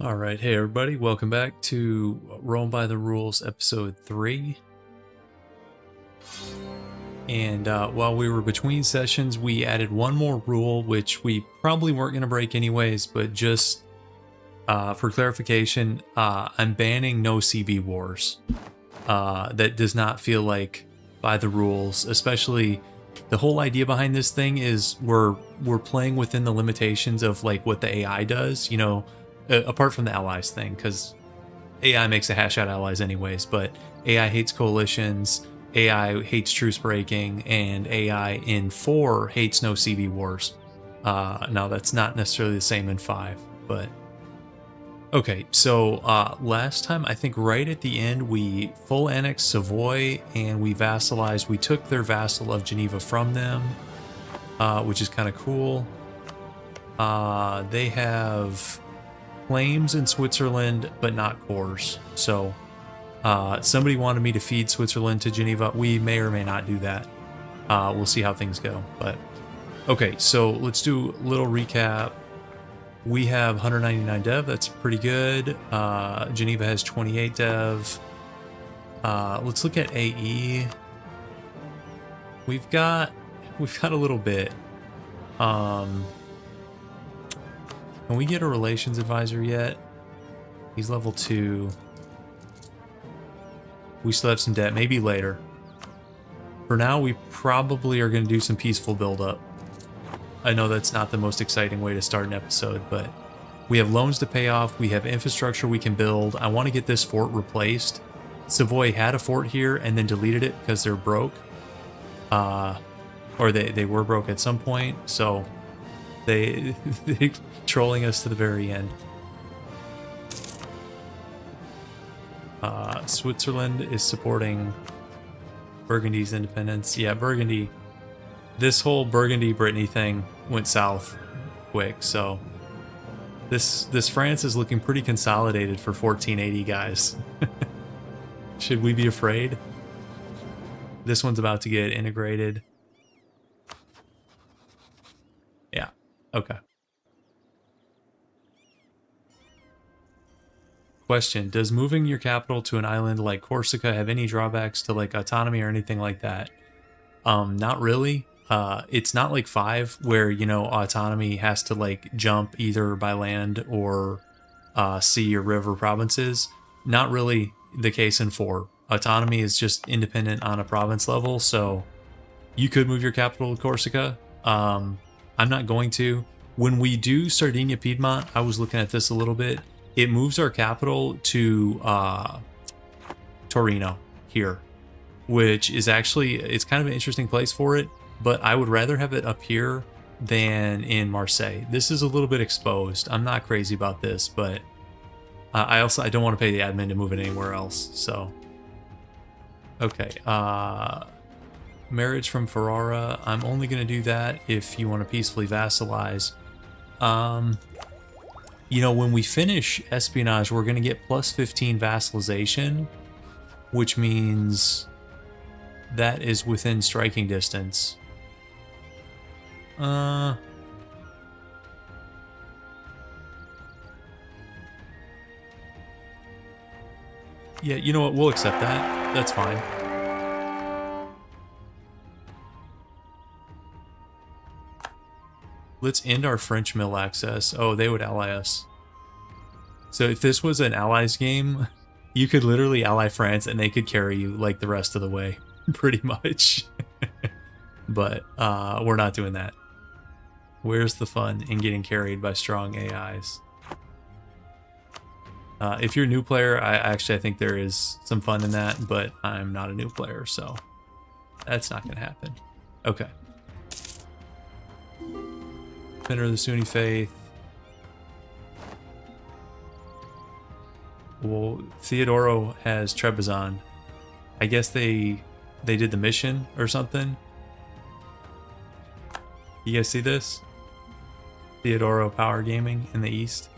All right, hey everybody, welcome back to Rome by the Rules episode 3. And while we were between sessions, we added one more rule, which we probably weren't going to break anyways, but just for clarification, I'm banning no CB wars. That does not feel like by the rules, especially the whole idea behind this thing is we're playing within the limitations of like what the AI does, you know, apart from the allies thing, because AI makes a hash out allies anyways, but AI hates coalitions, AI hates truce breaking, and AI in 4 hates no CB wars. Now that's not necessarily the same in 5, but okay, so last time, I think right at the end, we full annexed Savoy and we vassalized. We took their vassal of Geneva from them, which is kind of cool. They have claims in Switzerland, but not cores. So somebody wanted me to feed Switzerland to Geneva. We may or may not do that. We'll see how things go. But okay, so let's do a little recap. We have 199 dev. That's pretty good. Geneva has 28 dev. Let's look at AE. We've got a little bit. Can we get a relations advisor yet? He's level 2. We still have some debt. Maybe later. For now, we probably are going to do some peaceful buildup. I know that's not the most exciting way to start an episode, but we have loans to pay off. We have infrastructure we can build. I want to get this fort replaced. Savoy had a fort here and then deleted it because they're broke. Or they were broke at some point, so they trolling us to the very end. Switzerland is supporting Burgundy's independence. Yeah, Burgundy. This whole Burgundy-Brittany thing went south quick, so this France is looking pretty consolidated for 1480, guys. Should we be afraid? This one's about to get integrated. Yeah, okay. Question, does moving your capital to an island like Corsica have any drawbacks to like autonomy or anything like that? Not really. It's not like 5 where, you know, autonomy has to like jump either by land or sea or river provinces. Not really the case in 4. Autonomy is just independent on a province level, so you could move your capital to Corsica. I'm not going to. When we do Sardinia Piedmont, I was looking at this a little bit. It moves our capital to Torino here, which is actually, it's kind of an interesting place for it, but I would rather have it up here than in Marseille. This is a little bit exposed. I'm not crazy about this, but I don't want to pay the admin to move it anywhere else, so. Okay, marriage from Ferrara. I'm only going to do that if you want to peacefully vassalize. You know, when we finish espionage, we're going to get plus 15 vassalization, which means that is within striking distance. Yeah, you know what? We'll accept that. That's fine. Let's end our French mill access. Oh, they would ally us. So if this was an allies game, you could literally ally France and they could carry you like the rest of the way, pretty much. But we're not doing that. Where's the fun in getting carried by strong AIs? If you're a new player, I think there is some fun in that, but I'm not a new player, so that's not going to happen. Okay. Defender of the Sunni faith. Well, Theodoro has Trebizond. I guess they did the mission or something. You guys see this? Theodoro Power Gaming in the east.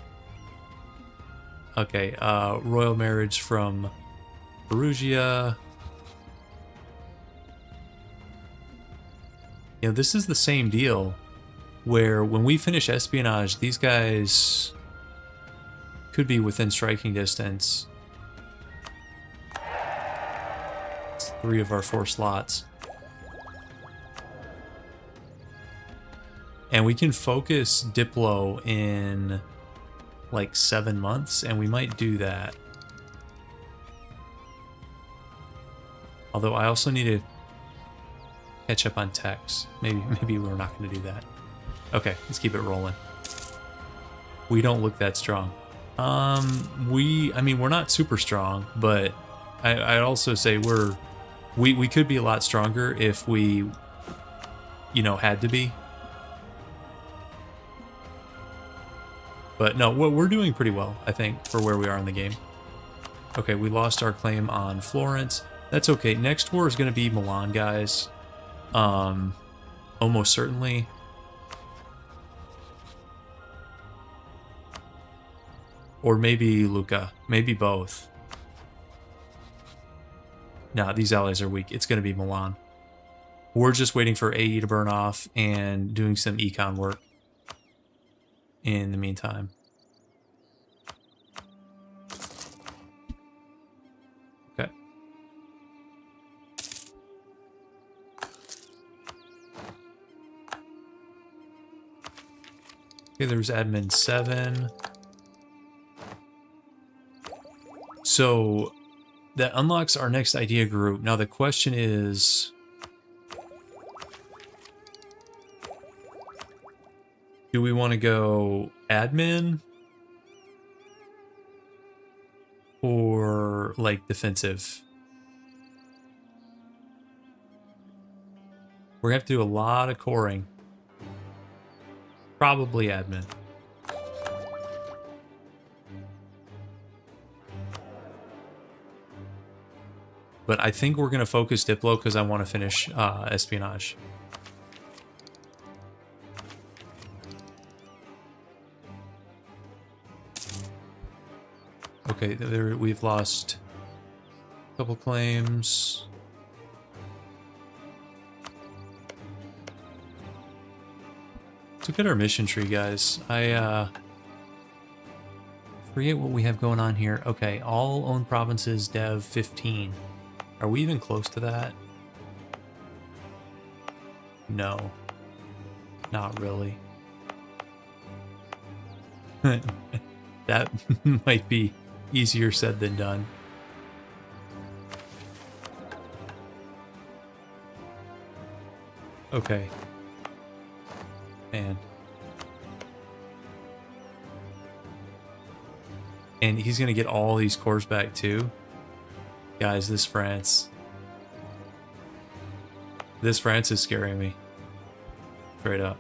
Okay, royal marriage from Perugia. You know, this is the same deal where when we finish espionage, these guys could be within striking distance. It's 3 of our 4 slots. And we can focus Diplo in like 7 months, and we might do that. Although I also need to catch up on techs. Maybe we're not going to do that. Okay, let's keep it rolling. We don't look that strong. I mean, we're not super strong, but I'd also say we could be a lot stronger if we, you know, had to be. But no, we're doing pretty well, I think, for where we are in the game. Okay, we lost our claim on Florence. That's okay. Next war is going to be Milan, guys. Almost certainly. Or maybe Lucca. Maybe both. Nah, these allies are weak. It's going to be Milan. We're just waiting for AE to burn off and doing some econ work in the meantime. Okay. Okay, there's admin 7. So that unlocks our next idea group. Now the question is, do we want to go admin or like defensive? We're gonna have to do a lot of coring. Probably admin. But I think we're going to focus Diplo because I want to finish espionage. Okay, we've lost a couple claims. Let's look at our mission tree, guys. I forget what we have going on here. Okay, all owned provinces, Dev 15. Are we even close to that? No. Not really. That might be easier said than done. Okay. Man. And he's gonna get all these cores back too. Guys, this France is scaring me. Straight up.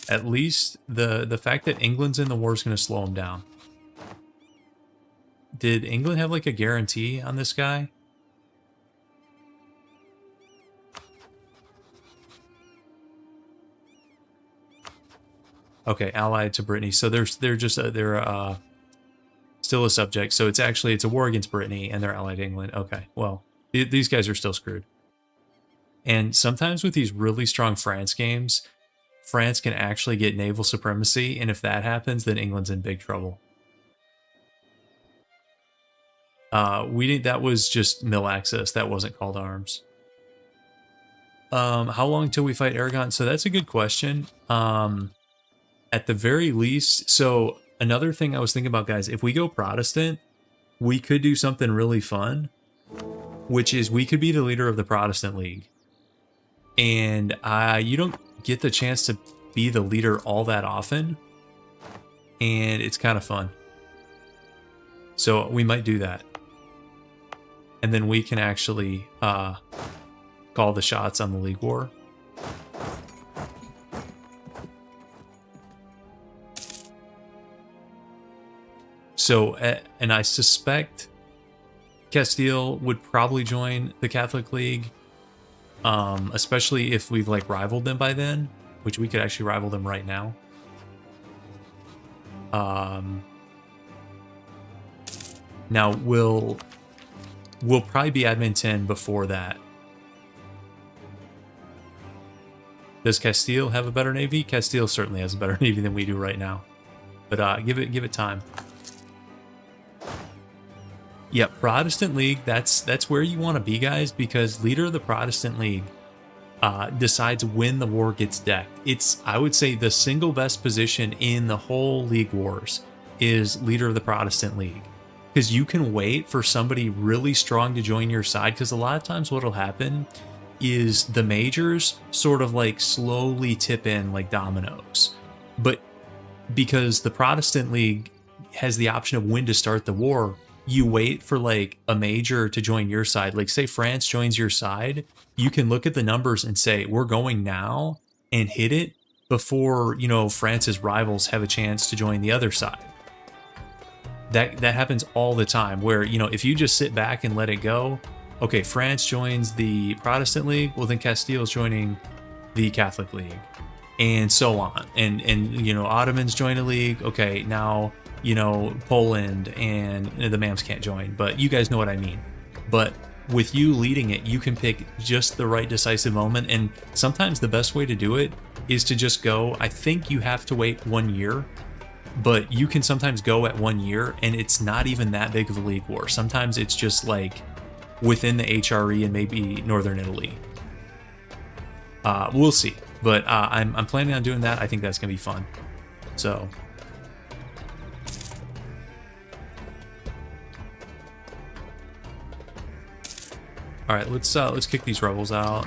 At least the fact that England's in the war is going to slow him down. Did England have like a guarantee on this guy? Okay, allied to Brittany. So they're still a subject. So it's a war against Brittany and they're allied to England. Okay, well, these guys are still screwed. And sometimes with these really strong France games, France can actually get naval supremacy, and if that happens, then England's in big trouble. That was just mill access. That wasn't called arms. How long till we fight Aragon? So that's a good question. At the very least, so another thing I was thinking about, guys, if we go Protestant, we could do something really fun, which is we could be the leader of the Protestant League. And you don't get the chance to be the leader all that often, and it's kind of fun. So we might do that. And then we can actually call the shots on the League War. So, and I suspect Castile would probably join the Catholic League, especially if we've like rivaled them by then, which we could actually rival them right now. Now we'll probably be admin 10 before that. Does Castile have a better navy? Castile certainly has a better navy than we do right now. But give it time. Yeah, Protestant League, that's where you want to be, guys, because leader of the Protestant League decides when the war gets decked. It's, I would say, the single best position in the whole League Wars is leader of the Protestant League. Because you can wait for somebody really strong to join your side, because a lot of times what'll happen is the majors sort of like slowly tip in like dominoes. But because the Protestant League has the option of when to start the war, you wait for like a major to join your side. Like say France joins your side, you can look at the numbers and say, we're going now, and hit it before, you know, France's rivals have a chance to join the other side. That happens all the time where, you know, if you just sit back and let it go, okay, France joins the Protestant League, well then Castile is joining the Catholic League, and so on. And you know, Ottomans join a league, okay, now, you know, Poland and the Mams can't join, but you guys know what I mean. But with you leading it, you can pick just the right decisive moment, and sometimes the best way to do it is to just go. I think you have to wait 1 year, but you can sometimes go at 1 year and it's not even that big of a league war. Sometimes it's just like within the HRE and maybe Northern Italy. We'll see, but I'm planning on doing that. I think that's gonna be fun. So all right, let's kick these rebels out.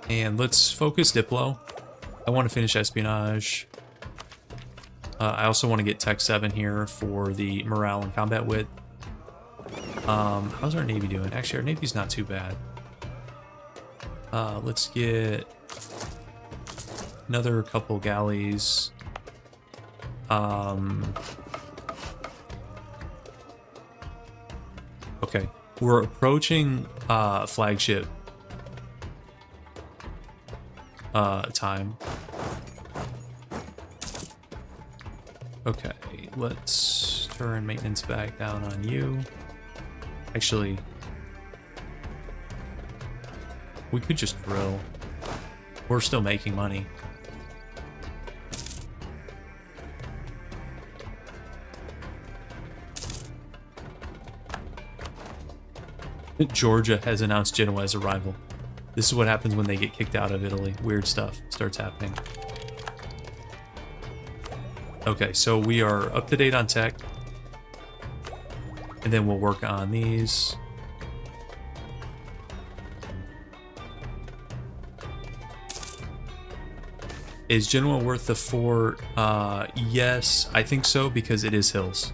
And let's focus Diplo. I want to finish espionage. I also want to get Tech 7 here for the morale and combat wit. How's our Navy doing? Actually, our Navy's not too bad. Let's get another couple galleys. Okay, we're approaching flagship time. Okay, let's turn maintenance back down on you. Actually, we could just drill. We're still making money. Georgia has announced Genoa's arrival. This is what happens when they get kicked out of Italy. Weird stuff starts happening. Okay, so we are up to date on tech. And then we'll work on these. Is Genoa worth the fort? Yes, I think so, because it is hills.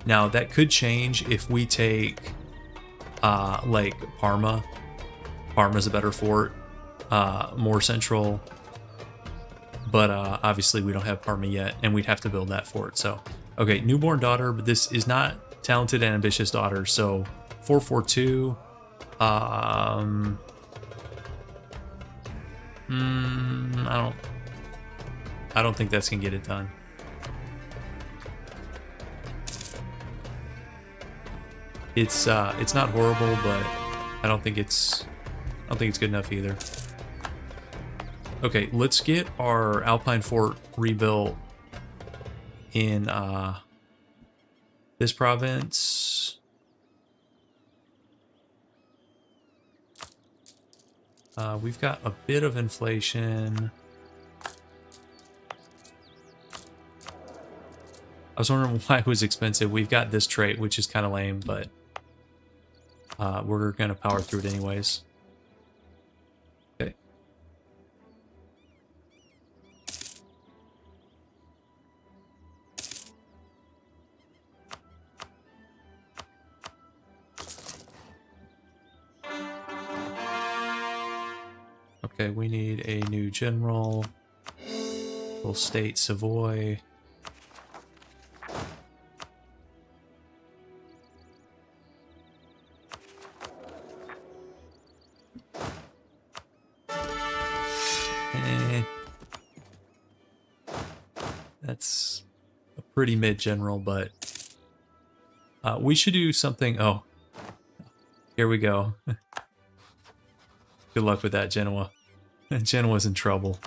Now, that could change if we take, like, Parma. Parma's a better fort, more central. But obviously we don't have Parma yet, and we'd have to build that fort. So, okay, newborn daughter, but this is not talented and ambitious daughter. So, 442. I don't think that's gonna get it done. It's not horrible, but I don't think it's good enough either. Okay, let's get our Alpine fort rebuilt in this province. We've got a bit of inflation. I was wondering why it was expensive. We've got this trait, which is kind of lame, but we're going to power through it anyways. Okay. Okay, we need a new general. We'll state Savoy. That's a pretty mid general, but We should do something. Oh, here we go. Good luck with that, Genoa. Genoa's in trouble.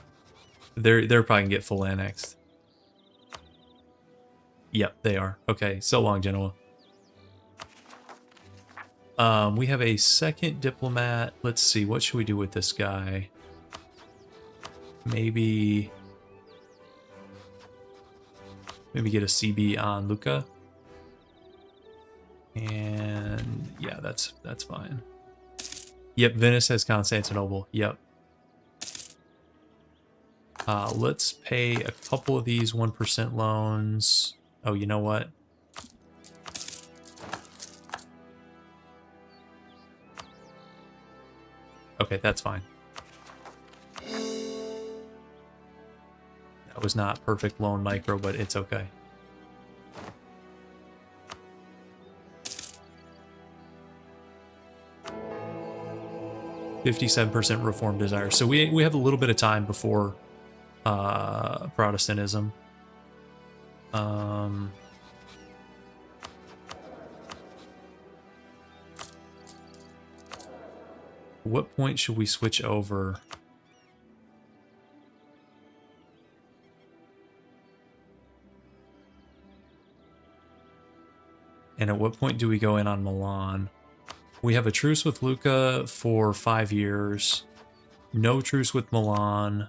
They're probably gonna get full annexed. Yep, they are. Okay, so long, Genoa. We have a second diplomat. Let's see, what should we do with this guy? Maybe get a CB on Lucca. And yeah, that's fine. Yep, Venice has Constantinople. Yep. Let's pay a couple of these 1% loans. Oh, you know what? Okay, that's fine. That was not perfect loan micro, but it's okay. %57% reform desire. So we have a little bit of time before Protestantism. What point should we switch over? And at what point do we go in on Milan? We have a truce with Lucca for 5 years. No truce with Milan.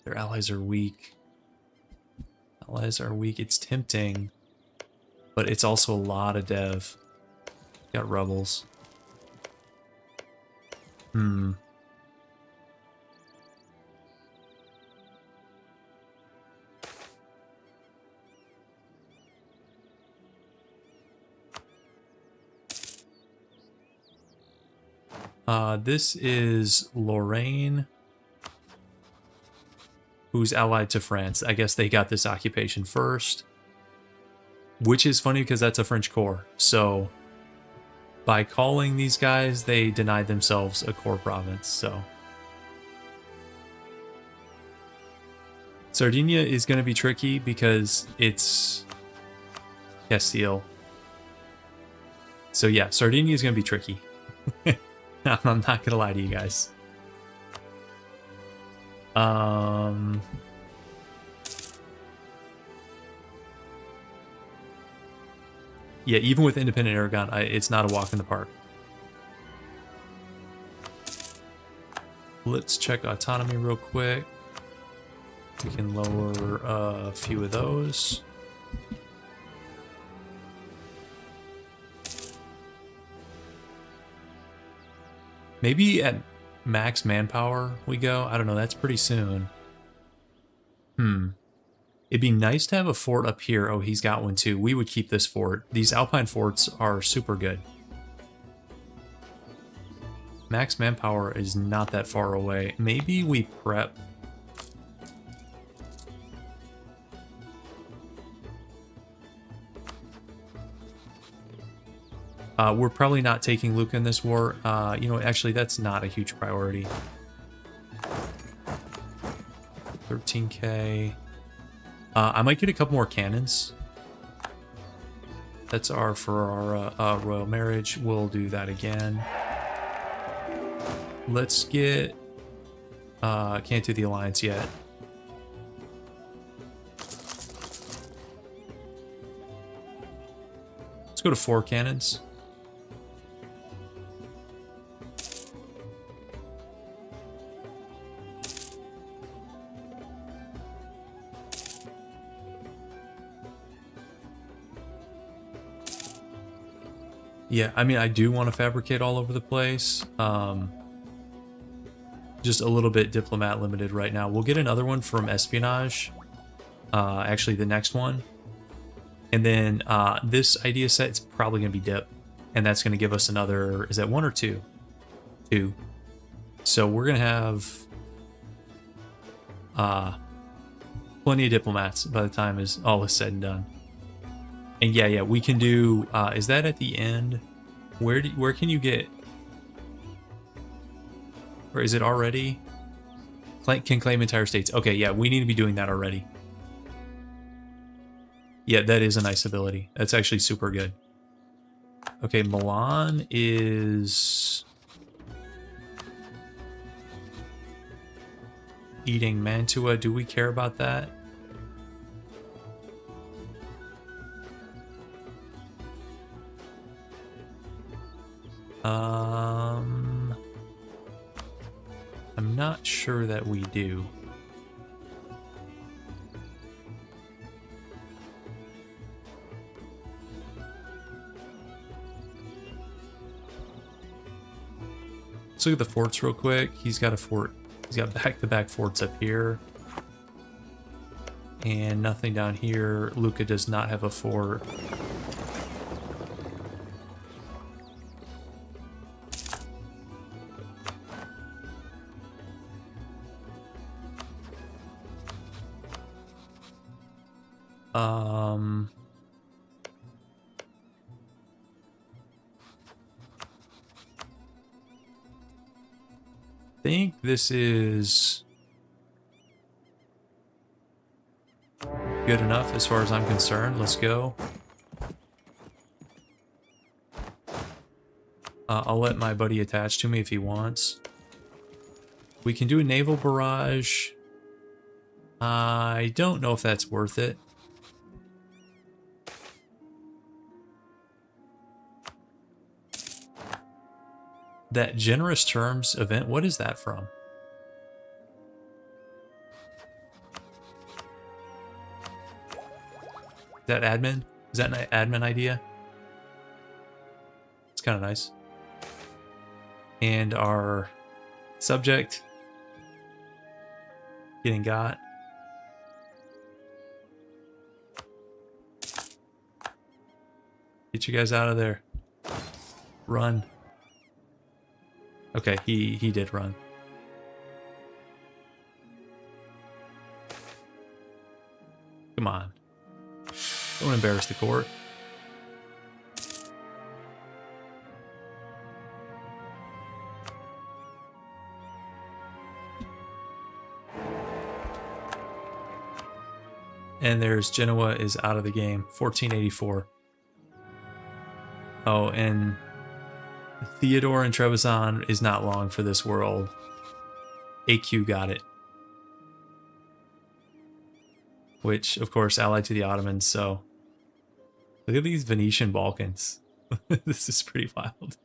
Their allies are weak. Allies are weak. It's tempting, but it's also a lot of dev. Got rebels. This is Lorraine, who's allied to France. I guess they got this occupation first, which is funny because that's a French core. So by calling these guys, they denied themselves a core province. So Sardinia is going to be tricky because it's Castile. So yeah, Sardinia is going to be tricky. I'm not gonna lie to you guys. Yeah, even with independent Aragon, it's not a walk in the park. Let's check autonomy real quick. We can lower a few of those. Maybe at max manpower we go. I don't know, that's pretty soon. It'd be nice to have a fort up here. Oh, he's got one too. We would keep this fort. These Alpine forts are super good. Max manpower is not that far away. Maybe we prep. We're probably not taking Lucca in this war. You know, actually, that's not a huge priority. 13k. I might get a couple more cannons. That's for our royal marriage. We'll do that again. Let's get... can't do the alliance yet. Let's go to 4 cannons. Yeah, I mean, I do want to fabricate all over the place. Just a little bit diplomat limited right now. We'll get another one from espionage. Actually, the next one. And then this idea set is probably going to be dip. And that's going to give us another... Is that 1 or 2? 2. So we're going to have plenty of diplomats by the time all is said and done. And yeah, we can do... is that at the end? Where can you get... Or is it already? Can claim entire states. Okay, yeah, we need to be doing that already. Yeah, that is a nice ability. That's actually super good. Okay, Milan is eating Mantua. Do we care about that? I'm not sure that we do. Let's look at the forts real quick. He's got a fort. He's got back-to-back forts up here. And nothing down here. Lucca does not have a fort. I think this is good enough as far as I'm concerned. Let's go. I'll let my buddy attach to me if he wants. We can do a naval barrage. I don't know if that's worth it. That generous terms event, what is that from? Is that admin? Is that an admin idea? It's kind of nice. And our subject getting got. Get you guys out of there. Run. Okay, he did run. Come on. Don't embarrass the court. And there's Genoa is out of the game. 1484. Oh, and Theodore and Trebizond is not long for this world. AQ got it. Which, of course, allied to the Ottomans, so... Look at these Venetian Balkans. This is pretty wild.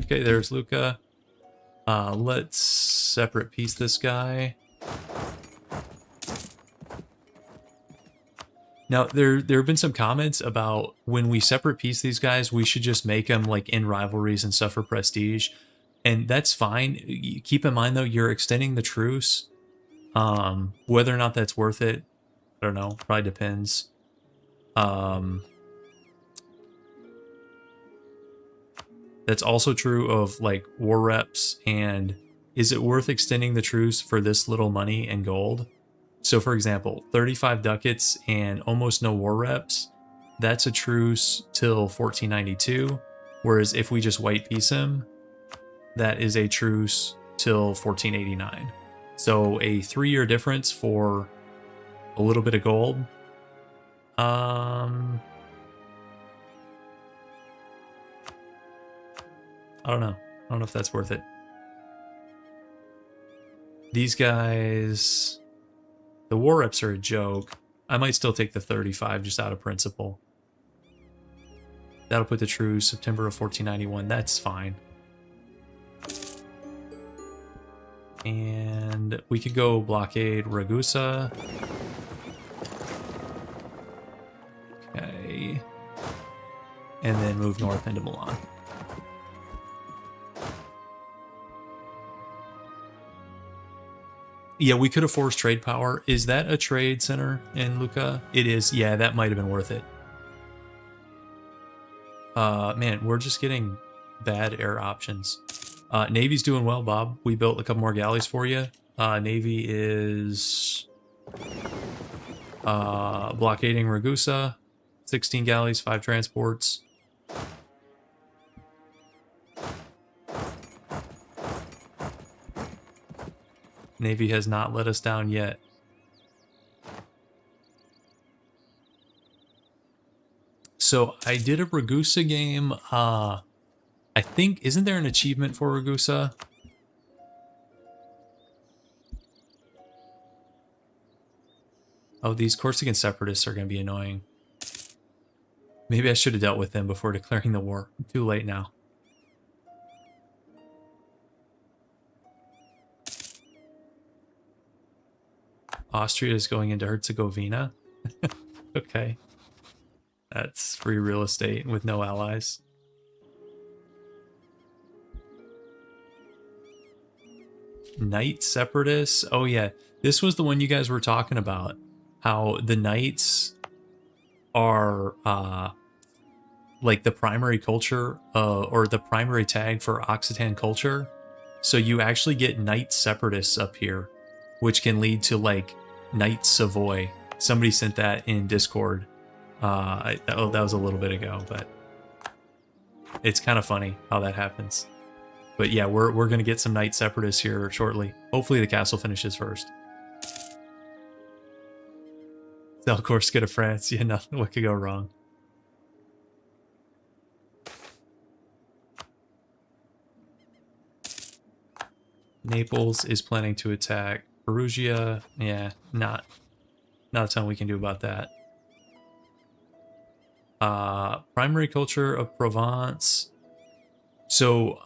Okay, there's Lucca. Let's separate piece this guy. Now, there have been some comments about when we separate piece these guys, we should just make them like in rivalries and stuff for prestige. And that's fine. Keep in mind, though, you're extending the truce. Whether or not that's worth it, I don't know. Probably depends. That's also true of like war reps. And is it worth extending the truce for this little money and gold? So, for example, 35 ducats and almost no war reps. That's a truce till 1492. Whereas if we just white piece him, that is a truce till 1489. So a 3-year difference for a little bit of gold. I don't know. I don't know if that's worth it. These guys, the war reps are a joke. I might still take the 35 just out of principle. That'll put the truce September of 1491. That's fine. And we could go blockade Ragusa. Okay. And then move north into Milan. Yeah, we could have forced trade power. Is that a trade center in Lucca? It is. Yeah, that might have been worth it. Man, we're just getting bad air options. Navy's doing well, Bob. We built a couple more galleys for you. Navy is blockading Ragusa. 16 galleys, 5 transports. Navy has not let us down yet. so I did a Ragusa game. I think, isn't there an achievement for Ragusa? Oh, these Corsican separatists are going to be annoying. Maybe I should have dealt with them before declaring the war. Too late now. Austria is going into Herzegovina. Okay. That's free real estate with no allies. Knight separatists. Oh yeah, this was the one you guys were talking about. How the knights are like the primary culture or the primary tag for Occitan culture. So you actually get knight separatists up here, which can lead to like Knight Savoy. Somebody sent that in Discord. Oh, that was a little bit ago, but it's kind of funny how that happens. But yeah, we're gonna get some Knight separatists here shortly. Hopefully the castle finishes first. Sell Corsica to France. Yeah, nothing. What could go wrong? Naples is planning to attack Perugia. Yeah, not a ton we can do about that. Primary culture of Provence. So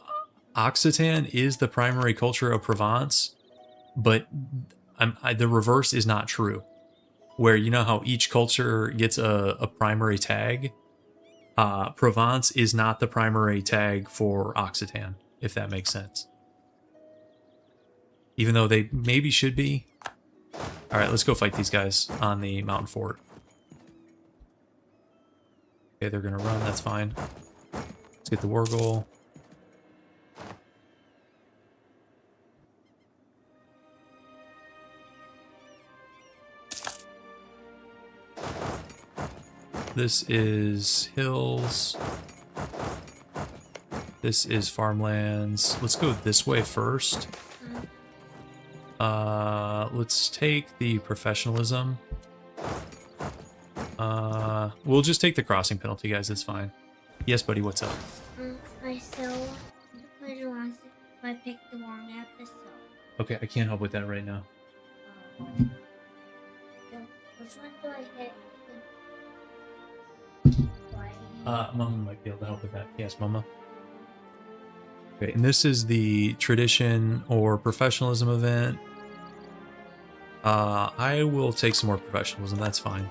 Occitan is the primary culture of Provence, but the reverse is not true. Where you know how each culture gets a primary tag? Provence is not the primary tag for Occitan, if that makes sense. Even though they maybe should be. Alright, let's go fight these guys on the mountain fort. Okay, they're gonna run, that's fine. Let's get the war goal. This is hills. This is farmlands. Let's go this way first. Let's take the professionalism. We'll just take the crossing penalty, guys. That's fine. Yes, buddy. What's up? I still played once if I picked the wrong episode. Okay, I can't help with that right now. Which one do I hit? Mama might be able to help with that. Yes, Mama. Okay, and this is the tradition or professionalism event. I will take some more professionalism. That's fine.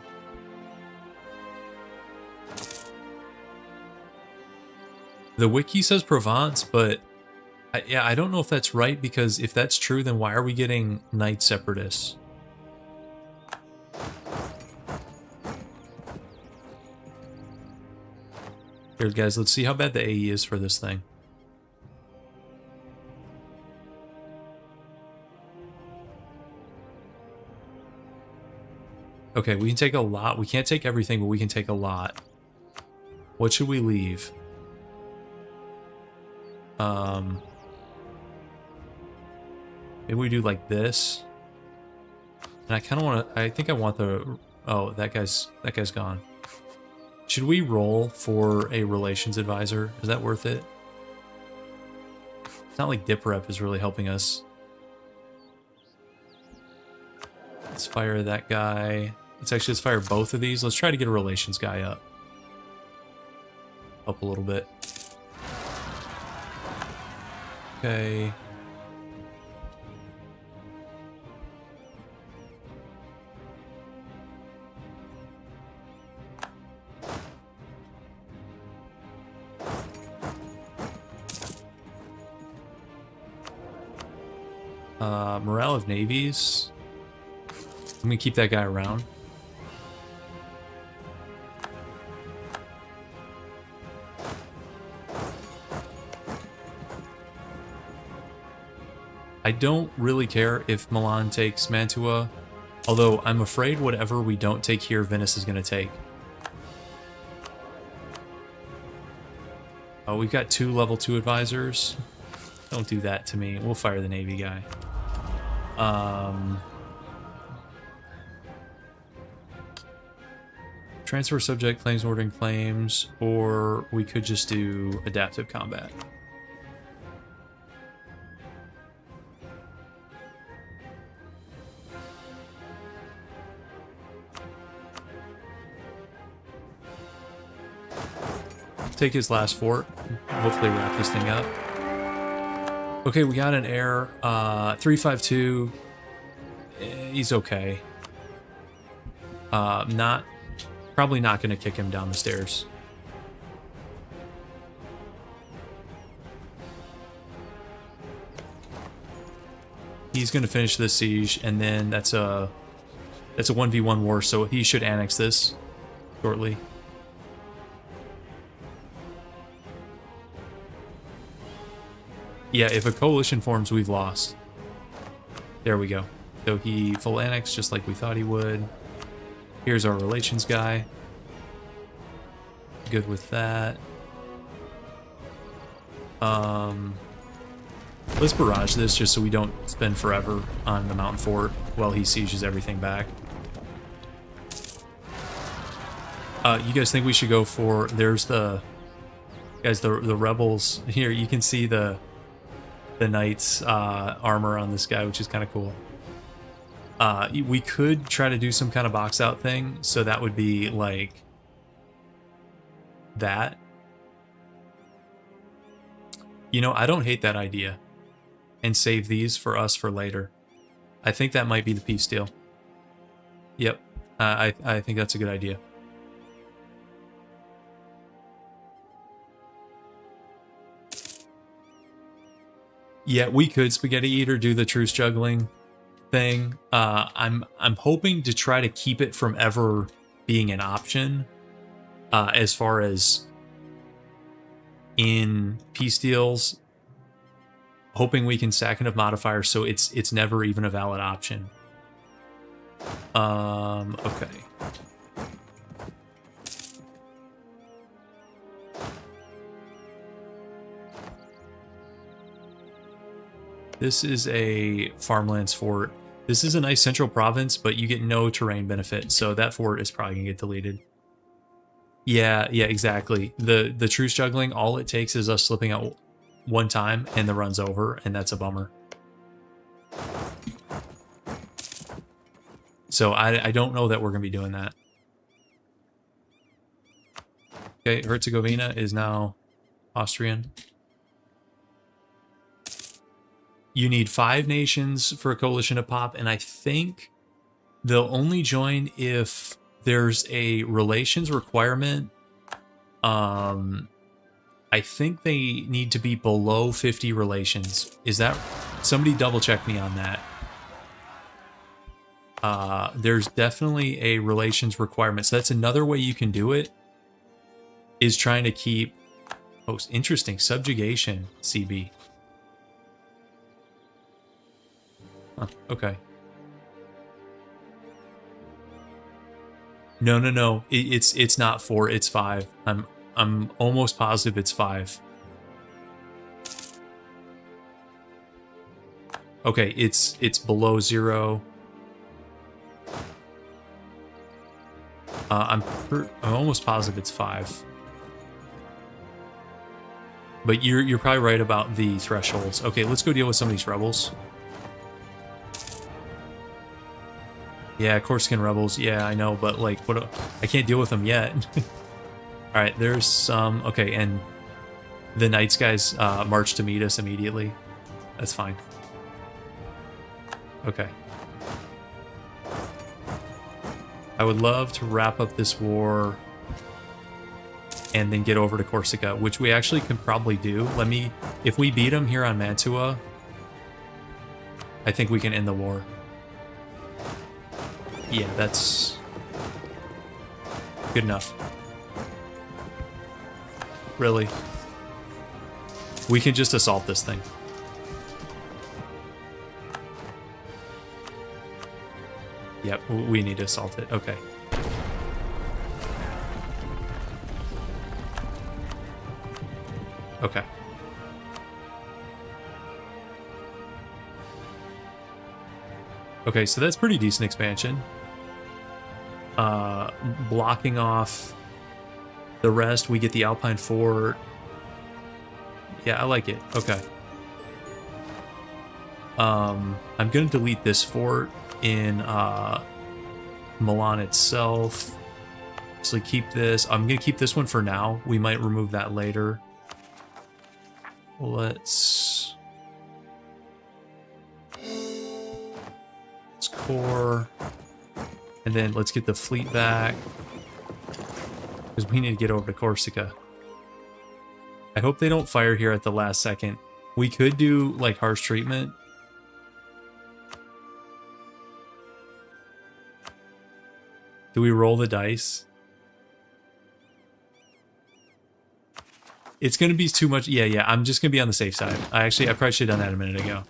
The wiki says Provence, but yeah, I don't know if that's right, because if that's true, then why are we getting Knight Separatists? Here, guys, let's see how bad the AE is for this thing. Okay, we can take a lot. We can't take everything, but we can take a lot. What should we leave? Maybe we do like this. And I kind of want to. I think I want the. Oh, that guy's gone. Should we roll for a relations advisor? Is that worth it? It's not like Dip Rep is really helping us. Let's fire that guy. Let's fire both of these. Let's try to get a relations guy up. Up a little bit. Okay. Morale of navies. Let me keep that guy around. I don't really care if Milan takes Mantua, although I'm afraid whatever we don't take here, Venice is going to take. Oh, we've got 2 level 2 advisors. Don't do that to me. We'll fire the Navy guy. Trying transfer subject claims ordering claims, or we could just do adaptive combat. Take his last fort. Hopefully wrap this thing up. Okay, we got an heir. 352. He's okay. Probably not going to kick him down the stairs. He's going to finish this siege, and then that's a 1v1 war, so he should annex this shortly. Yeah, if a coalition forms, we've lost. There we go. So he full annex just like we thought he would. Here's our relations guy. Good with that. Let's barrage this just so we don't spend forever on the mountain fort while he sieges everything back. You guys think we should go for... There's the... Guys, the rebels. Here, you can see the knight's armor on this guy, which is kind of cool. We could try to do some kind of box out thing, so that would be like that. You know, I don't hate that idea. And save these for us for later. I think that might be the peace deal. Yep, I think that's a good idea. Yeah, we could Spaghetti Eater do the truce juggling thing. I'm hoping to try to keep it from ever being an option as far as in peace deals. Hoping we can stack enough modifiers so it's never even a valid option. Okay. This is a farmlands fort. This is a nice central province, but you get no terrain benefit, so that fort is probably gonna get deleted. Yeah, exactly. The truce juggling, all it takes is us slipping out one time and the run's over, and that's a bummer. So I don't know that we're gonna be doing that. Okay, Herzegovina is now Austrian. You need 5 nations for a coalition to pop, and I think they'll only join if there's a relations requirement. I think they need to be below 50 relations. Is that... Somebody double check me on that. There's definitely a relations requirement. So that's another way you can do it, is trying to keep... Oh, interesting. Subjugation, CB. Huh, okay. No. It's not 4, it's 5. I'm almost positive it's 5. Okay, it's below 0. I'm almost positive it's 5. But you're probably right about the thresholds. Okay, let's go deal with some of these rebels. Yeah, Corsican rebels. Yeah, I know, but like, what? I can't deal with them yet. All right, there's some. Okay, and the Knights guys march to meet us immediately. That's fine. Okay. I would love to wrap up this war and then get over to Corsica, which we actually can probably do. If we beat them here on Mantua, I think we can end the war. Yeah, that's good enough. Really. We can just assault this thing. Yep, we need to assault it. Okay. Okay. Okay, so that's pretty decent expansion. blocking off the rest. We get the Alpine Fort. Yeah, I like it. Okay. I'm gonna delete this fort in Milan itself. So keep this. I'm gonna keep this one for now. We might remove that later. Let's core, and then let's get the fleet back because we need to get over to Corsica. I hope they don't fire here at the last second. We could do like harsh treatment. Do we roll the dice? It's going to be too much. Yeah. I'm just going to be on the safe side. I probably should have done that a minute ago.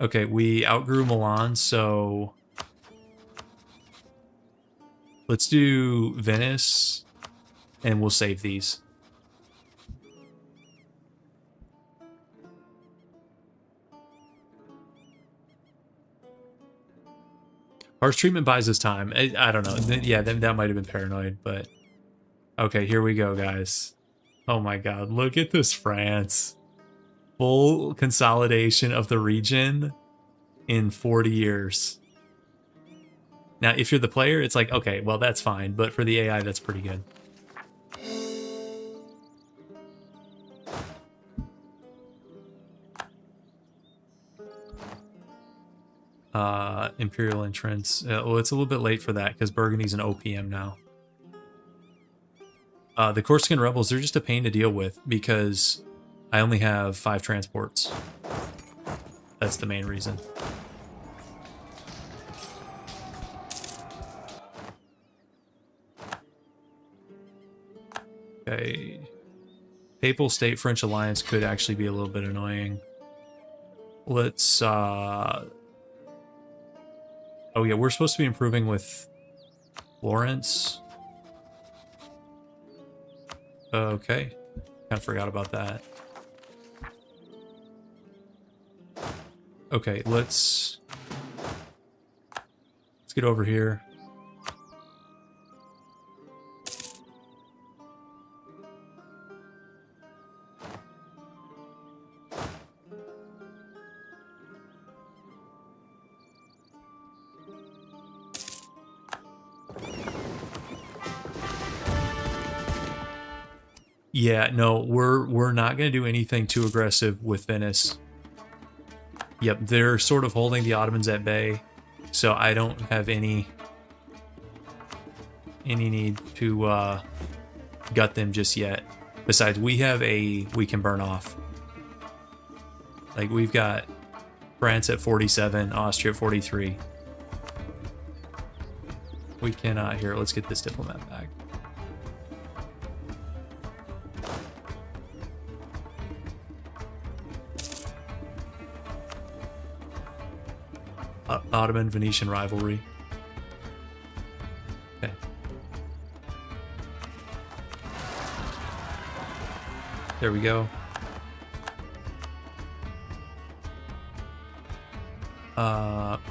Okay, we outgrew Milan, so let's do Venice, and we'll save these. Harsh treatment buys us time. I don't know. Yeah, that might have been paranoid, but okay, here we go, guys. Oh my god, look at this France. Full consolidation of the region in 40 years. Now, if you're the player, it's like, okay, well, that's fine. But for the AI, that's pretty good. Imperial entrance. Well, it's a little bit late for that because Burgundy's an OPM now. The Corsican rebels, they're just a pain to deal with because I only have 5 transports. That's the main reason. Okay. Papal State French Alliance could actually be a little bit annoying. Let's oh yeah, we're supposed to be improving with Florence. Okay. Kind of forgot about that. Okay, let's get over here. Yeah, no, we're not going to do anything too aggressive with Venice. Yep, they're sort of holding the Ottomans at bay, so I don't have any need to gut them just yet. Besides, we can burn off. Like, we've got France at 47, Austria at 43. We cannot. Here, let's get this diplomat back. Ottoman-Venetian rivalry. Okay. There we go.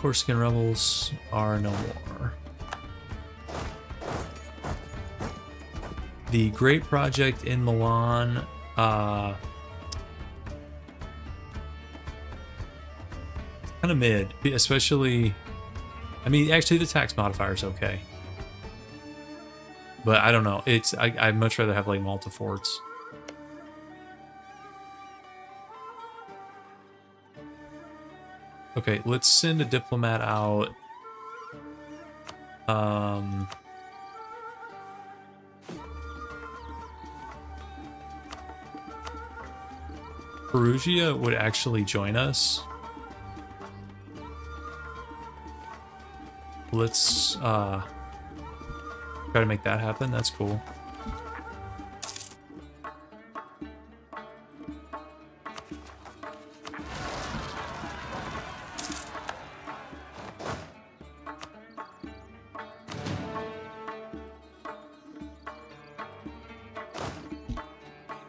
Corsican rebels are no more. The Great Project in Milan, kind of mid, especially, I mean, actually the tax modifier is okay. But I don't know, I'd much rather have like Malta forts. Okay, let's send a diplomat out. Perugia would actually join us. Let's try to make that happen. That's cool.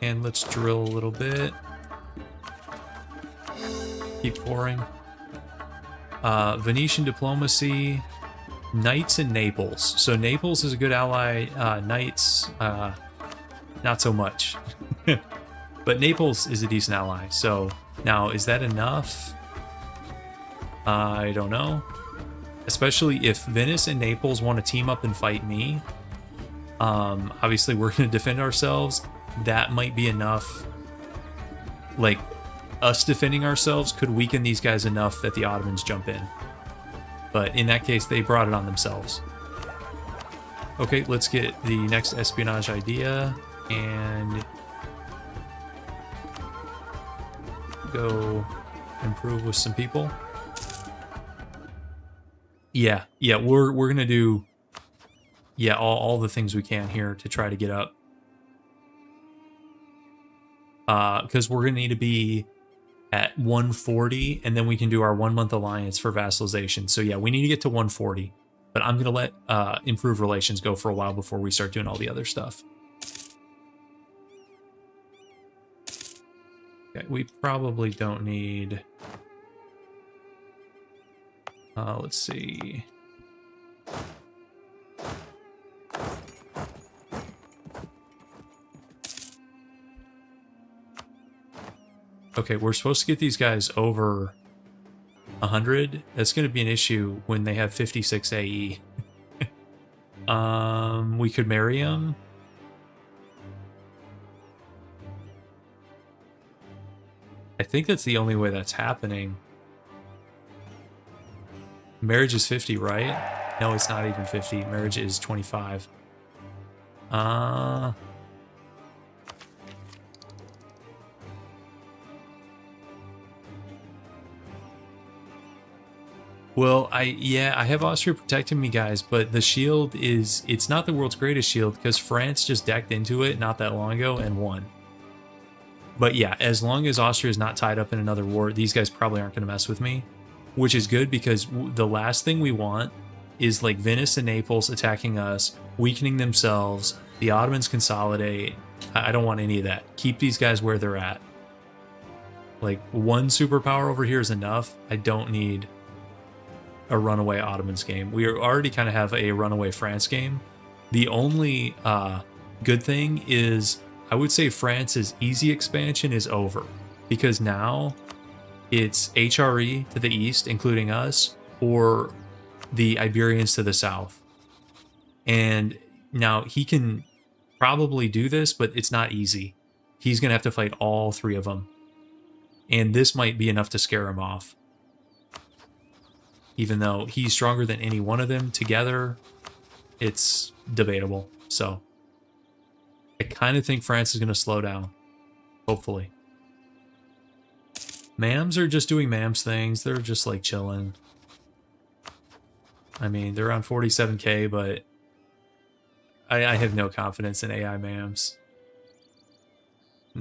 And let's drill a little bit. Keep pouring. Venetian diplomacy, Knights in Naples. So Naples is a good ally. Knights, not so much. But Naples is a decent ally. So now, is that enough? I don't know. Especially if Venice and Naples want to team up and fight me. Obviously, we're going to defend ourselves. That might be enough. Like, us defending ourselves could weaken these guys enough that the Ottomans jump in. But in that case, they brought it on themselves. Okay, let's get the next espionage idea and go improve with some people. Yeah, we're gonna do all the things we can here to try to get up. Because we're gonna need to be at 140, and then we can do our 1 month alliance for vassalization. So yeah, we need to get to 140. But I'm gonna let improved relations go for a while before we start doing all the other stuff. Okay, we probably don't need. Let's see. Okay, we're supposed to get these guys over 100. That's going to be an issue when they have 56 AE. We could marry them. I think that's the only way that's happening. Marriage is 50, right? No, it's not even 50. Marriage is 25. Well, I have Austria protecting me, guys, but the shield it's not the world's greatest shield because France just decked into it not that long ago and won. But yeah, as long as Austria is not tied up in another war, these guys probably aren't going to mess with me, which is good because the last thing we want is like Venice and Naples attacking us, weakening themselves, the Ottomans consolidate. I don't want any of that. Keep these guys where they're at. Like, one superpower over here is enough. I don't need a runaway Ottomans game. We already kind of have a runaway France game. The only good thing is, I would say France's easy expansion is over because now it's HRE to the east, including us, or the Iberians to the south. And now he can probably do this, but it's not easy. He's going to have to fight all three of them. And this might be enough to scare him off. Even though he's stronger than any one of them together, it's debatable. So I kind of think France is going to slow down. Hopefully. Mams are just doing Mams things. They're just like chilling. I mean, they're around 47k, but I have no confidence in AI Mams.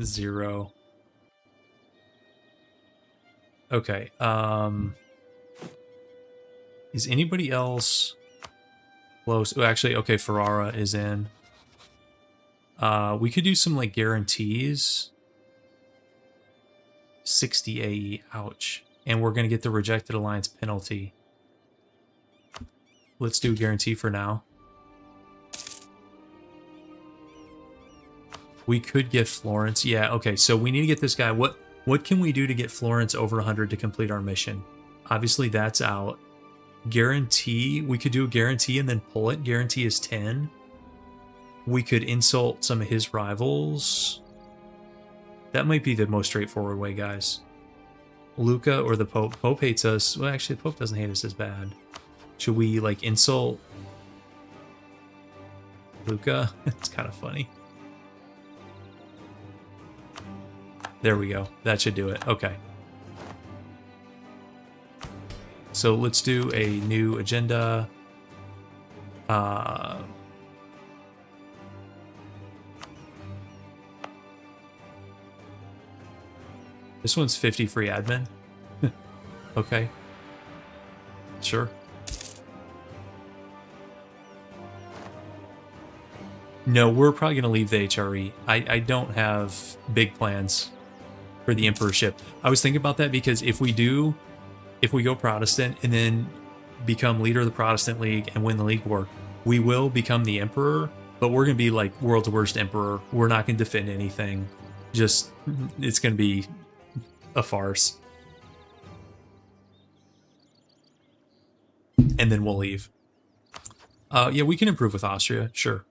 0. Okay. Is anybody else close? Oh, actually, okay, Ferrara is in. We could do some like guarantees. 60 AE, ouch. And we're gonna get the rejected alliance penalty. Let's do guarantee for now. We could get Florence. Yeah, okay, so we need to get this guy. What can we do to get Florence over 100 to complete our mission? Obviously, that's out. Guarantee, we could do a guarantee and then pull it. Guarantee is 10. We could insult some of his rivals. That might be the most straightforward way, guys. Luca or the Pope. Pope hates us. Well, actually, the Pope doesn't hate us as bad. Should we, like, insult Luca? It's kind of funny. There we go. That should do it. Okay. So let's do a new agenda. This one's 50 free admin. Okay. Sure. No, we're probably going to leave the HRE. I don't have big plans for the emperorship. I was thinking about that because if we do, if we go Protestant and then become leader of the Protestant League and win the League War, we will become the emperor, but we're going to be like world's worst emperor. We're not going to defend anything. Just, it's going to be a farce. And then we'll leave. Yeah, we can improve with Austria, sure.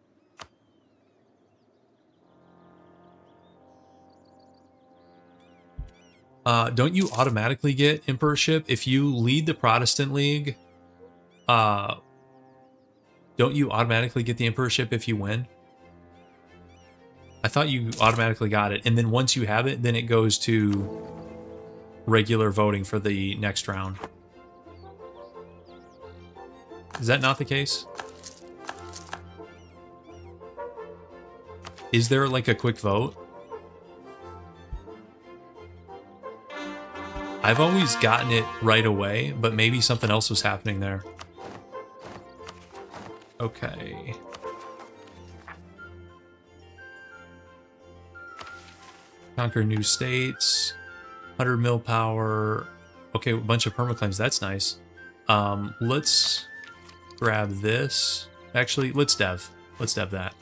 Don't you automatically get emperorship if you lead the Protestant League? Don't you automatically get the emperorship if you win? I thought you automatically got it, and then once you have it, then it goes to regular voting for the next round. Is that not the case? Is there like a quick vote? I've always gotten it right away, but maybe something else was happening there. Okay. Conquer new states. 100 mil power. Okay, a bunch of permaclaims. That's nice. Let's grab this. Actually, let's dev. Let's dev that.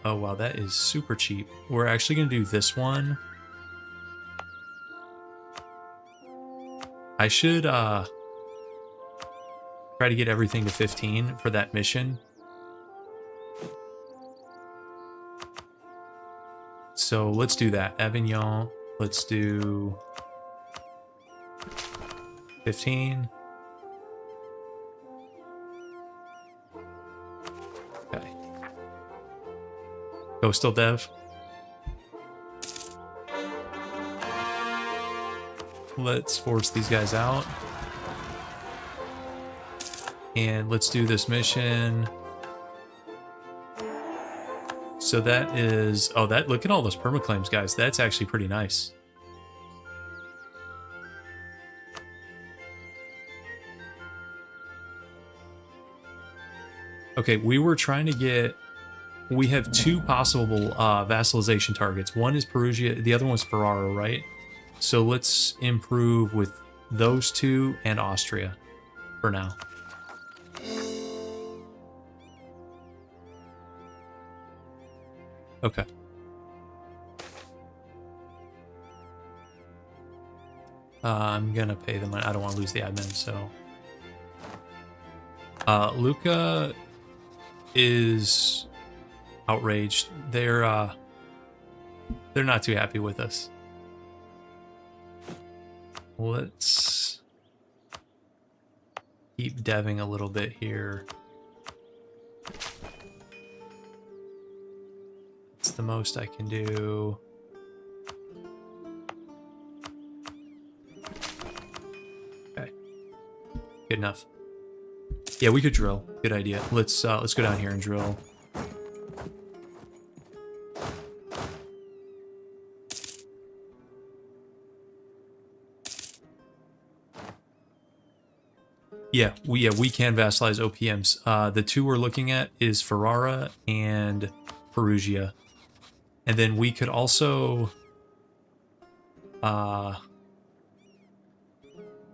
Oh, wow, that is super cheap. We're actually going to do this one. I should try to get everything to 15 for that mission. So let's do that. Avignon, let's do 15. Okay. Coastal dev. Let's force these guys out. And let's do this mission. So that is... Oh, that, look at all those permaclaims, guys. That's actually pretty nice. Okay, we were trying to get... We have two possible vassalization targets. One is Perugia, the other one's Ferrara, right? So let's improve with those two and Austria for now. Okay. I'm gonna pay them. I don't want to lose the admin, so. Luca is outraged. They're not too happy with us. Let's keep deving a little bit here. It's the most I can do. Okay. Good enough. Yeah, we could drill. Good idea. Let's go down here and drill. Yeah, we can vassalize OPMs. The two we're looking at is Ferrara and Perugia. And then we could also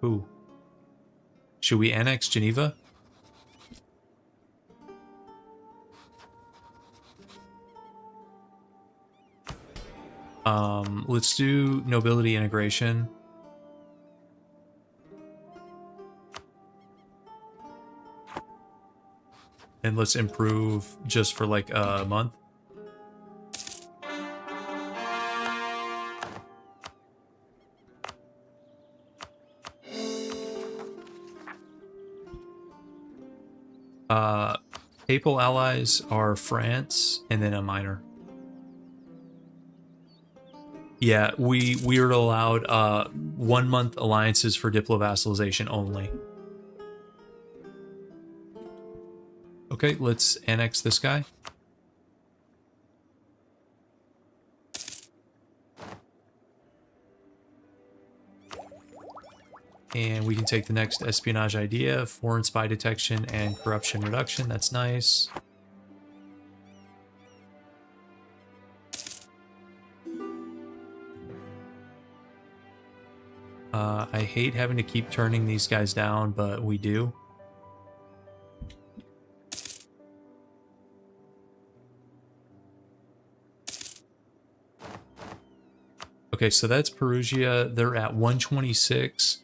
ooh. Should we annex Geneva? Let's do nobility integration. And let's improve just for like a month. Papal allies are France and then a minor. Yeah, we are allowed 1 month alliances for diplovassalization only. Okay, let's annex this guy. And we can take the next espionage idea, foreign spy detection and corruption reduction. That's nice. I hate having to keep turning these guys down, but we do. Okay, so that's Perugia. They're at 126.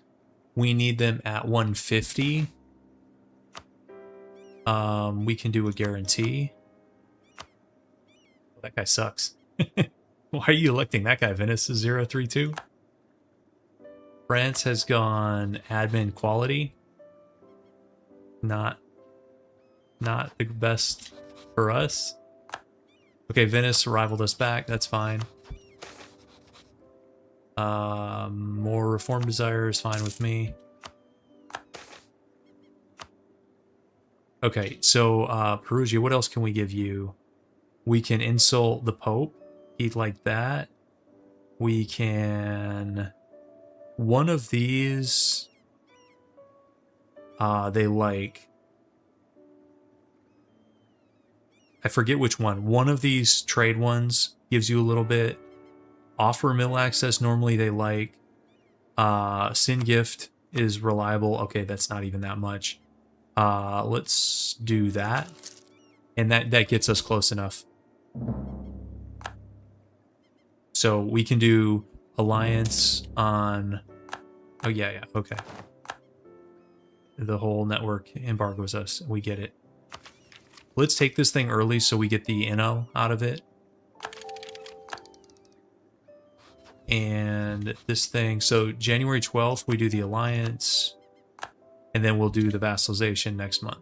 We need them at 150. We can do a guarantee. That guy sucks. Why are you electing that guy, Venice? 032? France has gone admin quality. Not the best for us. Okay, Venice rivaled us back. That's fine. More reform desire is fine with me. Okay, so Perugia, what else can we give you? We can insult the Pope. He'd like that. We can... One of these... they like... I forget which one. One of these trade ones gives you a little bit. Offer mill access, normally they like. Sin gift is reliable. Okay, that's not even that much. Let's do that. And that gets us close enough. So we can do alliance on... Oh, yeah, okay. The whole network embargoes us. We get it. Let's take this thing early so we get the Inno out of it. And this thing, so January 12th, we do the alliance. And then we'll do the vassalization next month.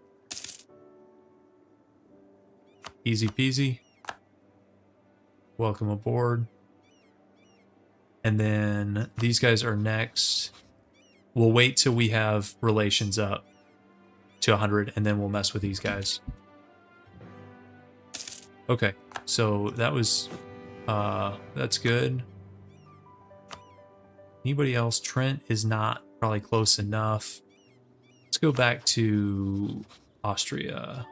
Easy peasy. Welcome aboard. And then these guys are next. We'll wait till we have relations up to 100, and then we'll mess with these guys. Okay, so that was, that's good. Anybody else? Trent is not probably close enough. Let's go back to Austria.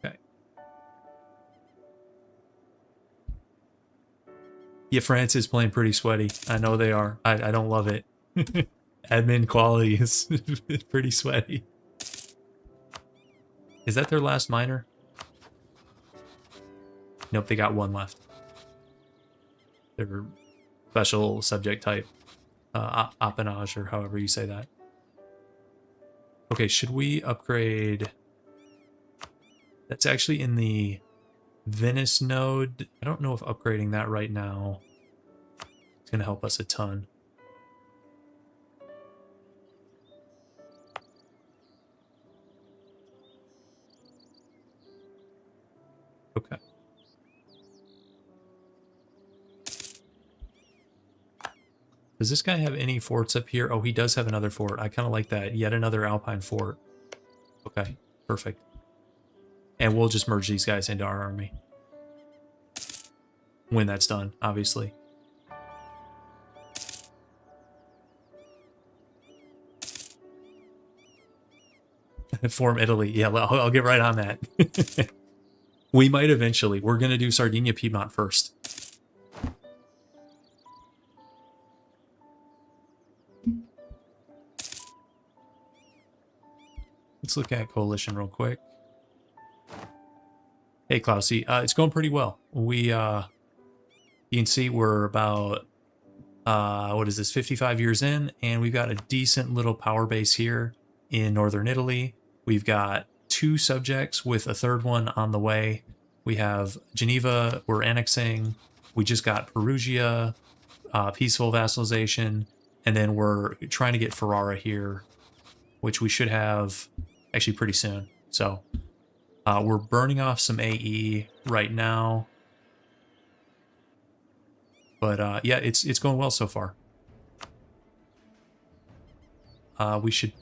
Okay. Yeah, France is playing pretty sweaty. I know they are. I don't love it. Admin quality is pretty sweaty. Is that their last minor? Nope, they got one left. Their special subject type. Appanage, or however you say that. Okay, should we upgrade? That's actually in the Venice node. I don't know if upgrading that right now is going to help us a ton. Okay. Does this guy have any forts up here? Oh, he does have another fort. I kind of like that. Yet another Alpine fort. Okay, perfect. And we'll just merge these guys into our army. When that's done, obviously. Form Italy. Yeah, I'll get right on that. We might eventually. We're going to do Sardinia Piedmont first. Let's look at coalition real quick. Hey, Klausy. It's going pretty well. We, you can see we're about, what is this, 55 years in, and we've got a decent little power base here in northern Italy. We've got 2 subjects with a 3rd one on the way. We have Geneva, we're annexing. We just got Perugia, peaceful vassalization, and then we're trying to get Ferrara here, which we should have actually pretty soon. So we're burning off some AE right now. But yeah, it's going well so far. We should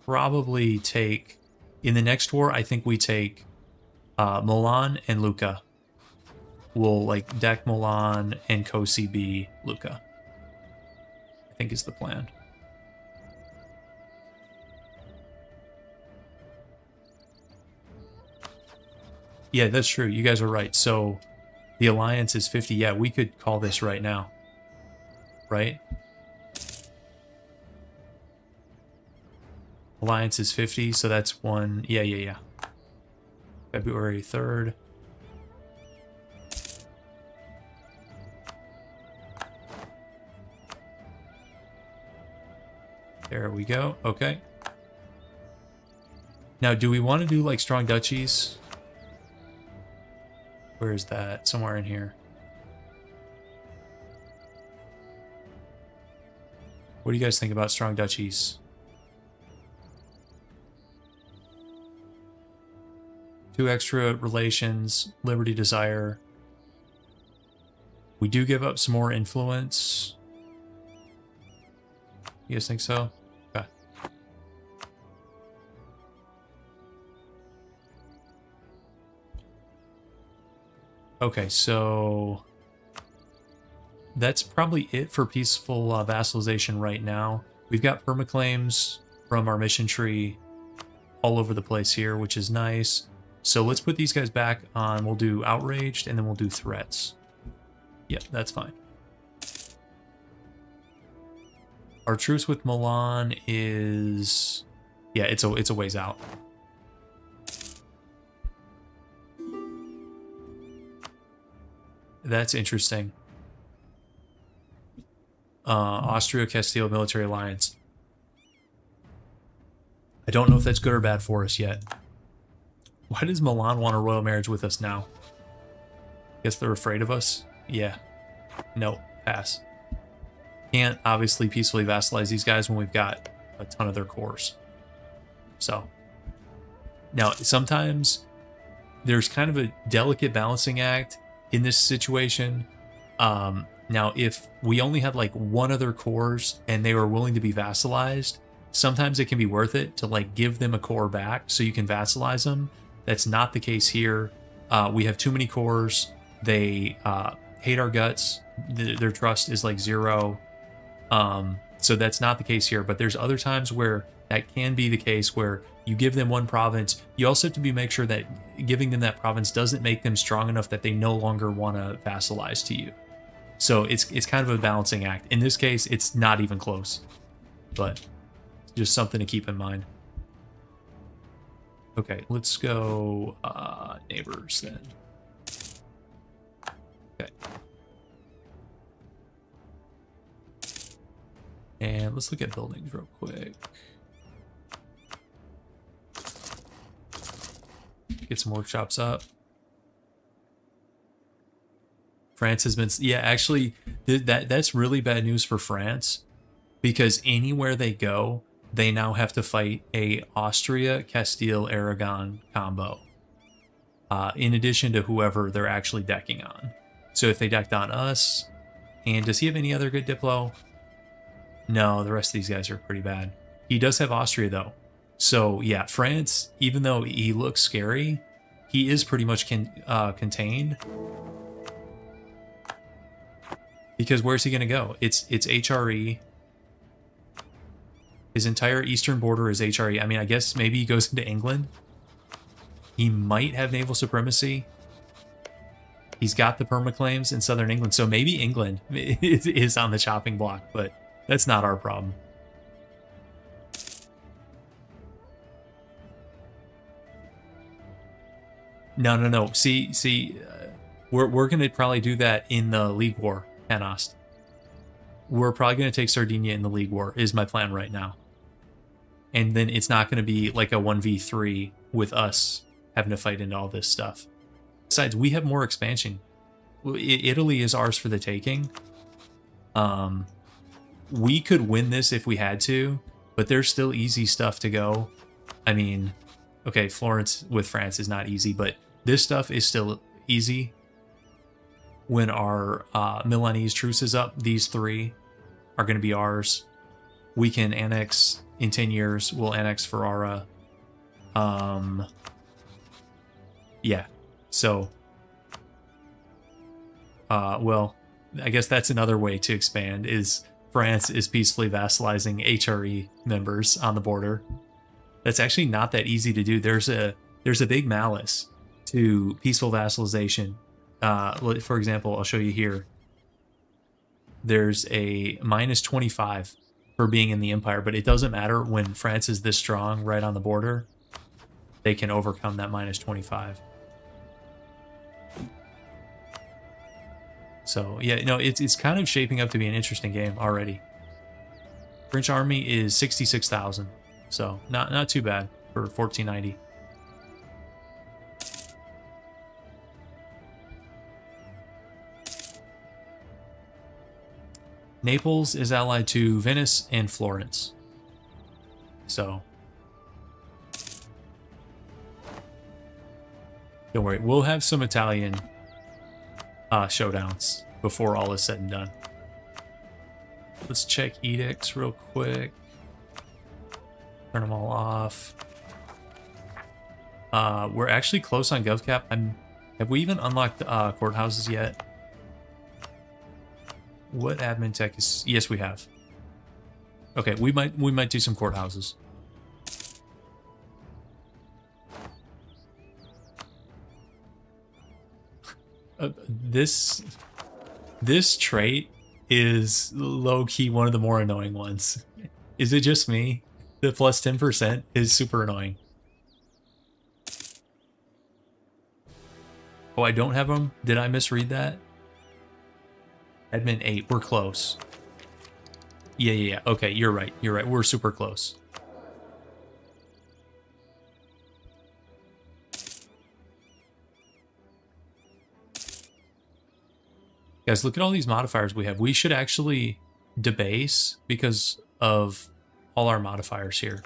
probably take, in the next war, I think we take Milan and Lucca. We'll like deck Milan and co-CB Lucca, I think is the plan. Yeah, that's true. You guys are right. So the alliance is 50. Yeah, we could call this right now. right? Alliance is 50, so that's one. Yeah. February 3rd. There we go. Okay. Now, do we want to do like strong duchies? Where is that? Somewhere in here. What do you guys think about strong duchies? Two extra relations, liberty, desire. We do give up some more influence. You guys think so? Okay. Okay, so that's probably it for peaceful vassalization right now. We've got permaclaims from our mission tree all over the place here, which is nice. So let's put these guys back on. We'll do outraged, and then we'll do threats. Yep, that's fine. Our truce with Milan is... yeah, it's a ways out. That's interesting. Austria-Castile military alliance. I don't know if that's good or bad for us yet. Why does Milan want a royal marriage with us now? Guess they're afraid of us? Yeah. No, pass. Can't obviously peacefully vassalize these guys when we've got a ton of their cores. So. Now, sometimes there's kind of a delicate balancing act in this situation. Now, if we only had like one of their cores and they were willing to be vassalized, sometimes it can be worth it to like give them a core back so you can vassalize them. That's not the case here. We have too many cores. They hate our guts. Their trust is like 0. So that's not the case here. But there's other times where that can be the case, where you give them one province. You also have to make sure that giving them that province doesn't make them strong enough that they no longer want to vassalize to you. So it's kind of a balancing act. In this case, it's not even close, but just something to keep in mind. Okay, let's go neighbors then. Okay. And let's look at buildings real quick. Get some workshops up. France has been... yeah, actually, that's really bad news for France, because anywhere they go, they now have to fight a Austria-Castile-Aragon combo, in addition to whoever they're actually decking on. So if they decked on us... and does he have any other good Diplo? No, the rest of these guys are pretty bad. He does have Austria, though. So, yeah, France, even though he looks scary, he is pretty much contained. Because where's he going to go? It's HRE. His entire eastern border is HRE. I mean, I guess maybe he goes into England. He might have naval supremacy. He's got the permaclaims in southern England. So maybe England is on the chopping block, but that's not our problem. No. See, we're going to probably do that in the League War, Panost. We're probably going to take Sardinia in the League War, is my plan right now. And then it's not going to be like a 1v3 with us having to fight into all this stuff. Besides, we have more expansion. Italy is ours for the taking. We could win this if we had to, but there's still easy stuff to go. I mean, okay, Florence with France is not easy, but this stuff is still easy. When our Milanese truce is up, these 3 are going to be ours. We can annex in 10 years. We'll annex Ferrara. Yeah. So, well, I guess that's another way to expand, is France is peacefully vassalizing HRE members on the border. That's actually not that easy to do. There's a big malice to peaceful vassalization. For example, I'll show you here. there's a minus 25 for being in the Empire, but it doesn't matter when France is this strong right on the border. They can overcome that minus 25. So yeah, no, it's kind of shaping up to be an interesting game already. French army is 66,000, so not too bad for 1490. Naples is allied to Venice and Florence. So don't worry, we'll have some Italian showdowns before all is said and done. Let's check edicts real quick. Turn them all off. We're actually close on GovCap. Have we even unlocked courthouses yet? What admin tech is? Yes, we have. Okay, we might do some courthouses. This trait is low-key one of the more annoying ones. Is it just me? The plus 10% is super annoying. Oh, I don't have them? Did I misread that? Admin 8, we're close. Yeah. Okay, you're right. We're super close. Guys, look at all these modifiers we have. We should actually debase because of all our modifiers here.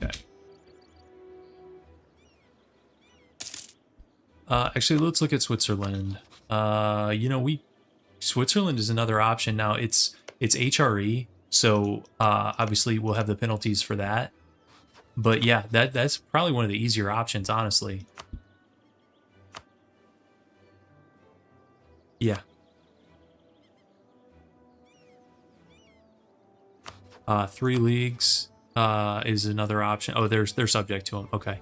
Okay. Actually, let's look at Switzerland. Switzerland is another option now. It's HRE, so obviously we'll have the penalties for that. But yeah, that's probably one of the easier options, honestly. Yeah. 3 leagues is another option. Oh, they're subject to them. Okay.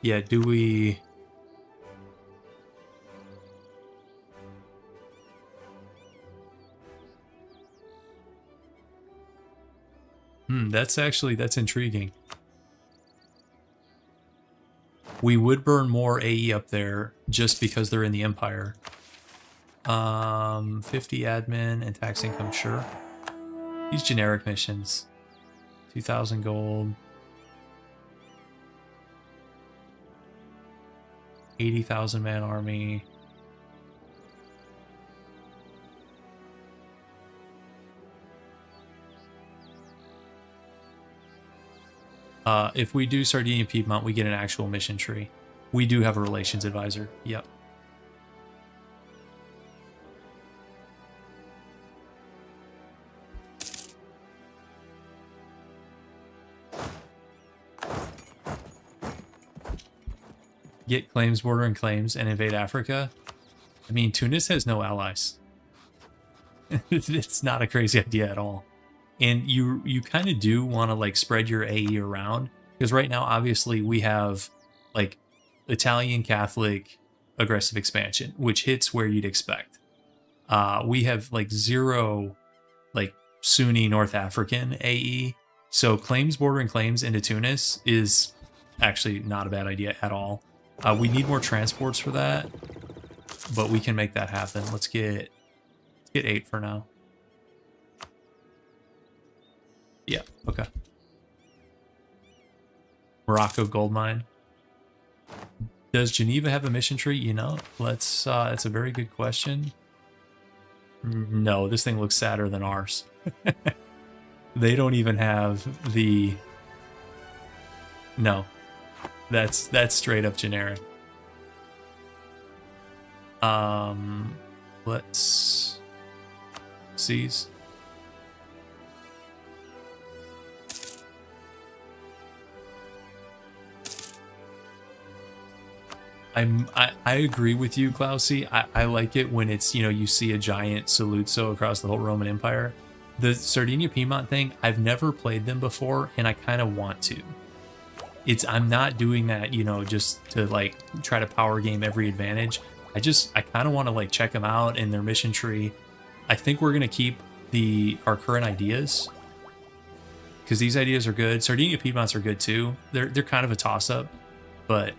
Yeah, do we... that's intriguing. We would burn more AE up there just because they're in the Empire. 50 admin and tax income, sure. These generic missions. 2,000 gold. 80,000 man army. If we do Sardinia Piedmont, we get an actual mission tree. We do have a relations advisor. Yep. Get claims border and claims and invade Africa. I mean, Tunis has no allies. It's not a crazy idea at all. And you kind of do want to like spread your AE around, because right now obviously we have like Italian Catholic aggressive expansion, which hits where you'd expect. We have like 0 like Sunni North African AE, so claims bordering claims into Tunis is actually not a bad idea at all. We need more transports for that, but we can make that happen. Let's get 8 for now. Yeah, okay. Morocco gold mine. Does Geneva have a mission tree? You know, let's it's a very good question. No, this thing looks sadder than ours. They don't even have the... No. That's straight up generic. Let's seize. I agree with you, Klausy. I like it when it's, you know, you see a giant Saluzzo across the whole Roman Empire. The Sardinia Piedmont thing, I've never played them before, and I kind of want to. I'm not doing that, you know, just to like try to power game every advantage. I kind of want to like check them out in their mission tree. I think we're gonna keep our current ideas because these ideas are good. Sardinia Piedmonts are good too. They're kind of a toss up, but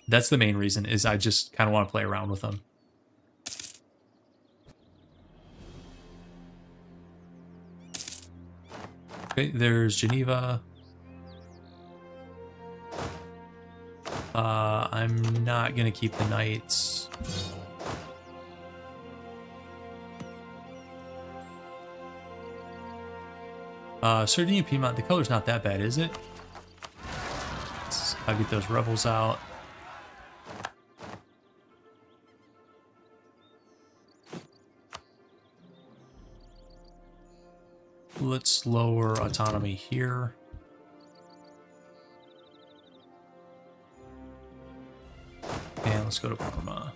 that's the main reason. Is I just kind of want to play around with them. Okay, there's Geneva. I'm not gonna keep the knights. Sardinia Piedmont, the color's not that bad, is it? I'll get those rebels out. Let's lower autonomy here. And let's go to Parma.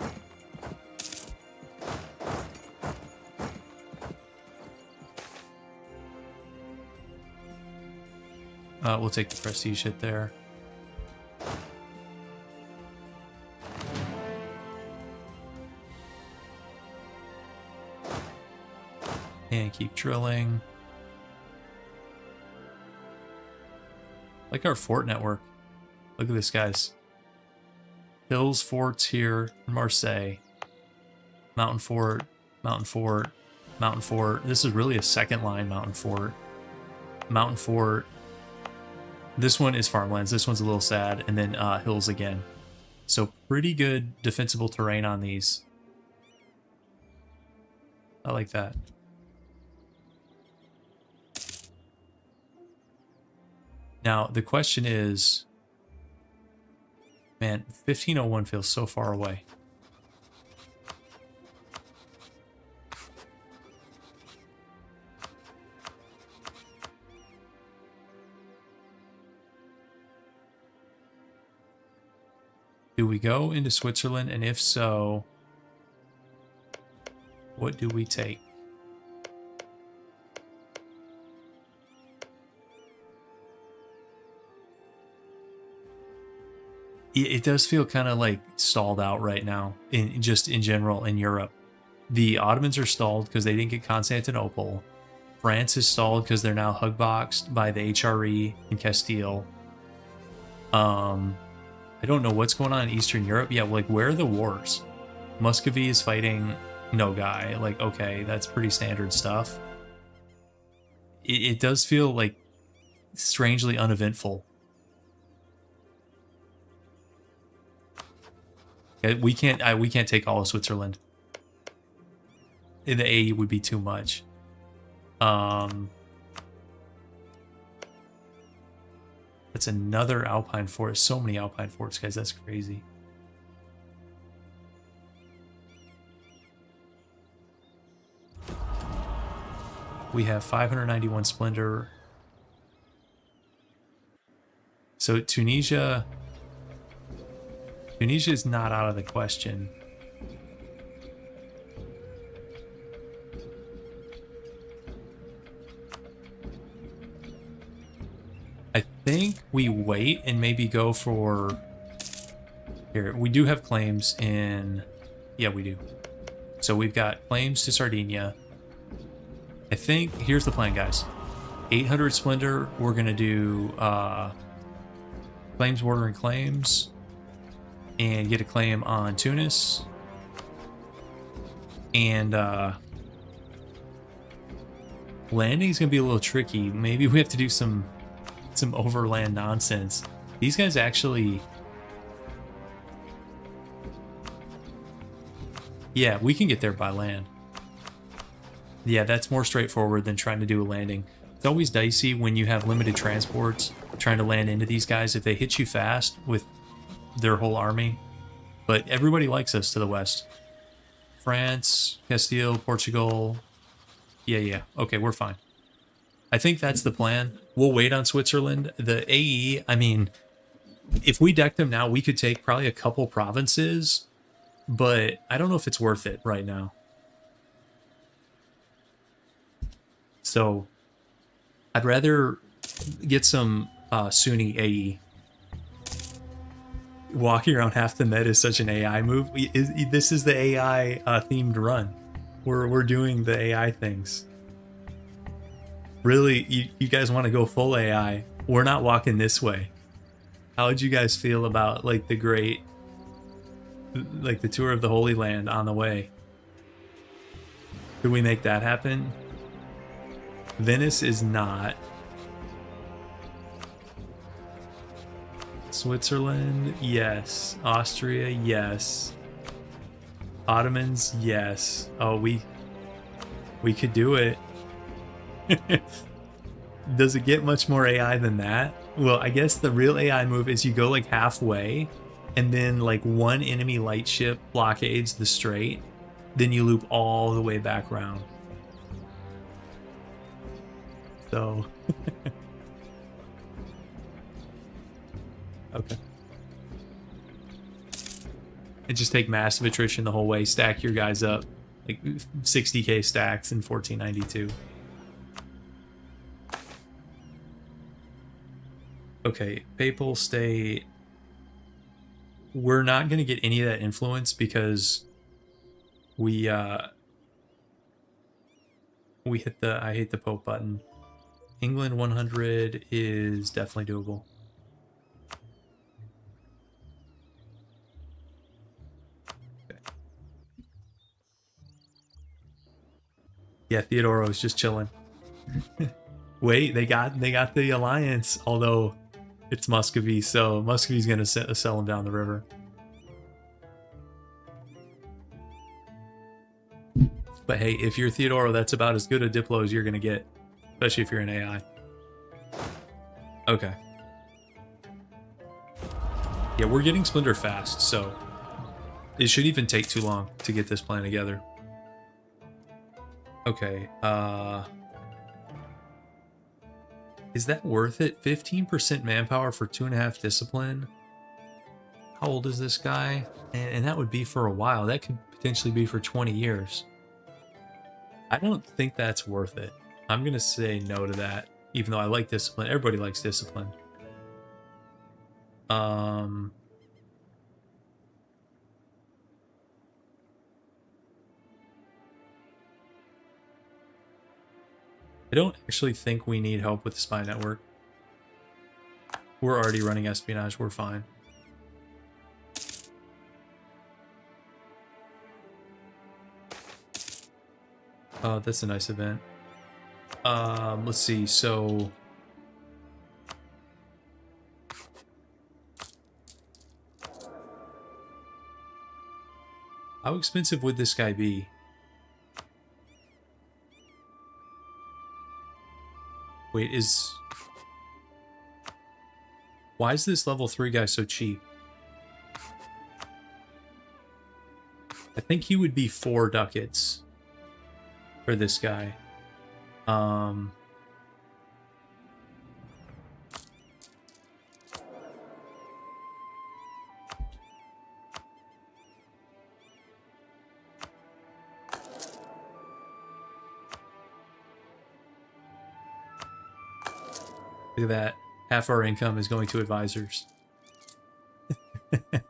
We'll take the prestige hit there. And keep drilling. Like our fort network. Look at this, guys. Hills forts here, Marseille. Mountain fort, mountain fort, mountain fort. This is really a second line mountain fort. Mountain fort. This one is farmlands. This one's a little sad. And then hills again. So pretty good defensible terrain on these. I like that. Now, the question is, man, 1501 feels so far away. Do we go into Switzerland? And if so, what do we take? It does feel kind of like stalled out right now, in general in Europe. The Ottomans are stalled because they didn't get Constantinople. France is stalled because they're now hugboxed by the HRE in Castile. I don't know what's going on in Eastern Europe. Yeah, like where are the wars? Muscovy is fighting Nogai. Like, okay, that's pretty standard stuff. It does feel like strangely uneventful. We can't take all of Switzerland. The AE would be too much. That's another Alpine fort. So many Alpine forts, guys. That's crazy. We have 591 Splendor. So Tunisia is not out of the question. I think we wait and maybe go for... Here, we do have claims in... Yeah, we do. So we've got claims to Sardinia. I think... Here's the plan, guys. 800 Splendor. We're going to do claims, bordering claims. And get a claim on Tunis. And landing's going to be a little tricky. Maybe we have to do some overland nonsense. These guys actually... Yeah, we can get there by land. Yeah, that's more straightforward than trying to do a landing. It's always dicey when you have limited transports trying to land into these guys if they hit you fast with their whole army. But everybody likes us to the west. France, Castile, Portugal. Yeah. Okay, we're fine. I think that's the plan. We'll wait on Switzerland. The AE, I mean, if we decked them now, we could take probably a couple provinces, but I don't know if it's worth it right now. So I'd rather get some Sunni AE. Walking around half the meta is such an AI move. This is the AI themed run. We're doing the AI things. Really, you guys want to go full AI? We're not walking this way. How would you guys feel about like the tour of the Holy Land on the way? Could we make that happen? Venice is not. Switzerland, yes. Austria, yes. Ottomans, yes. Oh, we could do it. Does it get much more AI than that? Well, I guess the real AI move is you go like halfway, and then like one enemy lightship blockades the strait, then you loop all the way back around. So okay. And just take massive attrition the whole way, stack your guys up. Like 60k stacks in 1492. Okay, Papal State. We're not going to get any of that influence because we hit the I hate the Pope button. England 100 is definitely doable. Okay. Yeah, Theodoro's just chilling. Wait, they got the alliance, although it's Muscovy, so Muscovy's gonna sell him down the river. But hey, if you're Theodoro, that's about as good a Diplo as you're gonna get, especially if you're an AI. Okay. Yeah, we're getting Splinter fast, so it should even take too long to get this plan together. Okay, is that worth it? 15% manpower for 2.5 discipline? How old is this guy? And that would be for a while. That could potentially be for 20 years. I don't think that's worth it. I'm going to say no to that, even though I like discipline. Everybody likes discipline. I don't actually think we need help with the spy network. We're already running espionage. We're fine. Oh, that's a nice event. Let's see. So how expensive would this guy be? Wait, why is this level 3 guy so cheap? I think he would be 4 ducats for this guy. Look at that. Half our income is going to advisors. But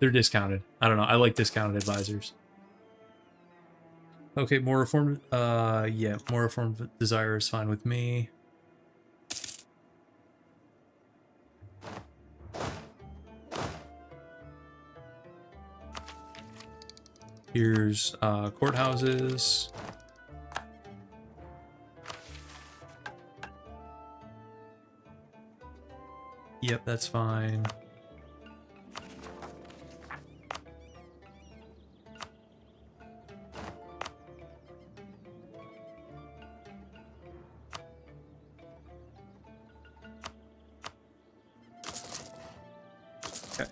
they're discounted. I don't know. I like discounted advisors. Okay, more reformed. Yeah, more reformed desire is fine with me. Here's courthouses. Yep, that's fine. Okay.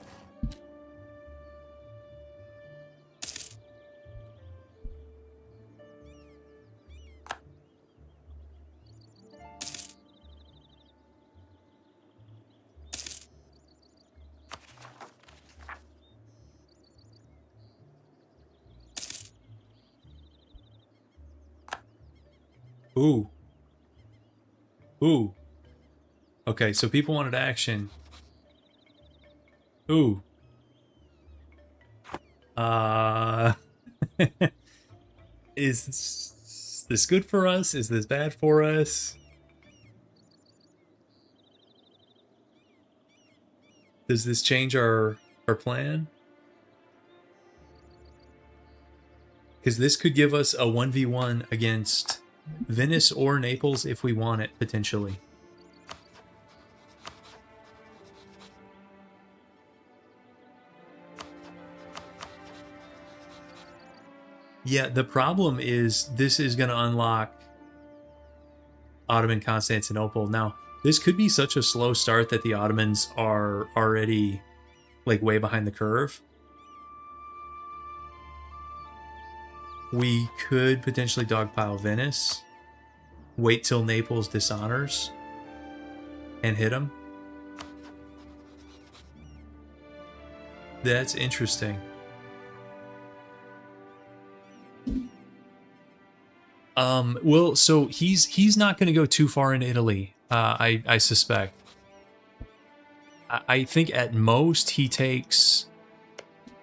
Ooh. Ooh. Okay, so people wanted action. Ooh. Is this good for us? Is this bad for us? Does this change our plan? Because this could give us a 1v1 against Venice or Naples if we want it, potentially. Yeah, the problem is this is going to unlock Ottoman Constantinople. Now, this could be such a slow start that the Ottomans are already like way behind the curve. We could potentially dogpile Venice, wait till Naples dishonors, and hit them. That's interesting. Well, so he's not going to go too far in Italy. I suspect. I think at most he takes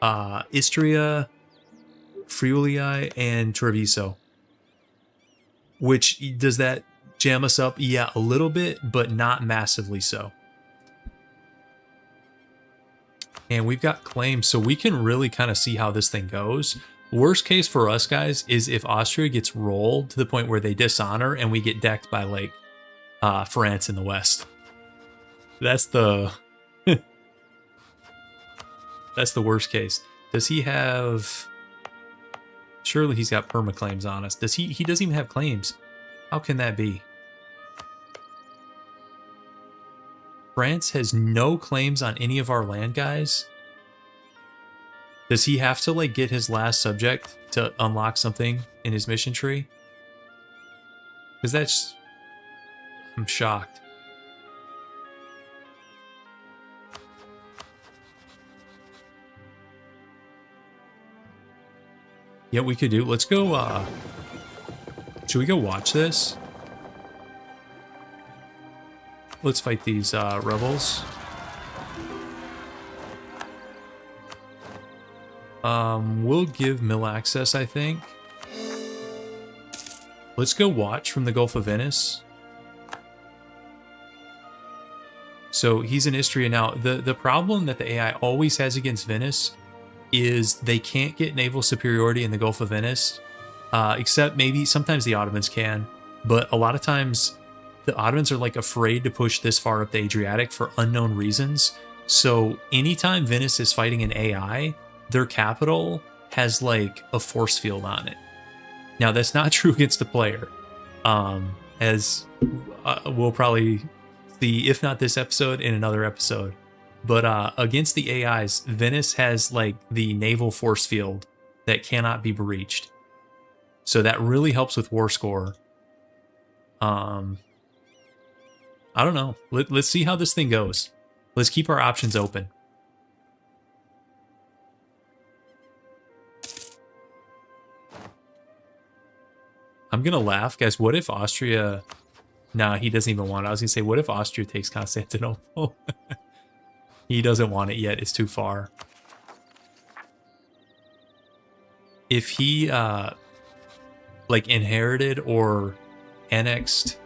Istria, Friuli, and Treviso. Which does that jam us up? Yeah, a little bit, but not massively so. And we've got claims, so we can really kind of see how this thing goes. Worst case for us, guys, is if Austria gets rolled to the point where they dishonor and we get decked by, like, France in the West. That's the... that's the worst case. Does he have... Surely he's got perma-claims on us. Does he... He doesn't even have claims. How can that be? France has no claims on any of our land, guys. Does he have to, like, get his last subject to unlock something in his mission tree? Because that's... I'm shocked. Yeah, we could do... Let's go, should we go watch this? Let's fight these, rebels. We'll give mill access, I think. Let's go watch from the Gulf of Venice. So he's in Istria now. The problem that the AI always has against Venice is they can't get naval superiority in the Gulf of Venice, except maybe sometimes the Ottomans can, but a lot of times the Ottomans are like afraid to push this far up the Adriatic for unknown reasons. So anytime Venice is fighting an AI, their capital has like a force field on it. Now that's not true against the player, as we'll probably see, if not this episode, in another episode. But against the AIs, Venice has like the naval force field that cannot be breached. So that really helps with war score. I don't know. Let's see how this thing goes. Let's keep our options open. I'm going to laugh, guys. What if Austria... Nah, he doesn't even want it. I was going to say, what if Austria takes Constantinople? He doesn't want it yet. It's too far. If he, like, inherited or annexed,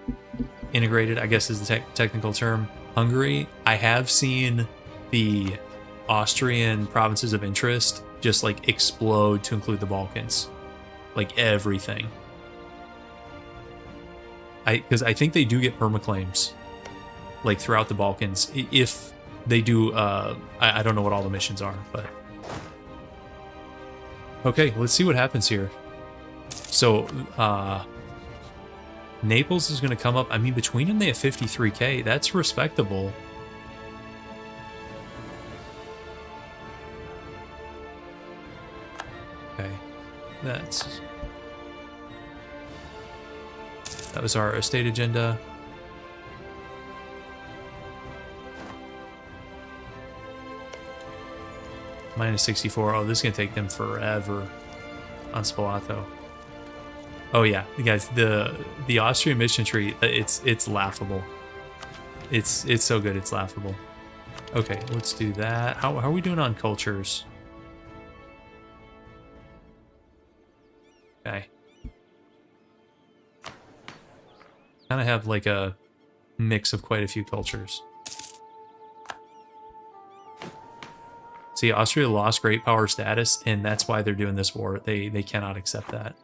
integrated, I guess is the technical term, Hungary, I have seen the Austrian provinces of interest just, like, explode to include the Balkans. Like, everything. Because I think they do get permaclaims, like, throughout the Balkans. If they do, I don't know what all the missions are, but... Okay, let's see what happens here. So, Naples is going to come up. I mean, between them, they have 53k. That's respectable. Okay, that was our estate agenda. Minus 64. Oh, this is going to take them forever on Spalato. Oh yeah, guys, the Austrian mission tree, it's laughable. It's so good, it's laughable. Okay, let's do that. How are we doing on cultures? Okay. Kind of have like a mix of quite a few cultures. See, Austria lost great power status, and that's why they're doing this war. They cannot accept that.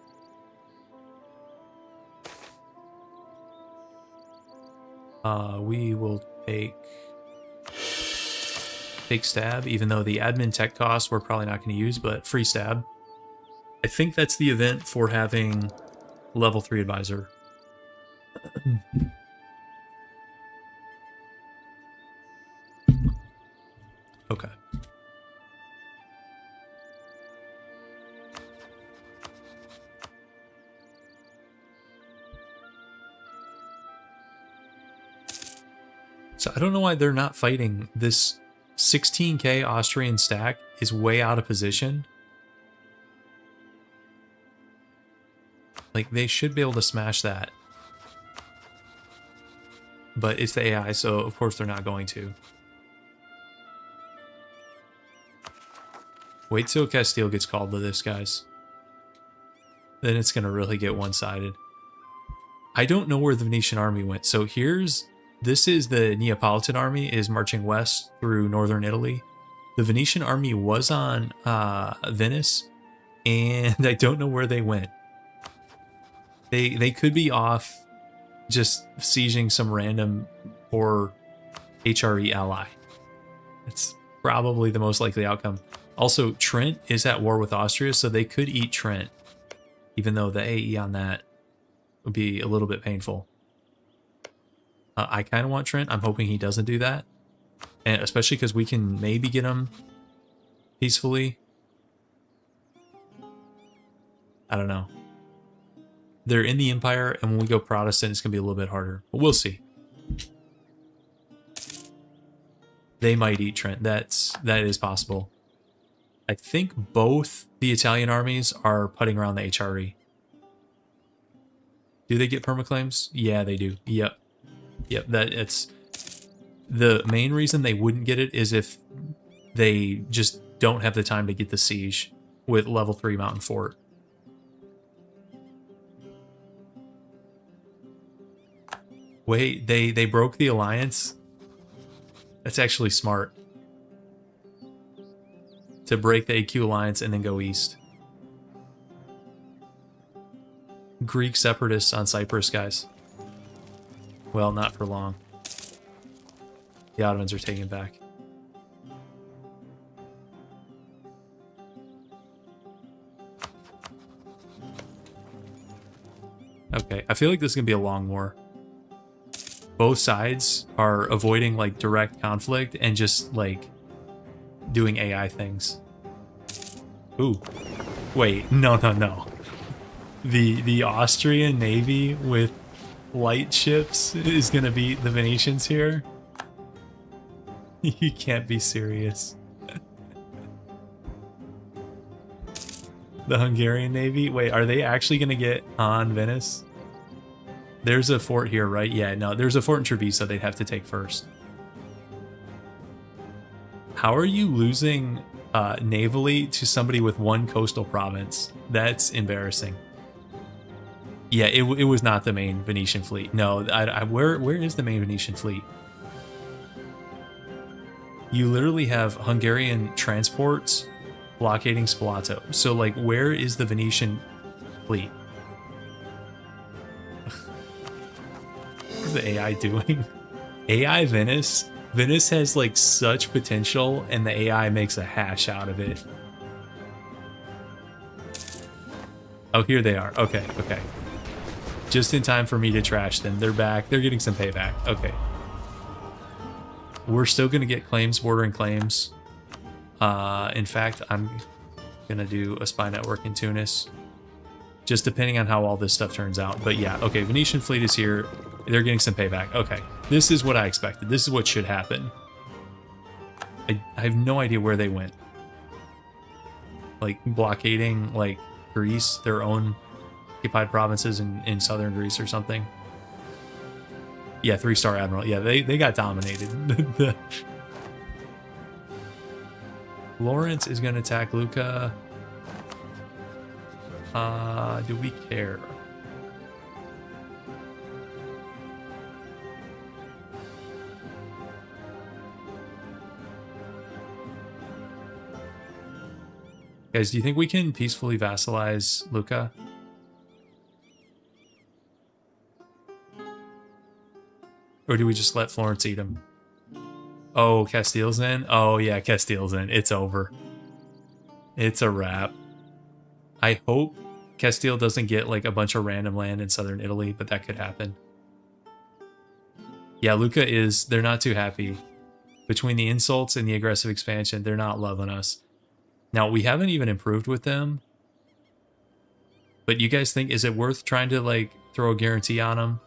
We will take stab, even though the admin tech costs we're probably not going to use, but free stab. I think that's the event for having level 3 advisor. Okay. So I don't know why they're not fighting. This 16k Austrian stack is way out of position. Like, they should be able to smash that. But it's the AI, so of course they're not going to. Wait till Castile gets called to this, guys. Then it's going to really get one-sided. I don't know where the Venetian army went. So this is the Neapolitan army is marching west through northern Italy. The Venetian army was on Venice, and I don't know where they went. They could be off just sieging some random poor HRE ally. It's probably the most likely outcome. Also, Trent is at war with Austria, so they could eat Trent, even though the AE on that would be a little bit painful. I kind of want Trent. I'm hoping he doesn't do that, and especially because we can maybe get him peacefully. I don't know. They're in the Empire, and when we go Protestant, it's going to be a little bit harder. But we'll see. They might eat Trent. That is possible. I think both the Italian armies are putting around the HRE. Do they get permaclaims? Yeah, they do. Yep. Yep, it's the main reason they wouldn't get it is if they just don't have the time to get the siege with level 3 mountain fort. Wait, they broke the alliance? That's actually smart. To break the AQ alliance and then go east. Greek separatists on Cyprus, guys. Well, not for long. The Ottomans are taken back. Okay, I feel like this is going to be a long war. Both sides are avoiding like direct conflict and just like doing AI things. Ooh. Wait, no. The Austrian Navy with light ships is gonna beat the Venetians here? You can't be serious. The Hungarian Navy? Wait, are they actually gonna get on Venice? There's a fort here, right? Yeah, no, there's a fort in Treviso they'd have to take first. How are you losing navally to somebody with one coastal province? That's embarrassing. Yeah, it was not the main Venetian fleet. No, where is the main Venetian fleet? You literally have Hungarian transports blockading Spalato. So, like, where is the Venetian fleet? What is the AI doing? AI Venice? Venice has, like, such potential, and the AI makes a hash out of it. Oh, here they are. Okay. Just in time for me to trash them. They're back. They're getting some payback. Okay. We're still going to get claims, bordering claims. In fact, I'm going to do a spy network in Tunis. Just depending on how all this stuff turns out. But yeah, okay, Venetian fleet is here. They're getting some payback. Okay, this is what I expected. This is what should happen. I have no idea where they went. Like, blockading, like, Greece, their own occupied provinces in southern Greece or something. Yeah, 3-star admiral. Yeah, they got dominated. Florence is going to attack Lucca. Do we care? Guys, do you think we can peacefully vassalize Lucca? Or do we just let Florence eat him? Oh, Castile's in? Oh, yeah, Castile's in. It's over. It's a wrap. I hope Castile doesn't get like a bunch of random land in southern Italy, but that could happen. Yeah, Lucca is... They're not too happy. Between the insults and the aggressive expansion, they're not loving us. Now, we haven't even improved with them. But you guys think, is it worth trying to, like, throw a guarantee on them?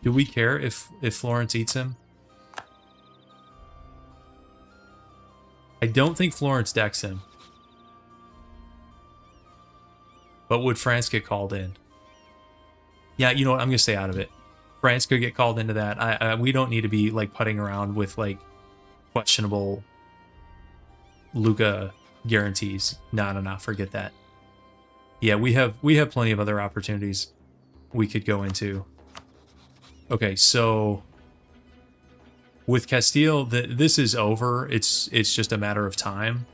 Do we care if Florence eats him? I don't think Florence decks him. But would France get called in? Yeah, you know what? I'm going to stay out of it. France could get called into that. We don't need to be like putting around with like questionable Lucca guarantees. No, forget that. Yeah, we have plenty of other opportunities we could go into. Okay, so with Castile, this is over. It's just a matter of time.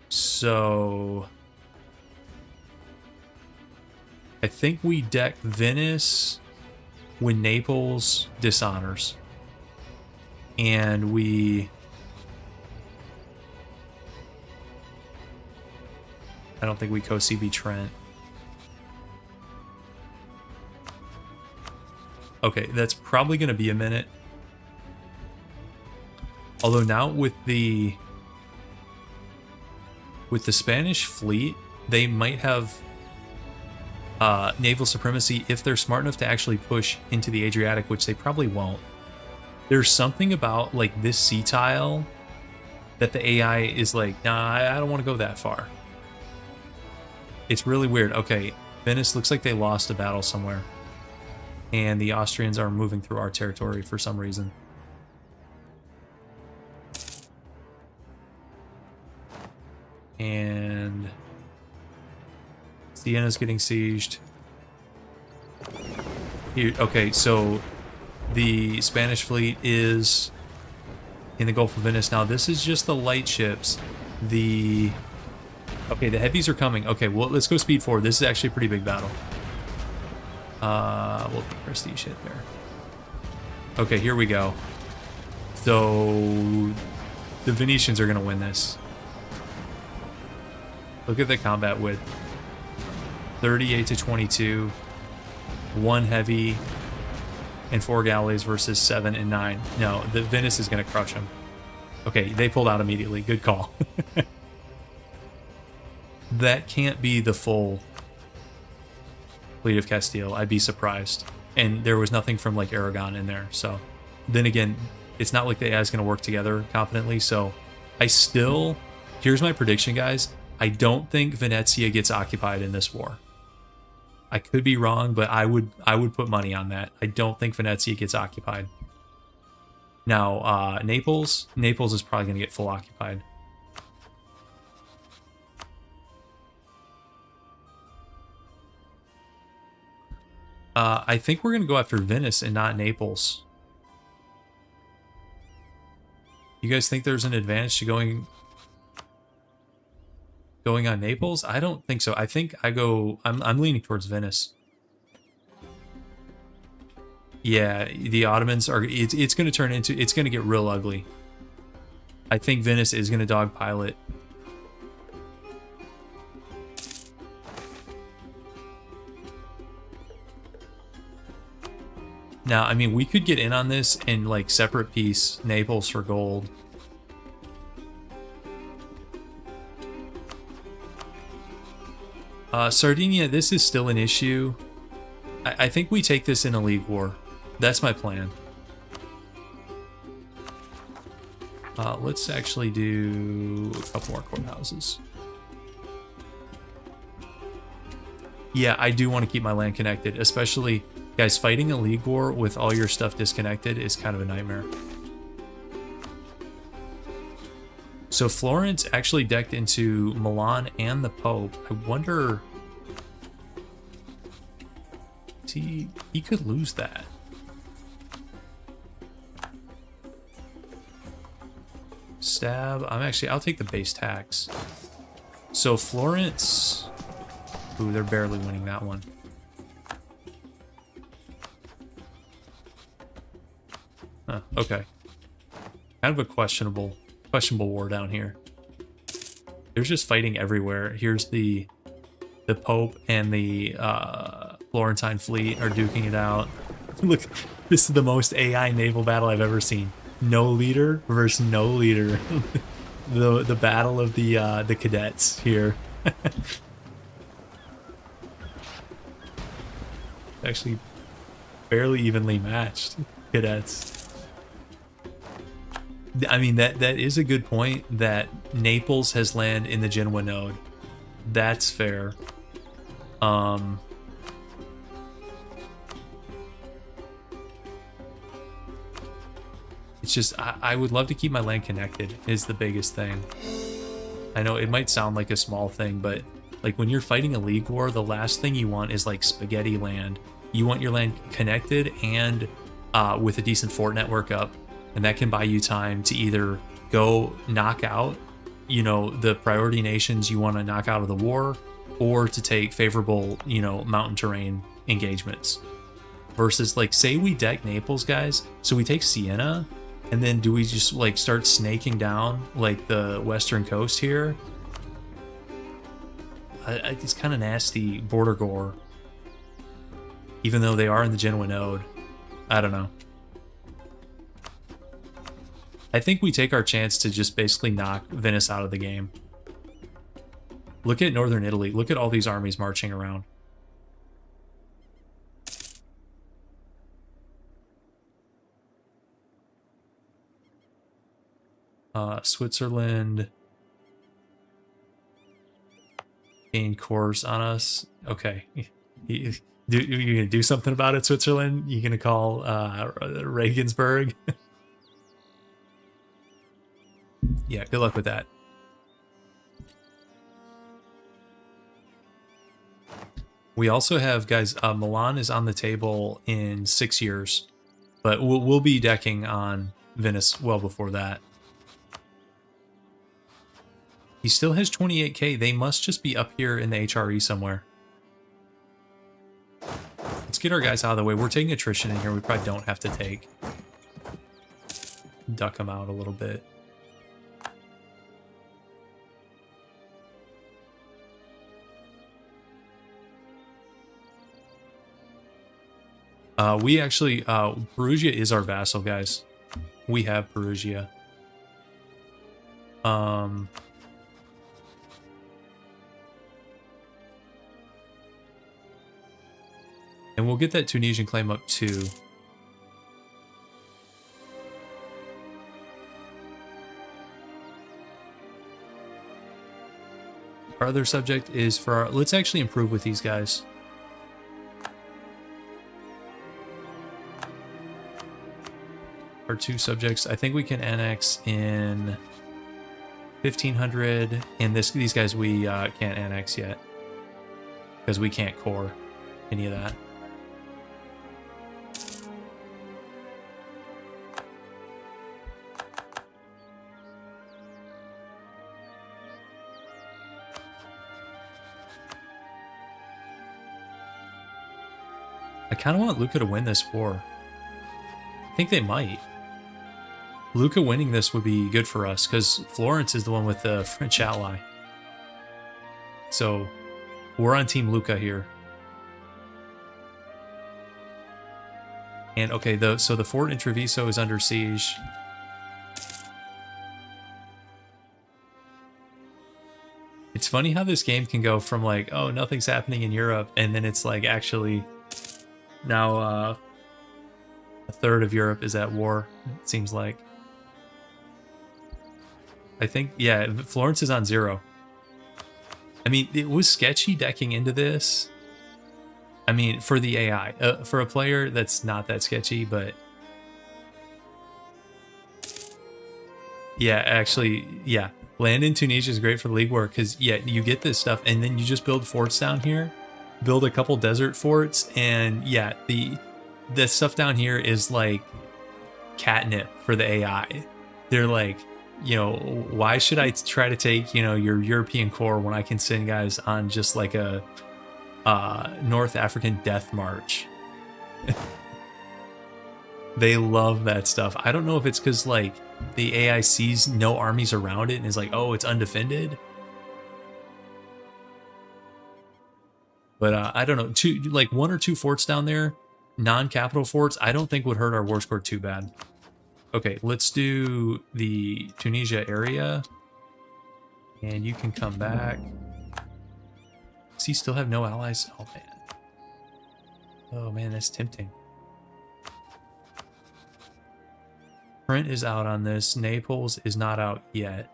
So I think we deck Venice when Naples dishonors. And we... I don't think we co-CB Trent. Okay, that's probably going to be a minute. Although now with the Spanish fleet, they might have naval supremacy if they're smart enough to actually push into the Adriatic, which they probably won't. There's something about like this sea tile that the AI is like, nah, I don't want to go that far. It's really weird. Okay, Venice looks like they lost a battle somewhere. And the Austrians are moving through our territory for some reason. And Sienna's getting sieged. Here, okay, so the Spanish fleet is in the Gulf of Venice now. This is just the light ships. Okay, the heavies are coming. Okay, well, let's go speed forward. This is actually a pretty big battle. We'll take prestige hit there. Okay, here we go. So the Venetians are going to win this. Look at the combat width. 38 to 22. 1 heavy and 4 galleys versus 7 and 9. No, the Venice is going to crush them. Okay, they pulled out immediately. Good call. That can't be the full fleet of Castile. I'd be surprised. And there was nothing from like Aragon in there. So then again, it's not like the AI is going to work together competently. So here's my prediction, guys. I don't think Venezia gets occupied in this war. I could be wrong, but I would put money on that. I don't think Venezia gets occupied. Now, Naples is probably going to get full occupied. I think we're going to go after Venice and not Naples. You guys think there's an advantage to going on Naples? I don't think so. I think I'm leaning towards Venice. Yeah, the Ottomans are, it's going to turn into, it's going to get real ugly. I think Venice is going to dogpile it. Now, I mean, we could get in on this and like separate piece Naples for gold. Sardinia, this is still an issue. I think we take this in a league war. That's my plan. Let's actually do a couple more courthouses. Yeah, I do want to keep my land connected, especially, guys, fighting a league war with all your stuff disconnected is kind of a nightmare. So Florence actually decked into Milan and the Pope. I wonder... He could lose that. Stab. I'll take the base tax. So Florence... Ooh, they're barely winning that one. Huh, okay. Kind of a questionable war down here. There's just fighting everywhere. Here's the Pope and the Florentine fleet are duking it out. Look, this is the most AI naval battle I've ever seen. No leader versus no leader. the battle of the cadets here. Actually barely evenly matched cadets. I mean, that is a good point that Naples has land in the Genoa node. That's fair. It's just, I would love to keep my land connected is the biggest thing. I know it might sound like a small thing, but like when you're fighting a league war, the last thing you want is like spaghetti land. You want your land connected and with a decent fort network up, and that can buy you time to either go knock out, you know, the priority nations you want to knock out of the war, or to take favorable, you know, mountain terrain engagements. Versus, like, say we deck Naples, guys, so we take Siena, and then do we just like start snaking down like the western coast here? It's kind of nasty border gore. Even though they are in the Genoa node. I don't know. I think we take our chance to just basically knock Venice out of the game. Look at northern Italy. Look at all these armies marching around. Switzerland gain cores on us. Okay. You gonna do something about it, Switzerland? You gonna call Regensburg? Yeah, good luck with that. We also have, guys, Milan is on the table in 6 years, but we'll be decking on Venice well before that. He still has 28k. They must just be up here in the HRE somewhere. Let's get our guys out of the way. We're taking attrition in here. We probably don't have to take. Duck them out a little bit. We actually, Perugia is our vassal, guys. We have Perugia. And we'll get that Tunisian claim up too. Our other subject is for our... Let's actually improve with these guys. Our 2 subjects. I think we can annex in 1500. And these guys we can't annex yet. Because we can't core any of that. I kind of want Lucca to win this war. I think they might. Lucca winning this would be good for us, because Florence is the one with the French ally. So, we're on Team Lucca here. And, okay, so the fort in Treviso is under siege. It's funny how this game can go from like, oh, nothing's happening in Europe, and then it's like actually now a third of Europe is at war, it seems like. I think, yeah, Florence is on 0. I mean, it was sketchy decking into this. I mean, for the AI. For a player, that's not that sketchy, but... Yeah, actually, yeah. Land in Tunisia is great for the League War, because, yeah, you get this stuff, and then you just build forts down here, build a couple desert forts, and, yeah, the stuff down here is, like, catnip for the AI. They're like, you know, why should I try to take, you know, your European core when I can send guys on just like a North African death march? They love that stuff. I don't know if it's because like the AI sees no armies around it and is like, oh, it's undefended. But I don't know. Like 1 or 2 forts down there, non-capital forts, I don't think would hurt our war score too bad. Okay, let's do the Tunisia area. And you can come back. Does he still have no allies? Oh, man. Oh, man, that's tempting. Trent is out on this. Naples is not out yet.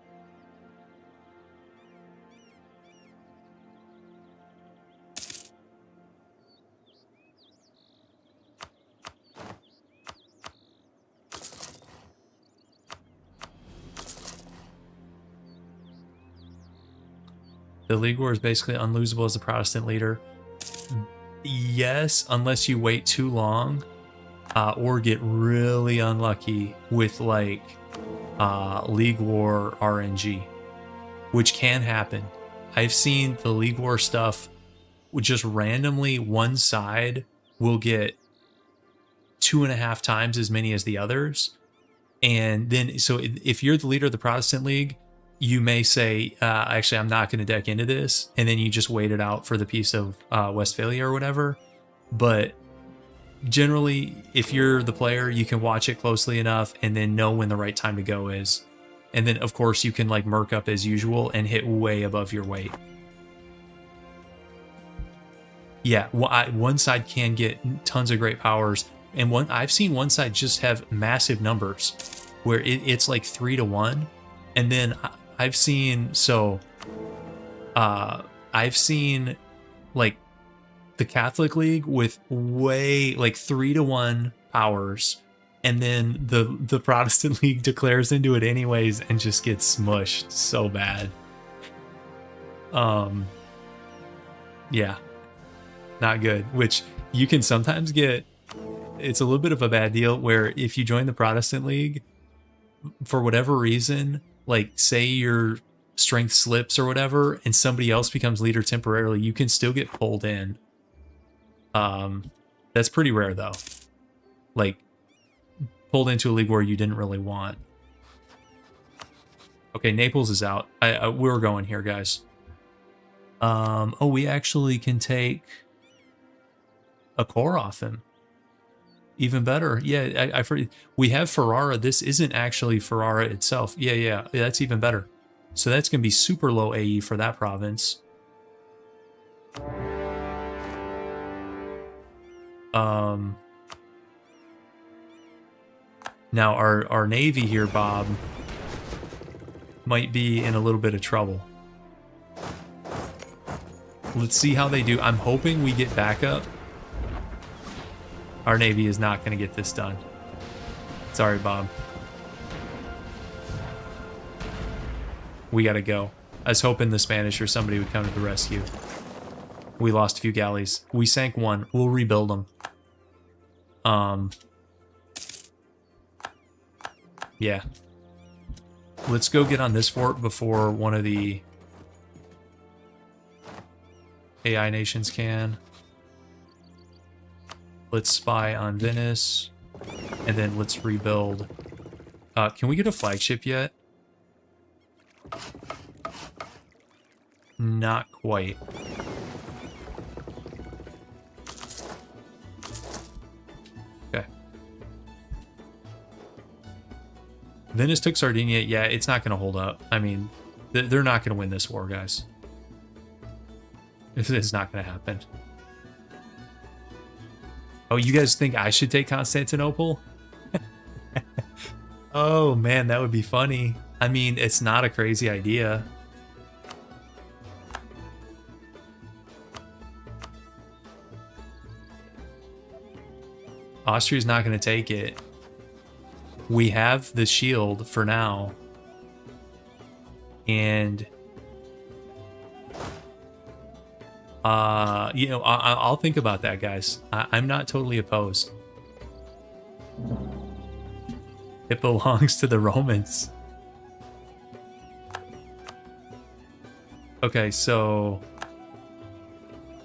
The League War is basically unlosable as a Protestant leader. Yes, unless you wait too long or get really unlucky with like League War RNG, which can happen. I've seen the League War stuff just randomly one side will get 2.5 times as many as the others. And then, so if you're the leader of the Protestant League, you may say, actually, I'm not going to deck into this. And then you just wait it out for the Peace of Westphalia or whatever. But generally, if you're the player, you can watch it closely enough and then know when the right time to go is. And then, of course, you can like merc up as usual and hit way above your weight. Yeah, one side can get tons of great powers. And I've seen one side just have massive numbers where it's like 3 to 1. And then I've seen, I've seen like the Catholic League with way like 3 to 1 powers. And then the Protestant League declares into it anyways and just gets smushed so bad. Yeah, not good, which you can sometimes get. It's a little bit of a bad deal where if you join the Protestant League, for whatever reason, like say your strength slips or whatever, and somebody else becomes leader temporarily, you can still get pulled in. That's pretty rare though. Like pulled into a league where you didn't really want. Okay, Naples is out. We're going here, guys. Oh, we actually can take a core off him. Even better. Yeah, we have Ferrara. This isn't actually Ferrara itself. Yeah, that's even better. So that's going to be super low AE for that province. Now our navy here, Bob, might be in a little bit of trouble. Let's see how they do. I'm hoping we get backup. Our navy is not going to get this done. Sorry, Bob. We got to go. I was hoping the Spanish or somebody would come to the rescue. We lost a few galleys. We sank one. We'll rebuild them. Yeah. Let's go get on this fort before one of the AI nations can. Let's spy on Venice, and then let's rebuild. Can we get a flagship yet? Not quite. Okay. Venice took Sardinia. Yeah, it's not going to hold up. I mean, they're not going to win this war, guys. It's not going to happen. Oh, you guys think I should take Constantinople? Oh, man, that would be funny. I mean, it's not a crazy idea. Austria's not going to take it. We have the shield for now. And... you know, I'll think about that, guys. I'm not totally opposed. It belongs to the Romans. Okay, so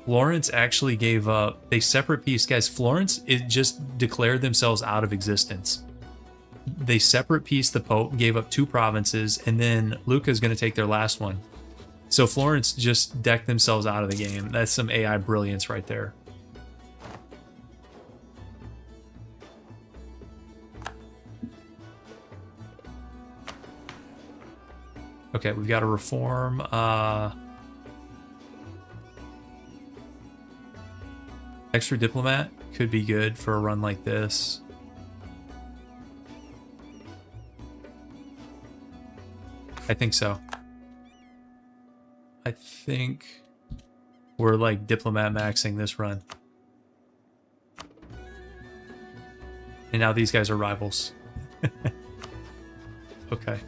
Florence actually gave up. They separate piece, guys. Florence, it just declared themselves out of existence. They separate piece the Pope, gave up 2 provinces, and then Lucca's going to take their last one. So Florence just decked themselves out of the game. That's some AI brilliance right there. Okay, we've got to reform. Extra diplomat could be good for a run like this. I think so. I think we're like diplomat maxing this run. And now these guys are rivals. Okay.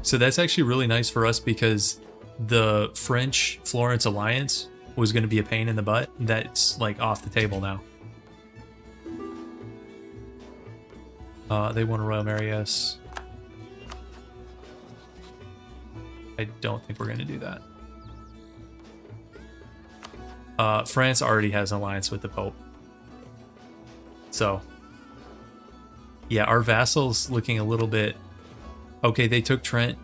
So that's actually really nice for us because the French-Florence alliance was going to be a pain in the butt. That's like off the table now. They want to Royal marry us. I don't think we're going to do that. France already has an alliance with the Pope. So, yeah, our vassals looking a little bit... Okay, they took Trent.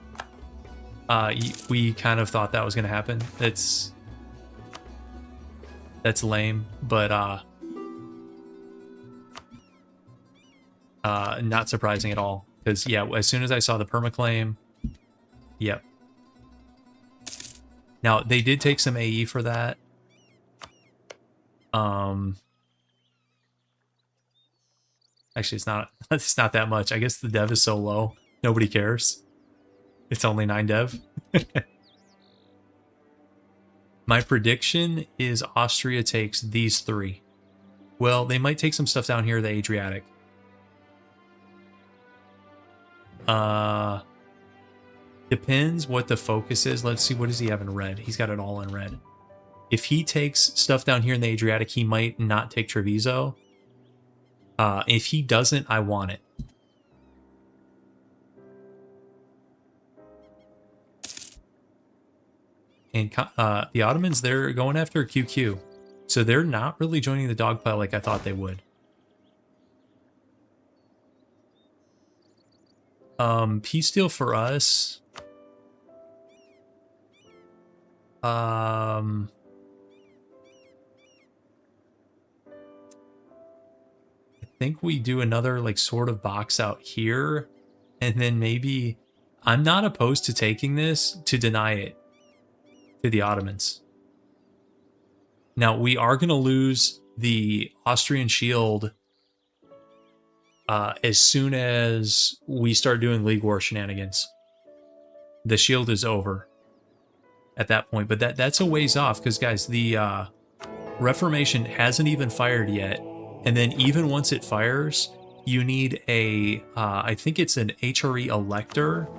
We kind of thought that was going to happen. That's lame, but not surprising at all. Because, yeah, as soon as I saw the permaclaim, yep. Now, they did take some AE for that. Actually, it's not that much. I guess the dev is so low. Nobody cares. It's only 9 dev. My prediction is Austria takes these 3. Well, they might take some stuff down here, the Adriatic. Depends what the focus is. Let's see, what does he have in red? He's got it all in red. If he takes stuff down here in the Adriatic, he might not take Treviso. If he doesn't, I want it. And the Ottomans, they're going after QQ. So they're not really joining the dogpile like I thought they would. Peace deal for us. I think we do another like sort of box out here. And then maybe... I'm not opposed to taking this to deny it to the Ottomans. Now, we are going to lose the Austrian shield as soon as we start doing League War shenanigans. The shield is over at that point, but that's a ways off because, guys, the Reformation hasn't even fired yet, and then even once it fires, you need a, I think it's an HRE elector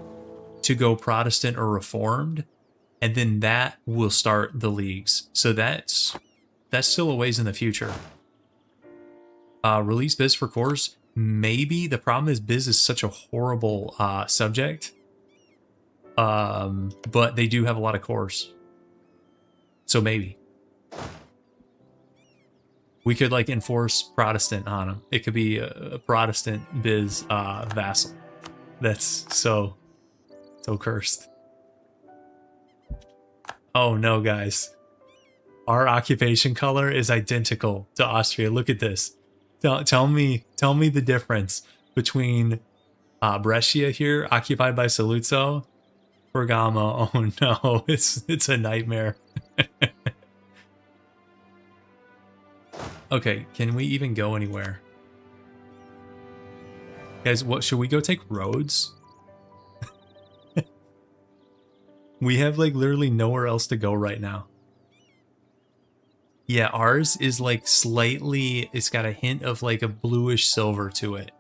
to go Protestant or Reformed, and then that will start the leagues. So that's still a ways in the future. Release Biz for cores? Maybe. The problem is Biz is such a horrible subject. But they do have a lot of cores. So maybe. We could like enforce Protestant on them. It could be a Protestant Biz vassal. That's so cursed. Oh no, guys. Our occupation color is identical to Austria. Look at this. Tell me the difference between Brescia here, occupied by Saluzzo. Bergamo. Oh no, it's a nightmare. Okay, can we even go anywhere? Guys, what should we go take roads? We have like literally nowhere else to go right now. Yeah, ours is like slightly, it's got a hint of like a bluish silver to it.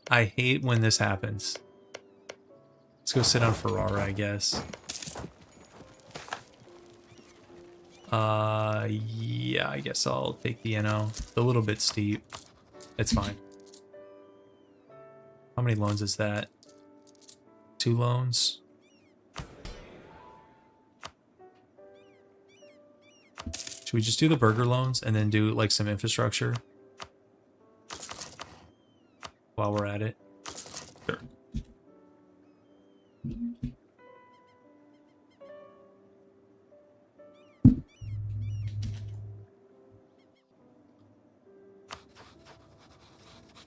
I hate when this happens. Let's go sit on Ferrara, I guess. Yeah, I guess I'll take the NO. It's a little bit steep. It's fine. How many loans is that? 2 loans? Should we just do the burger loans and then do like some infrastructure while we're at it? Sure.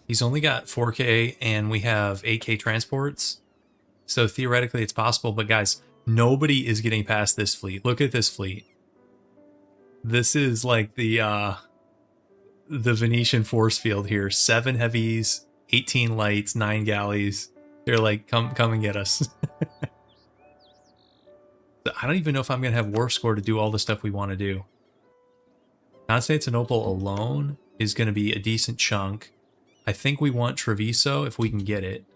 He's only got 4K and we have 8K transports. So theoretically it's possible, but guys, nobody is getting past this fleet. Look at this fleet. This is like the Venetian force field here. 7 heavies, 18 lights, 9 galleys. They're like, come and get us. I don't even know if I'm gonna have war score to do all the stuff we want to do. Constantinople alone is gonna be a decent chunk. I think we want Treviso if we can get it.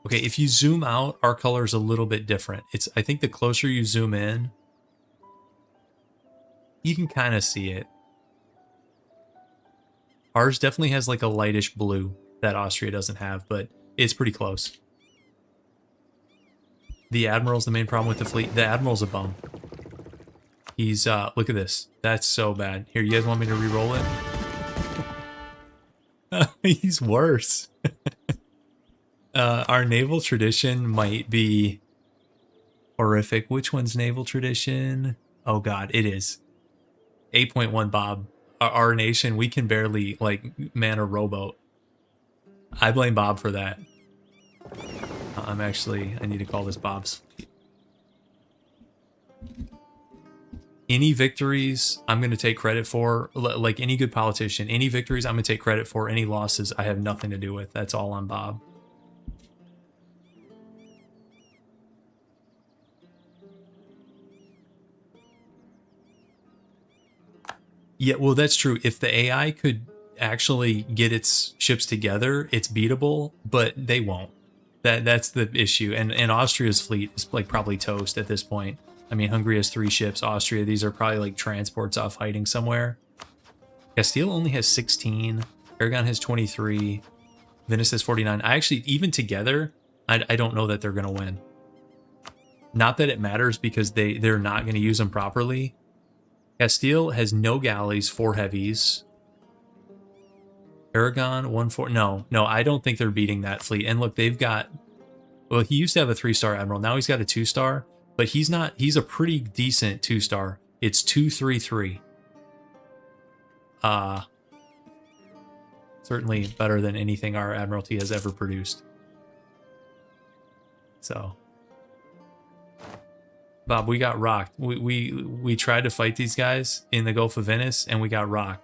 Okay, if you zoom out, our color is a little bit different. I think the closer you zoom in, you can kind of see it. Ours definitely has like a lightish blue that Austria doesn't have, but it's pretty close. The Admiral's the main problem with the fleet. The Admiral's a bum. He's, look at this. That's so bad. Here, you guys want me to re-roll it? He's worse. Our naval tradition might be horrific. Which one's naval tradition? Oh god, it is. 8.1 Bob. Our nation, we can barely, like, man a rowboat. I blame Bob for that. I need to call this Bob's fleet. Any victories I'm going to take credit for, like any good politician, any victories I'm going to take credit for, any losses I have nothing to do with. That's all on Bob. Yeah, well, that's true. If the AI could actually get its ships together, it's beatable, but they won't. That's the issue. And Austria's fleet is like probably toast at this point. I mean, Hungary has 3 ships. Austria, these are probably like transports off hiding somewhere. Castile only has 16. Aragon has 23. Venice has 49. I actually, even together, I don't know that they're going to win. Not that it matters because they're not going to use them properly. Castile has no galleys, 4 heavies. Aragon, 1-4. No, I don't think they're beating that fleet. And look, they've got... Well, he used to have a 3-star admiral. Now he's got a 2-star. But he's not... He's a pretty decent 2-star. It's 2-3-3. Certainly better than anything our Admiralty has ever produced. So... Bob, we got rocked. We tried to fight these guys in the Gulf of Venice, and we got rocked.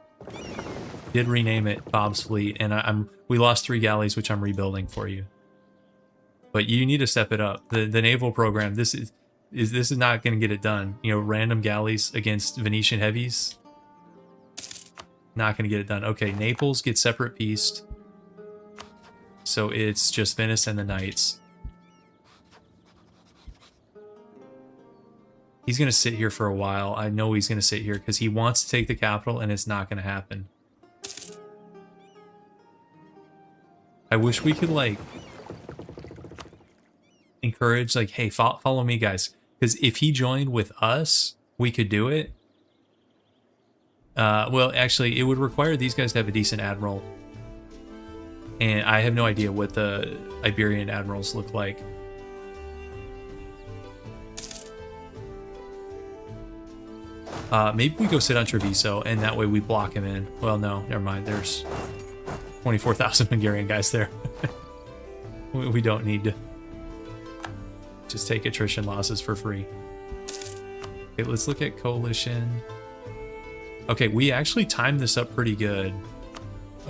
Did rename it Bob's Fleet, and we lost 3 galleys, which I'm rebuilding for you. But you need to step it up. The naval program. This is not going to get it done. You know, random galleys against Venetian heavies. Not going to get it done. Okay, Naples gets separate pieced, so it's just Venice and the Knights. He's going to sit here for a while. I know he's going to sit here because he wants to take the capital, and it's not going to happen. I wish we could, like, encourage, like, hey, follow me, guys. Because if he joined with us, we could do it. Well, actually, it would require these guys to have a decent admiral. And I have no idea what the Iberian admirals look like. Maybe we go sit on Treviso, and that way we block him in. Well, no, never mind. 24,000 Hungarian guys there. We don't need to just take attrition losses for free. Okay, let's look at coalition. Okay, we actually timed this up pretty good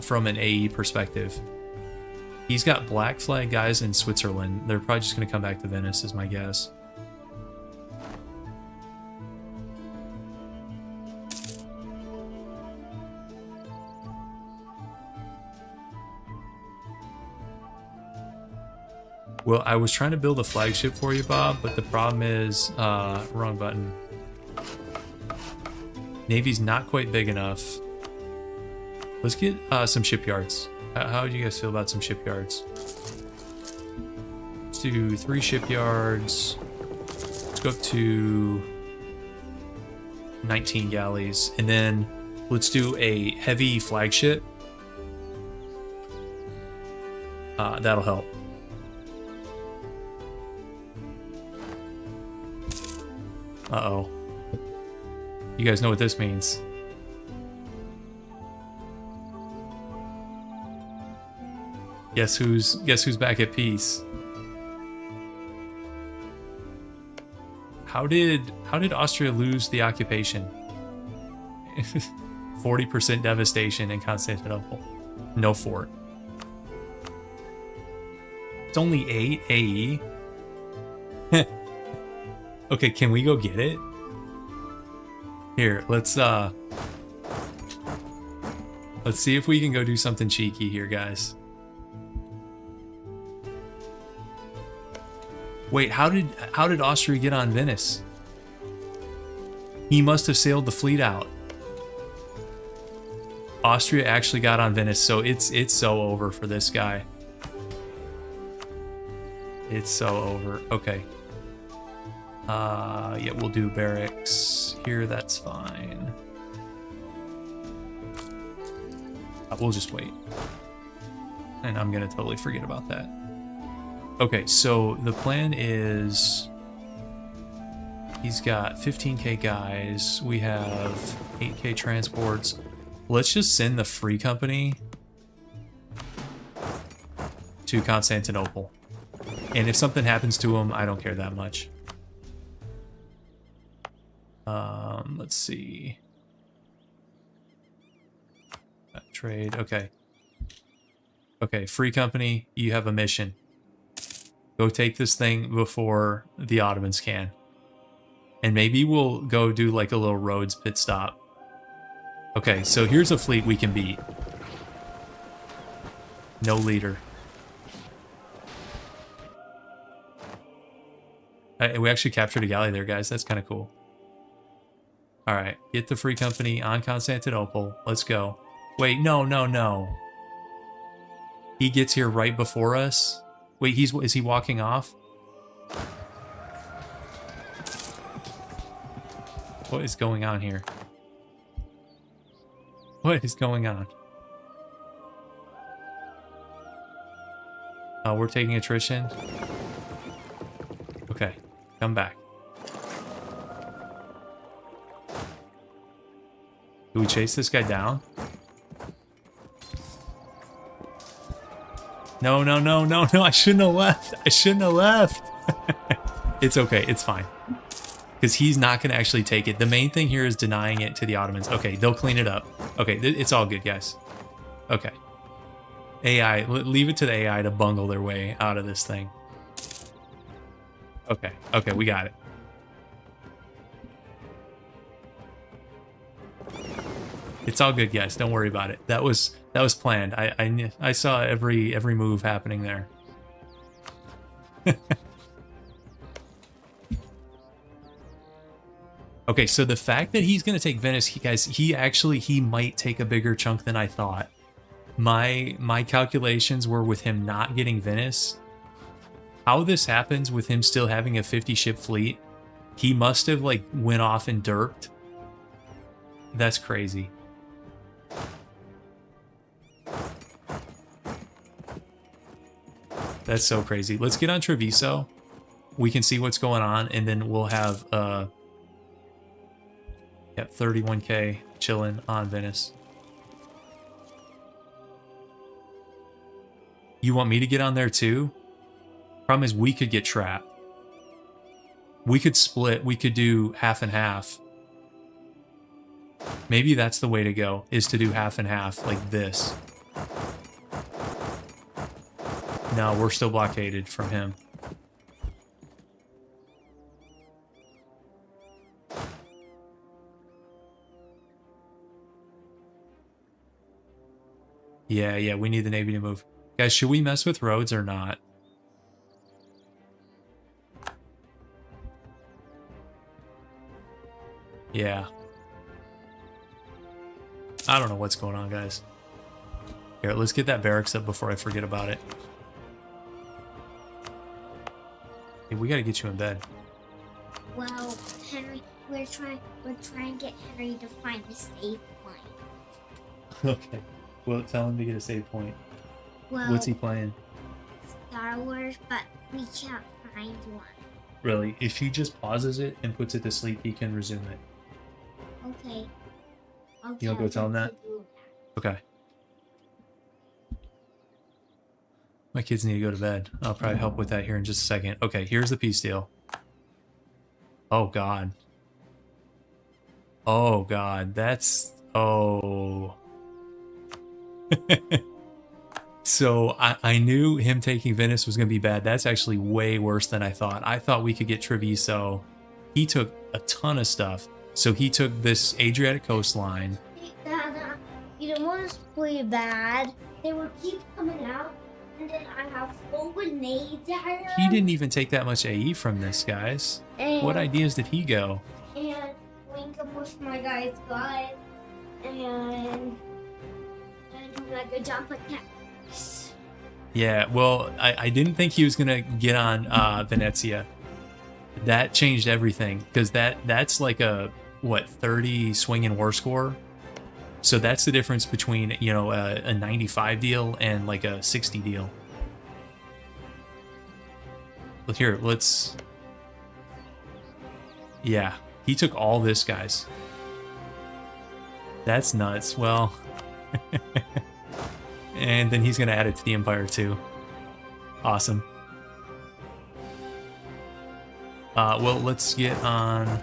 from an AE perspective. He's got black flag guys in Switzerland. They're probably just going to come back to Venice, is my guess. Well, I was trying to build a flagship for you, Bob, but the problem is, wrong button. Navy's not quite big enough. Let's get some shipyards. How do you guys feel about some shipyards? Let's do 3 shipyards. Let's go up to 19 galleys. And then let's do a heavy flagship. That'll help. Uh-oh. You guys know what this means. Guess who's back at peace? How did Austria lose the occupation? 40% devastation in Constantinople. No fort. It's only 8 AE. Okay, can we go get it? Here, let's see if we can go do something cheeky here, guys. Wait, how did Austria get on Venice? He must have sailed the fleet out. Austria actually got on Venice, so it's so over for this guy. It's so over. Okay. Yeah, we'll do barracks here. That's fine. We'll just wait. And I'm gonna totally forget about that. Okay, so the plan is he's got 15k guys. We have 8k transports. Let's just send the free company to Constantinople. And if something happens to him, I don't care that much. Let's see. Trade, okay. Okay, free company, you have a mission. Go take this thing before the Ottomans can. And maybe we'll go do like a little Rhodes pit stop. Okay, so here's a fleet we can beat. No leader. We actually captured a galley there, guys. That's kind of cool. All right, get the free company on Constantinople. Let's go. Wait, no. He gets here right before us. Wait, is he walking off? What is going on here? What is going on? Oh, we're taking attrition. Okay, come back. Do we chase this guy down? No, I shouldn't have left. It's okay, it's fine. Because he's not going to actually take it. The main thing here is denying it to the Ottomans. Okay, they'll clean it up. Okay, it's all good, guys. Okay. AI, leave it to the AI to bungle their way out of this thing. Okay, we got it. It's all good, guys. Don't worry about it. That was planned. I saw every move happening there. Okay, so the fact that he's going to take Venice, he might take a bigger chunk than I thought. My calculations were with him not getting Venice. How this happens with him still having a 50 ship fleet, he must have like went off and derped. That's crazy. That's so crazy. Let's get on Treviso. We can see what's going on, and then we'll have 31k chilling on Venice. You want me to get on there too? Problem is we could get trapped. We could split. We could do half and half. Maybe that's the way to go, is to do half and half, like this. No, we're still blockaded from him. Yeah, we need the Navy to move. Guys, should we mess with roads or not? Yeah. I don't know what's going on, guys. Here, let's get that barracks up before I forget about it. Hey, we gotta get you in bed. Well, Henry, we're trying to get Henry to find a safe point. Okay. Well, tell him to get a save point. Well, What's he playing? Star Wars, but we can't find one. Really? If he just pauses it and puts it to sleep, he can resume it. Okay. You'll go tell him that? Okay. My kids need to go to bed. I'll probably help with that here in just a second. Okay, here's the peace deal. Oh, God. Oh, God. That's... Oh... So I knew him taking Venice was going to be bad. That's actually way worse than I thought. I thought we could get Treviso. He took a ton of stuff. So he took this Adriatic coastline. Dad, you know what's really bad? They would keep coming out, and then I have full grenades at him. He didn't even take that much AE from this, guys. What ideas did he go? And Wing can push my guy's gut, and do like a jump attack. Yeah, well, I didn't think he was going to get on Venezia. That changed everything, because that's like a, what, 30 swing and war score? So that's the difference between, you know, a 95 deal and like a 60 deal. Look here, let's... Yeah, he took all this, guys. That's nuts. Well... And then he's going to add it to the Empire too. Awesome. Well, let's get on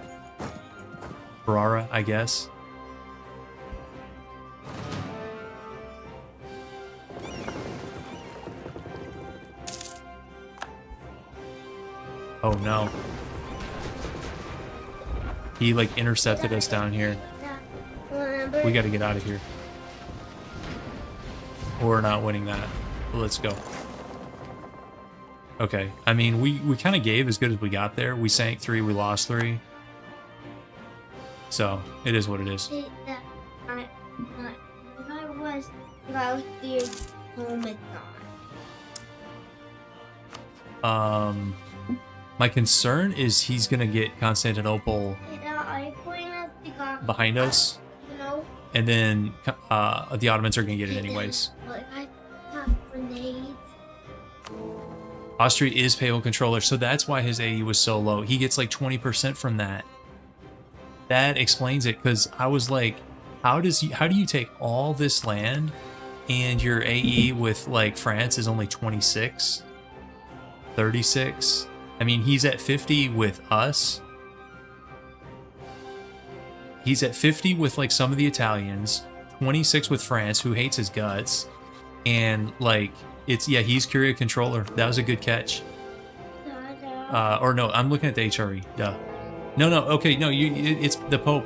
Ferrara, I guess. Oh no. He like intercepted us down here. We got to get out of here. We're not winning that. Let's go. Okay. I mean, we kind of gave as good as we got there. We sank 3, we lost 3. So, it is what it is. If I was the Omicron. My concern is he's going to get Constantinople behind us. And then the Ottomans are going to get it anyways. Austria is papal controller, so that's why his AE was so low. He gets like 20% from that. That explains it, because I was like, how do you take all this land and your AE with like France is only 26, 36? I mean, he's at 50 with us. He's at 50 with like some of the Italians, 26 with France, who hates his guts, and like he's Curia controller. That was a good catch. Or no, I'm looking at the HRE. Duh. No, okay, no, it's the Pope.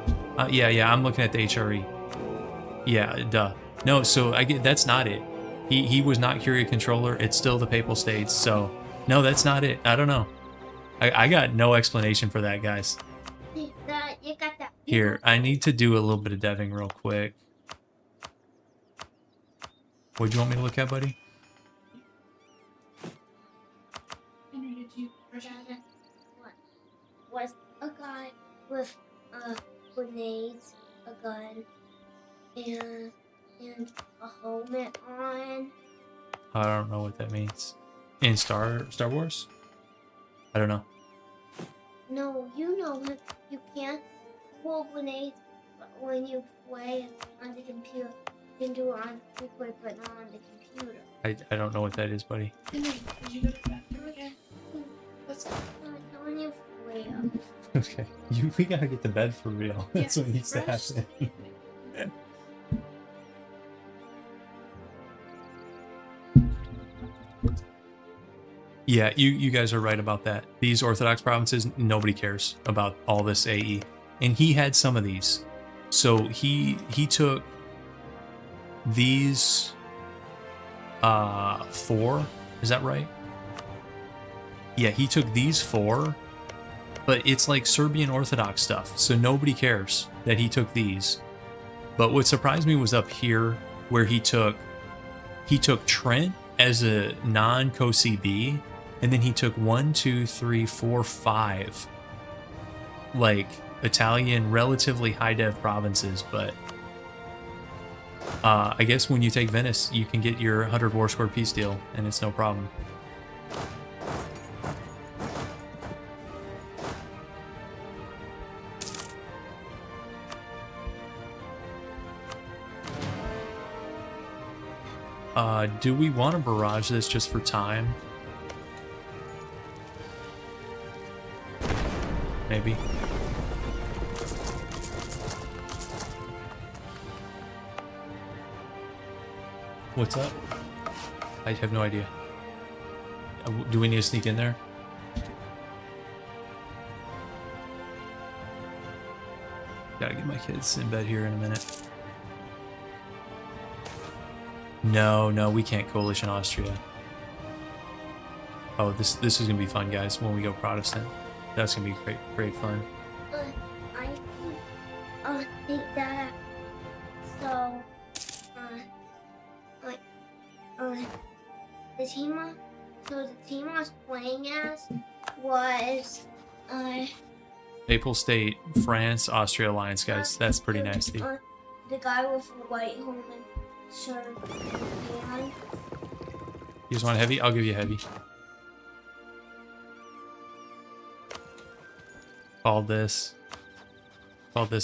Yeah, I'm looking at the HRE. Yeah, duh. No, so I get that's not it. He was not Curia controller. It's still the Papal States. So no, that's not it. I don't know. I got no explanation for that, guys. You got that. Here, I need to do a little bit of deving real quick. What do you want me to look at, buddy? Was a guy with grenades, a gun, and a helmet on. I don't know what that means. In Star Wars? I don't know. No, you know that you can't pull grenades when you play on the computer. You can do it on the keyboard, but not on the computer. I don't know what that is, buddy. Did you go to the bathroom again? Let's go. Okay, we gotta get to bed for real. That's what needs to Fresh happen. sleeping. Yeah, you guys are right about that. These Orthodox provinces, nobody cares about all this AE. And he had some of these. So he took these 4, is that right? Yeah, he took these 4, but it's like Serbian Orthodox stuff, so nobody cares that he took these. But what surprised me was up here where he took Trent as a non-CoCB, and then he took 1, 2, 3, 4, 5 like Italian relatively high dev provinces. But I guess when you take Venice, you can get your 100 war score peace deal, and it's no problem. Do we want to barrage this just for time? Maybe. What's up? I have no idea. Do we need to sneak in there? Gotta get my kids in bed here in a minute. No, we can't coalition Austria. Oh, this is gonna be fun, guys. When we go Protestant, that's gonna be great fun. I think that. So, the team I was playing as was Papal State, France, Austria alliance, guys. That's pretty nasty. The guy with the white helmet shirt and You just want heavy? I'll give you heavy. Called this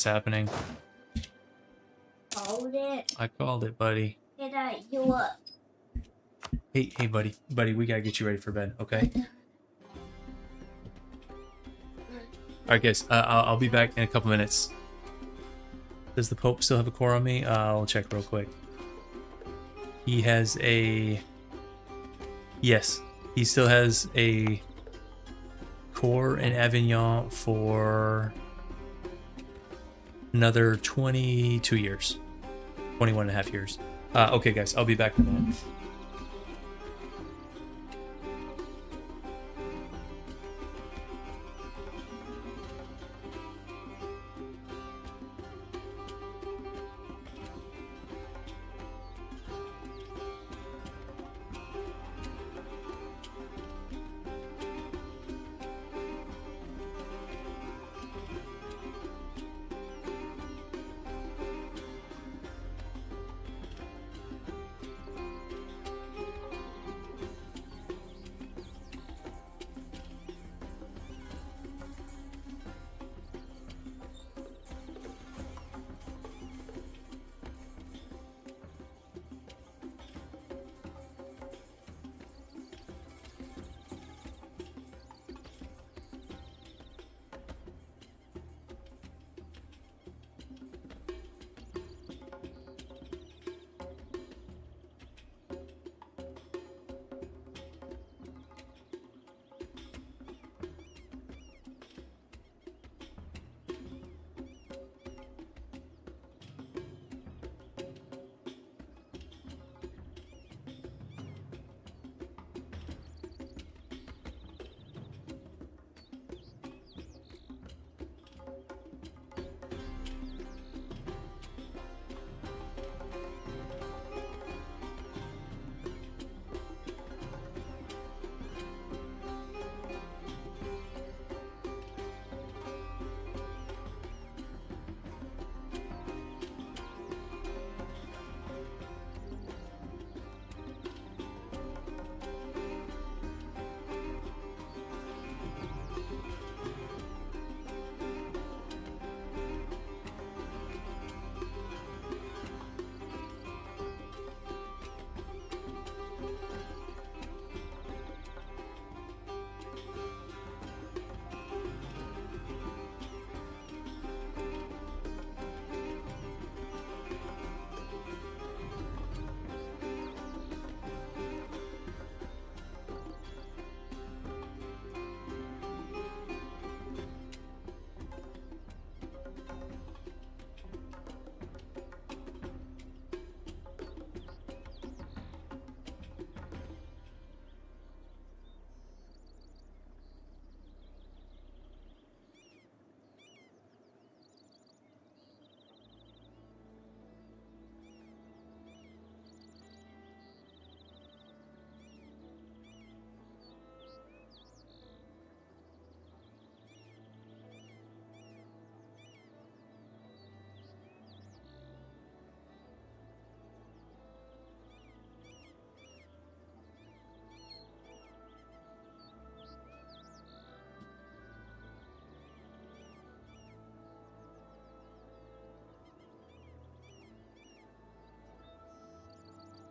happening. called it. I called it, buddy. Get you up. Hey, buddy, we gotta get you ready for bed, okay? All right, guys. I'll be back in a couple minutes. Does the Pope still have a core on me? I'll check real quick. He has a... Yes, he still has a core in Avignon for another 22 years. 21 and a half years. Okay, guys, I'll be back in a minute.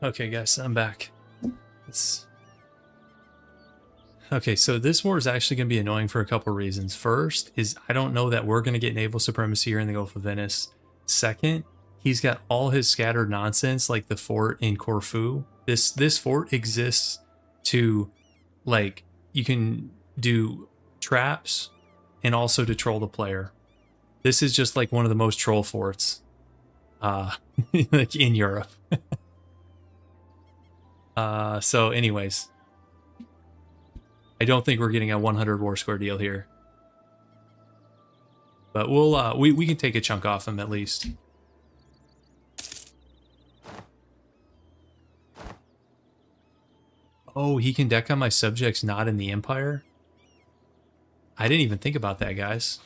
Okay, guys, I'm back. Okay, so this war is actually going to be annoying for a couple reasons. First is I don't know that we're going to get naval supremacy here in the Gulf of Venice. Second, he's got all his scattered nonsense like the fort in Corfu. This fort exists to, like, you can do traps and also to troll the player. This is just like one of the most troll forts like in Europe. So anyways, I don't think we're getting a 100 war score deal here. But we'll we can take a chunk off him at least. Oh, he can deck on my subjects not in the Empire? I didn't even think about that, guys.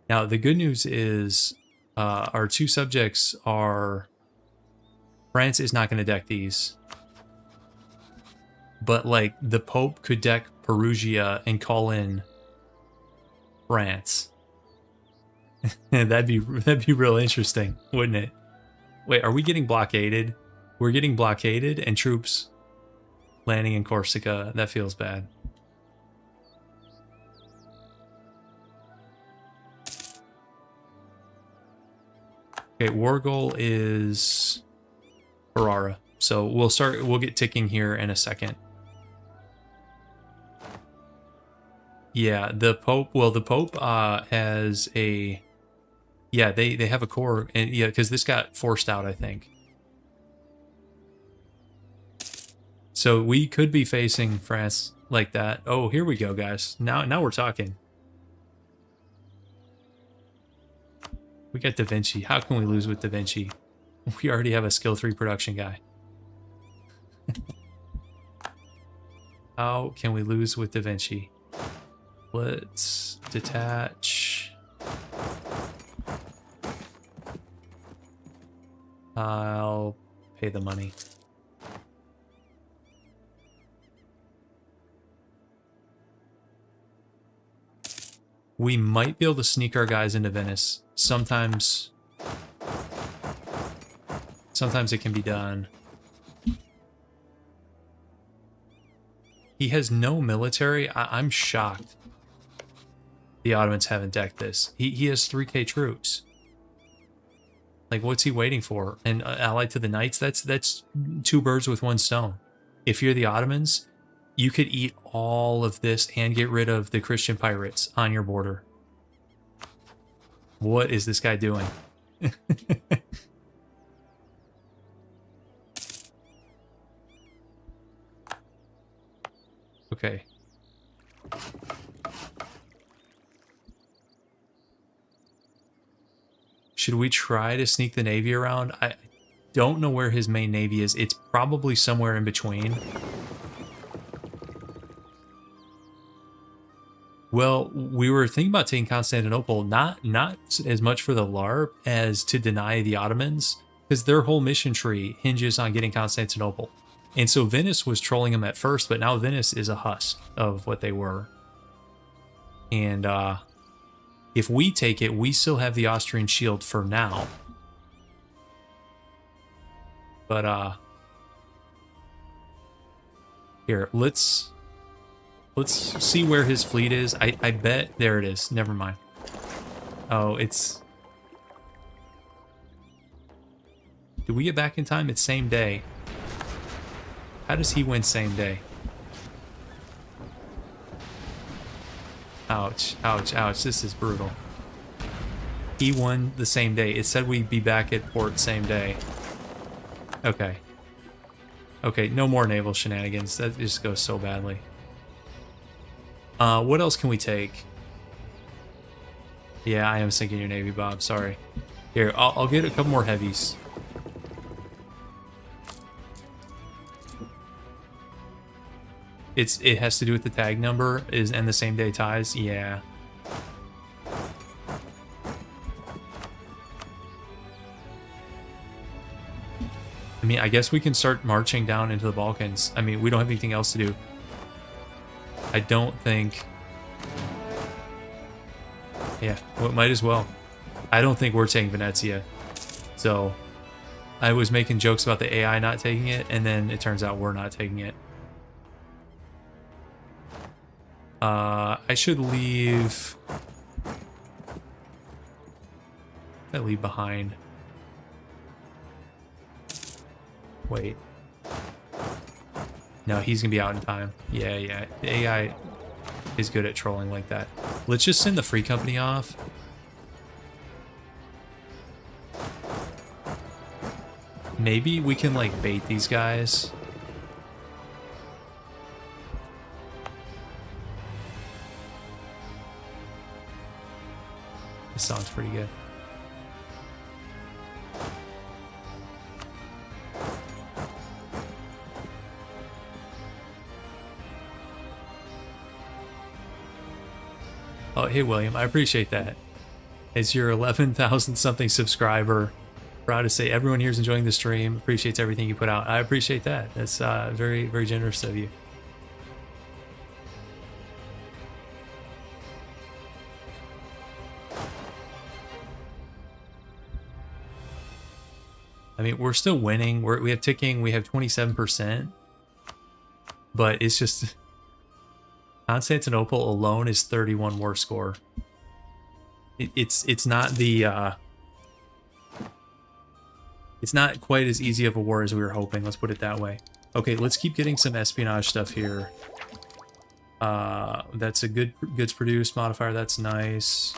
Now, the good news is our two subjects are... France is not going to deck these. But, like, the Pope could deck Perugia and call in France. that'd be real interesting, wouldn't it? Wait, are we getting blockaded? We're getting blockaded and troops landing in Corsica. That feels bad. Okay, war goal is Ferrara. So we'll get ticking here in a second. Yeah, the Pope, well, the Pope has a, yeah, they have a core, and yeah, because this got forced out, I think. So we could be facing France like that. Oh, here we go, guys. Now we're talking. We got Da Vinci. How can we lose with Da Vinci? We already have a skill 3 production guy. How can we lose with Da Vinci? Let's detach. I'll pay the money. We might be able to sneak our guys into Venice. Sometimes it can be done. He has no military. I'm shocked the Ottomans haven't decked this. He has 3K troops. Like, what's he waiting for? And allied to the Knights, that's two birds with one stone. If you're the Ottomans, you could eat all of this and get rid of the Christian pirates on your border. What is this guy doing? Okay. Should we try to sneak the Navy around? I don't know where his main Navy is. It's probably somewhere in between. Well, we were thinking about taking Constantinople, not as much for the LARP as to deny the Ottomans, because their whole mission tree hinges on getting Constantinople. And so Venice was trolling them at first, but now Venice is a husk of what they were. And if we take it, we still have the Austrian shield for now. But here, let's see where his fleet is. I bet there it is. Never mind. Oh, it's... Did we get back in time? It's same day. How does he win same day? Ouch, ouch, ouch. This is brutal. He won the same day. It said we'd be back at port same day. Okay. Okay, no more naval shenanigans. That just goes so badly. What else can we take? Yeah, I am sinking your Navy, Bob. Sorry. Here, I'll get a couple more heavies. It has to do with the tag number and the same day ties. Yeah. I mean, I guess we can start marching down into the Balkans. I mean, we don't have anything else to do. I don't think... Yeah, well, might as well. I don't think we're taking Venezia. So, I was making jokes about the AI not taking it, and then it turns out we're not taking it. I should leave... I leave behind. Wait. No, he's gonna be out in time. Yeah. The AI is good at trolling like that. Let's just send the free company off. Maybe we can, like, bait these guys. This sounds pretty good. Oh, hey, William, I appreciate that. As your 11,000 something subscriber, proud to say everyone here is enjoying the stream, appreciates everything you put out. I appreciate that. That's very, very generous of you. I mean, we're still winning. We have ticking. We have 27%. But it's just... Constantinople alone is 31 war score. It's not the... It's not quite as easy of a war as we were hoping. Let's put it that way. Okay, let's keep getting some espionage stuff here. That's a goods produced modifier. That's nice.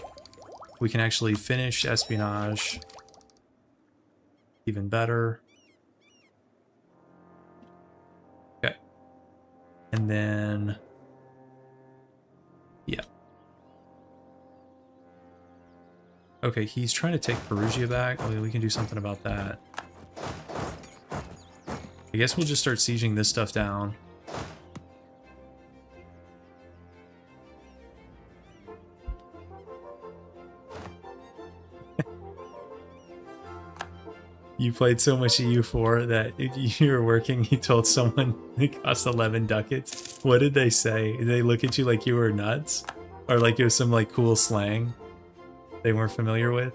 We can actually finish espionage. Even better. Okay. And then... Yeah. Okay, he's trying to take Perugia back. Oh, we can do something about that. I guess we'll just start sieging this stuff down. You played so much EU4 that if you were working, you told someone it cost 11 ducats. What did they say? Did they look at you like you were nuts? Or like it was some like cool slang they weren't familiar with?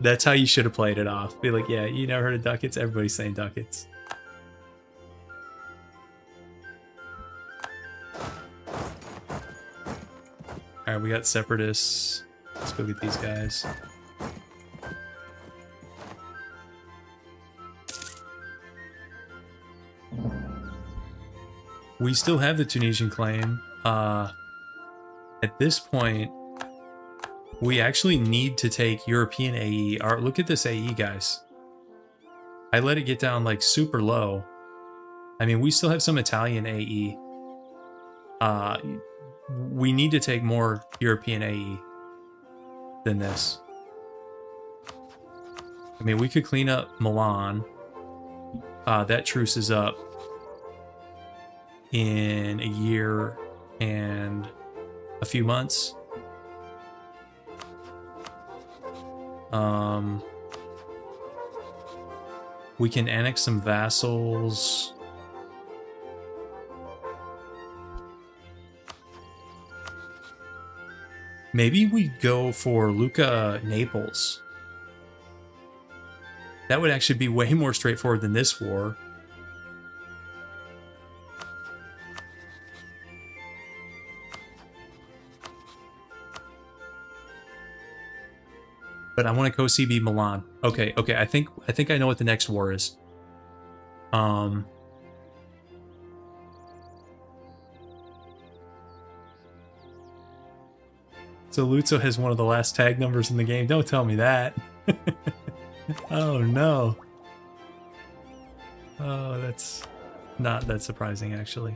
That's how you should have played it off. Be like, yeah, you never heard of ducats? Everybody's saying ducats. Alright, we got separatists. Let's go get these guys. We still have the Tunisian claim. At this point, we actually need to take European AE. Look at this AE, guys. I let it get down like super low. I mean, we still have some Italian AE. We need to take more European AE than this. I mean, we could clean up Milan. That truce is up in a year and a few months. We can annex some vassals. Maybe we go for Lucca Naples. That would actually be way more straightforward than this war. But I want to co-CB Milan. Okay, I think I know what the next war is. Saluzzo has one of the last tag numbers in the game. Don't tell me that. Oh no. Oh, that's not that surprising actually.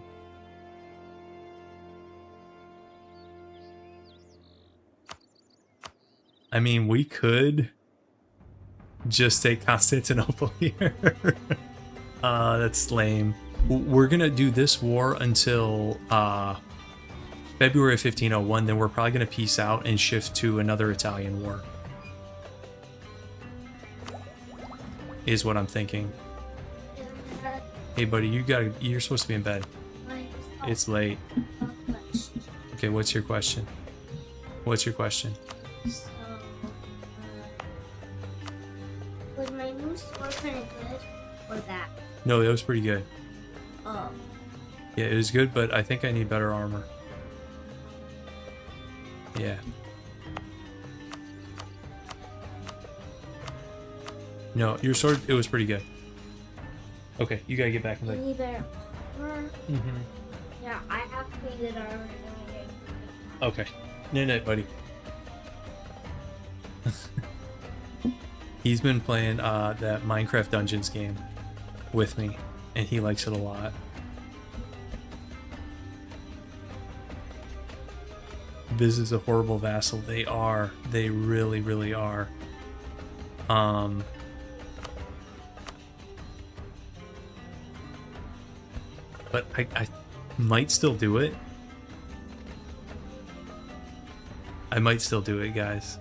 I mean, we could just take Constantinople here. That's lame. We're gonna do this war until February of 1501, then we're probably gonna peace out and shift to another Italian war. Is what I'm thinking. Hey buddy, you're supposed to be in bed. It's late. Okay, what's your question? What's your question? With my truce were kind of good, or that? No, that was pretty good. Oh. Yeah, it was good, but I think I need better armor. Yeah. No, your sword, it was pretty good. Okay, you gotta get back in I the... need better armor. Mm-hmm. Yeah, I have pretty good armor. Okay. Night, buddy. He's been playing that Minecraft Dungeons game with me, and he likes it a lot. This is a horrible vassal. They are. They really, really are. But I might still do it. I might still do it, guys.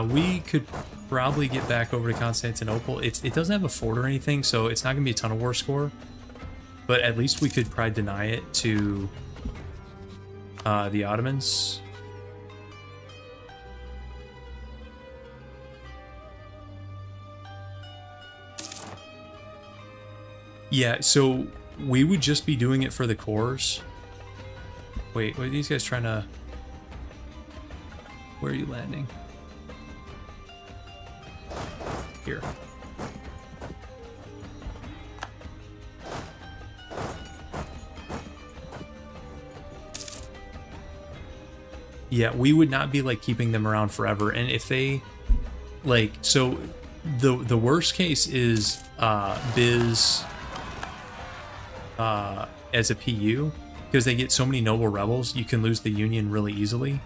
We could probably get back over to Constantinople. It doesn't have a fort or anything, so it's not going to be a ton of war score. But at least we could probably deny it to the Ottomans. Yeah, so we would just be doing it for the cores. Wait, what are these guys trying to... Where are you landing? Here. Yeah, we would not be like keeping them around forever. And if they like, so the worst case is Biz as a PU, because they get so many noble rebels, you can lose the Union really easily.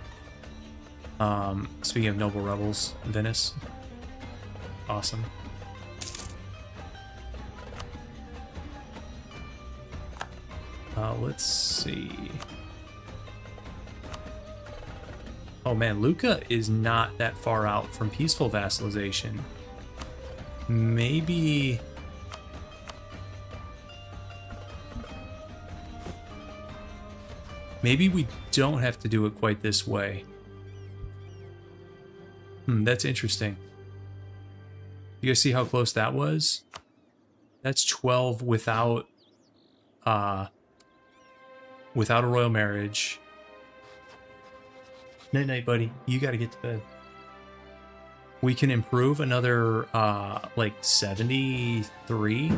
Speaking of noble rebels, Venice. Awesome. Let's see. Oh man, Lucca is not that far out from peaceful vassalization. Maybe... Maybe we don't have to do it quite this way. That's interesting. You guys see how close that was? That's 12 without a royal marriage. Night night, buddy. You gotta get to bed. We can improve another like 73.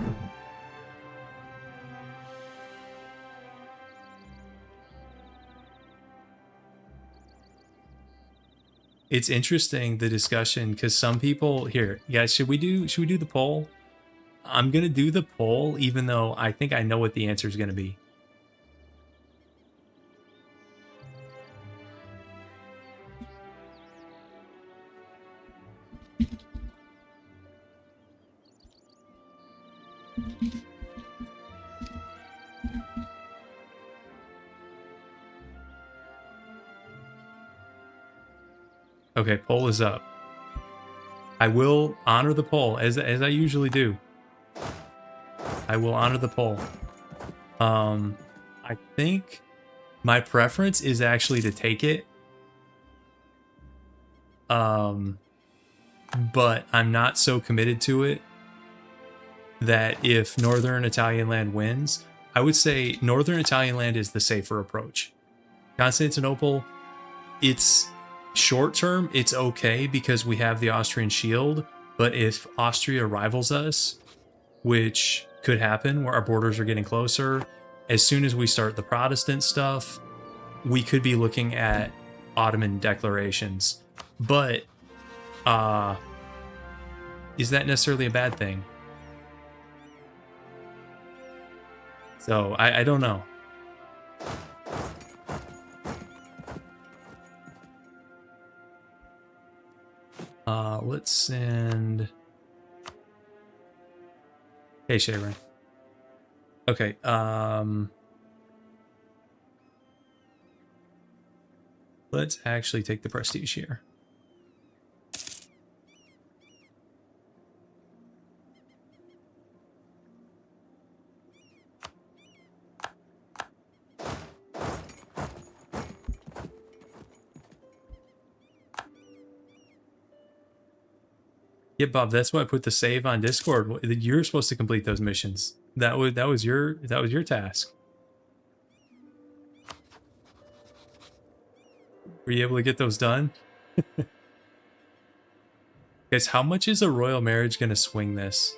It's interesting, the discussion, because some people here, guys, should we do the poll? I'm gonna do the poll even though I think I know what the answer is gonna be. Okay, poll is up. I will honor the poll as I usually do. I will honor the poll. I think my preference is actually to take it. But I'm not so committed to it that if Northern Italian land wins, I would say Northern Italian land is the safer approach. Constantinople, it's short term, it's okay because we have the Austrian shield, but if Austria rivals us, which could happen where our borders are getting closer, as soon as we start the Protestant stuff, we could be looking at Ottoman declarations. But is that necessarily a bad thing? So I don't know. Let's send... Hey, Sharon. Okay, let's actually take the prestige here. Yeah, Bob, that's why I put the save on Discord. You're supposed to complete those missions. That was your task. Were you able to get those done? Guys, how much is a royal marriage going to swing this?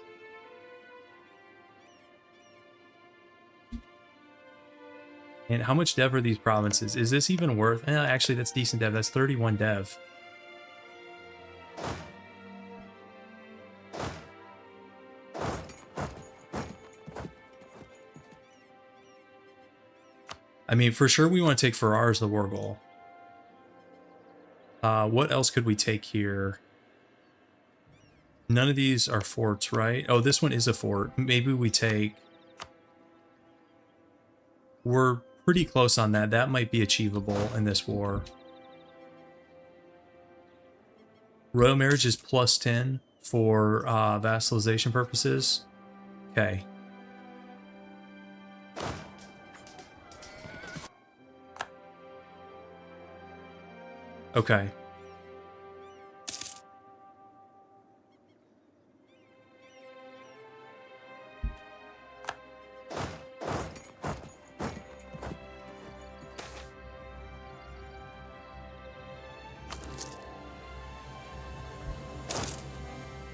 And how much dev are these provinces? Is this even worth... actually, that's decent dev. That's 31 dev. I mean, for sure we want to take Farrar as the war goal. What else could we take here? None of these are forts, right? Oh, this one is a fort. Maybe we take... We're pretty close on that. That might be achievable in this war. Royal marriage is plus 10 for vassalization purposes. Okay. Okay.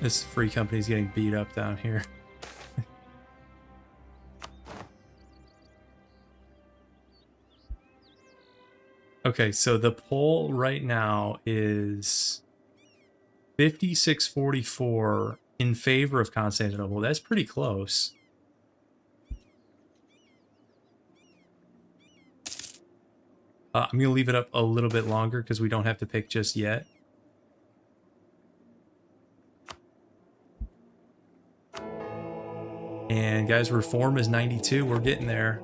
This free company's getting beat up down here. Okay, so the poll right now is 56-44 in favor of Constantinople. That's pretty close. I'm going to leave it up a little bit longer because we don't have to pick just yet. And guys, reform is 92. We're getting there.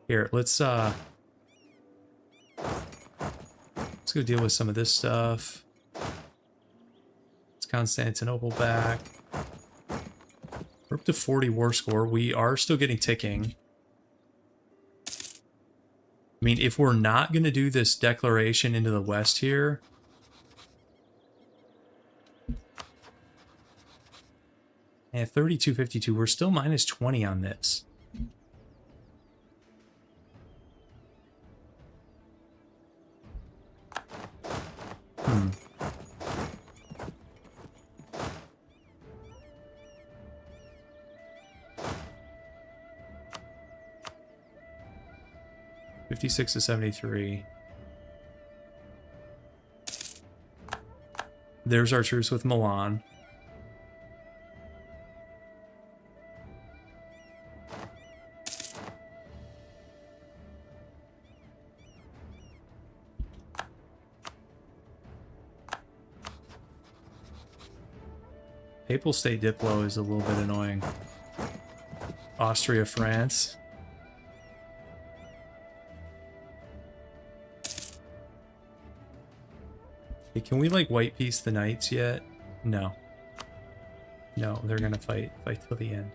Here, let's go deal with some of this stuff. It's Constantinople back. We're up to 40 war score. We are still getting ticking. I mean, if we're not going to do this declaration into the west here... And 32-52, we're still minus 20 on this. Hmm. $56-73. There's our truce with Milan. Papal State Diplo is a little bit annoying. Austria, France. Hey, can we like white piece the knights yet? No. No, they're gonna fight till the end.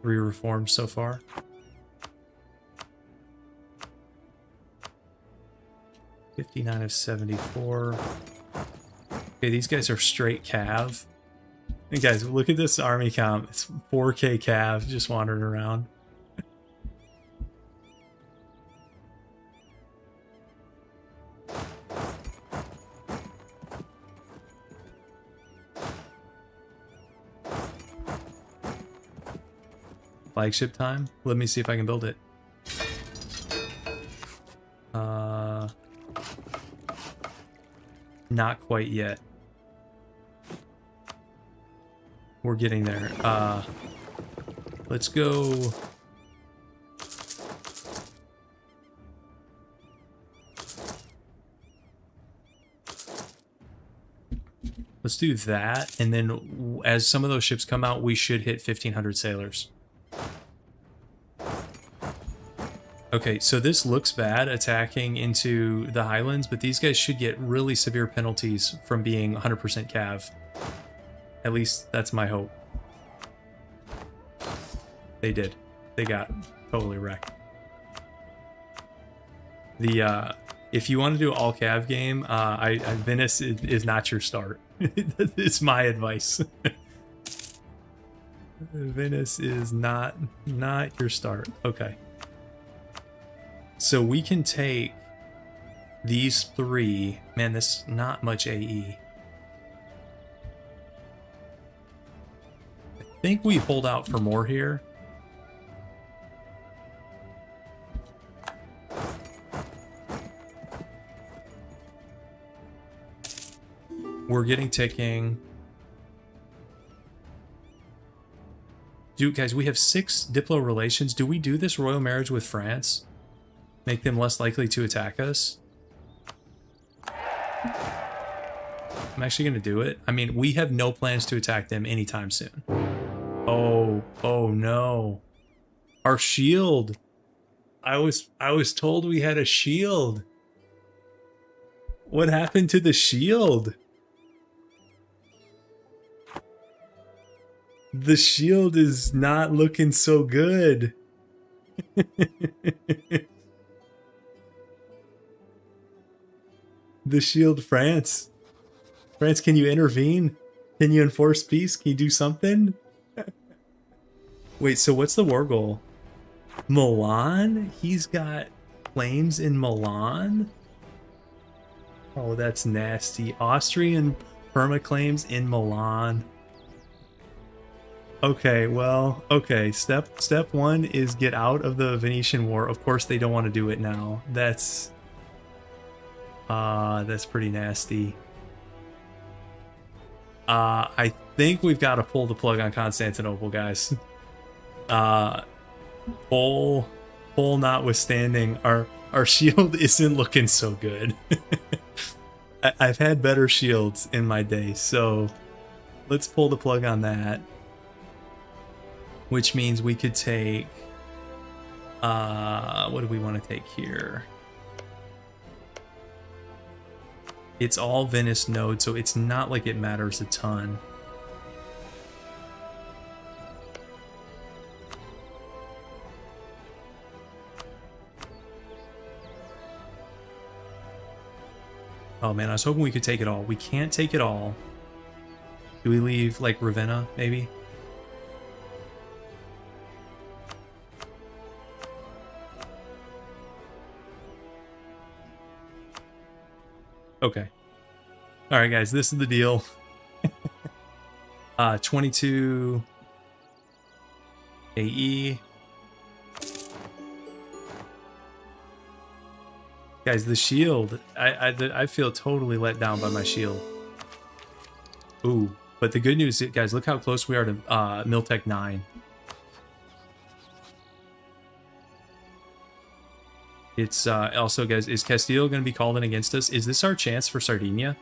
3 reforms so far. $59-74. Okay, these guys are straight cav. And guys, look at this army comp. It's 4K cav just wandering around. Flagship time? Let me see if I can build it. Not quite yet. We're getting there. Let's go. Let's do that, and then as some of those ships come out, we should hit 1,500 sailors. Okay, so this looks bad, attacking into the Highlands, but these guys should get really severe penalties from being 100% cav. At least, that's my hope. They did. They got totally wrecked. The if you want to do all cav game, Venice is not your start. It's my advice. Venice is not your start. Okay. So we can take these 3. Man, this not much AE. I think we hold out for more here. We're getting ticking. Dude, guys, we have 6 Diplo relations. Do we do this royal marriage with France? Make them less likely to attack us? I'm actually going to do it. I mean, we have no plans to attack them anytime soon. Oh no. Our shield. I was told we had a shield. What happened to the shield? The shield is not looking so good. The shield, France. France, can you intervene? Can you enforce peace? Can you do something? Wait, so what's the war goal? Milan? He's got claims in Milan? Oh, that's nasty. Austrian perma claims in Milan. Okay, well, okay. Step 1 is get out of the Venetian War. Of course, they don't want to do it now. That's pretty nasty. I think we've got to pull the plug on Constantinople, guys. Pull notwithstanding, our shield isn't looking so good. I've had better shields in my day, so let's pull the plug on that. Which means we could take, what do we want to take here? It's all Venice node, so it's not like it matters a ton. Oh man, I was hoping we could take it all. We can't take it all. Do we leave, like, Ravenna, maybe? Okay. All right, guys, this is the deal. 22 AE. Guys, the shield. I feel totally let down by my shield. Ooh, but the good news, guys, look how close we are to Miltech 9. It's also, guys, is Castile going to be called in against us? Is this our chance for Sardinia?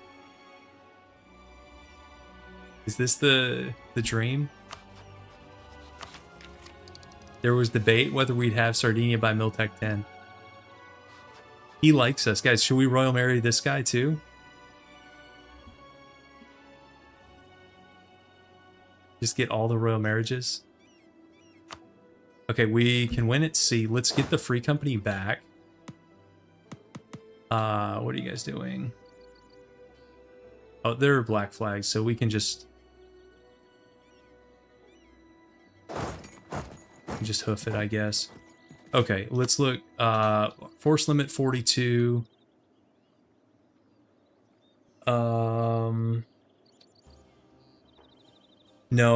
Is this the dream? There was debate whether we'd have Sardinia by Miltech 10. He likes us. Guys, should we royal marry this guy too? Just get all the royal marriages? Okay, we can win at sea. Let's get the free company back. What are you guys doing? Oh, they're black flags, so we can just hoof it, I guess. Okay, let's look. Force limit 42. No,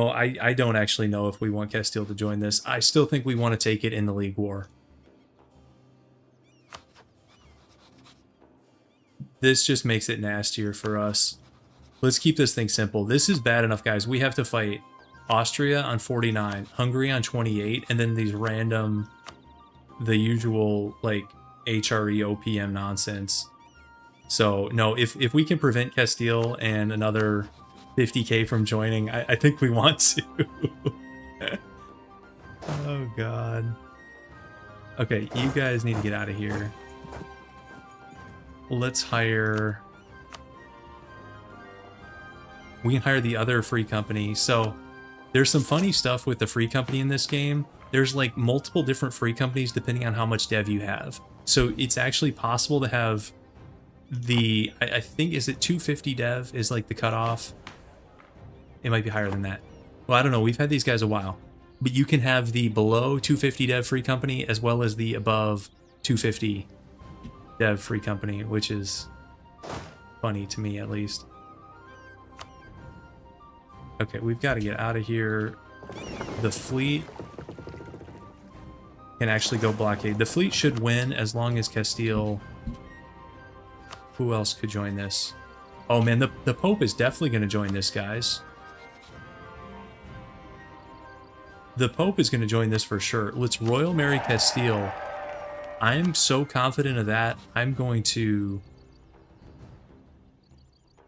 I don't actually know if we want Castile to join this. I still think we want to take it in the League War. This just makes it nastier for us. Let's keep this thing simple. This is bad enough, guys. We have to fight Austria on 49, Hungary on 28, and then these random, the usual, like, HRE OPM nonsense. So, no, if we can prevent Castile and another 50k from joining, I think we want to. Oh, God. Okay, you guys need to get out of here. Let's hire... We can hire the other free company. So, There's some funny stuff with the free company in this game. There's like multiple different free companies depending on how much dev you have. So it's actually possible to have the, I think, is it 250 dev is like the cutoff? It might be higher than that. Well, I don't know. We've had these guys a while. But you can have the below 250 dev free company as well as the above 250 dev free company, which is funny to me at least. Okay, we've got to get out of here. The fleet can actually go blockade. The fleet should win as long as Castile... Who else could join this? Oh man, the Pope is definitely going to join this, guys. The Pope is going to join this for sure. Let's Royal Mary Castile. I'm so confident of that. I'm going to...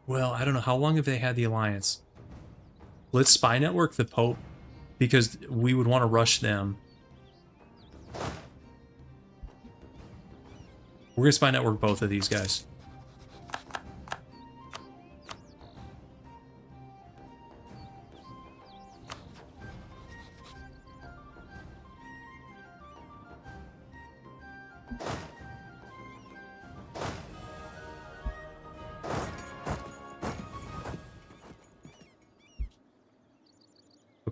Well, I don't know. How long have they had the alliance? Let's spy network the Pope, because we would want to rush them. We're going to spy network both of these guys.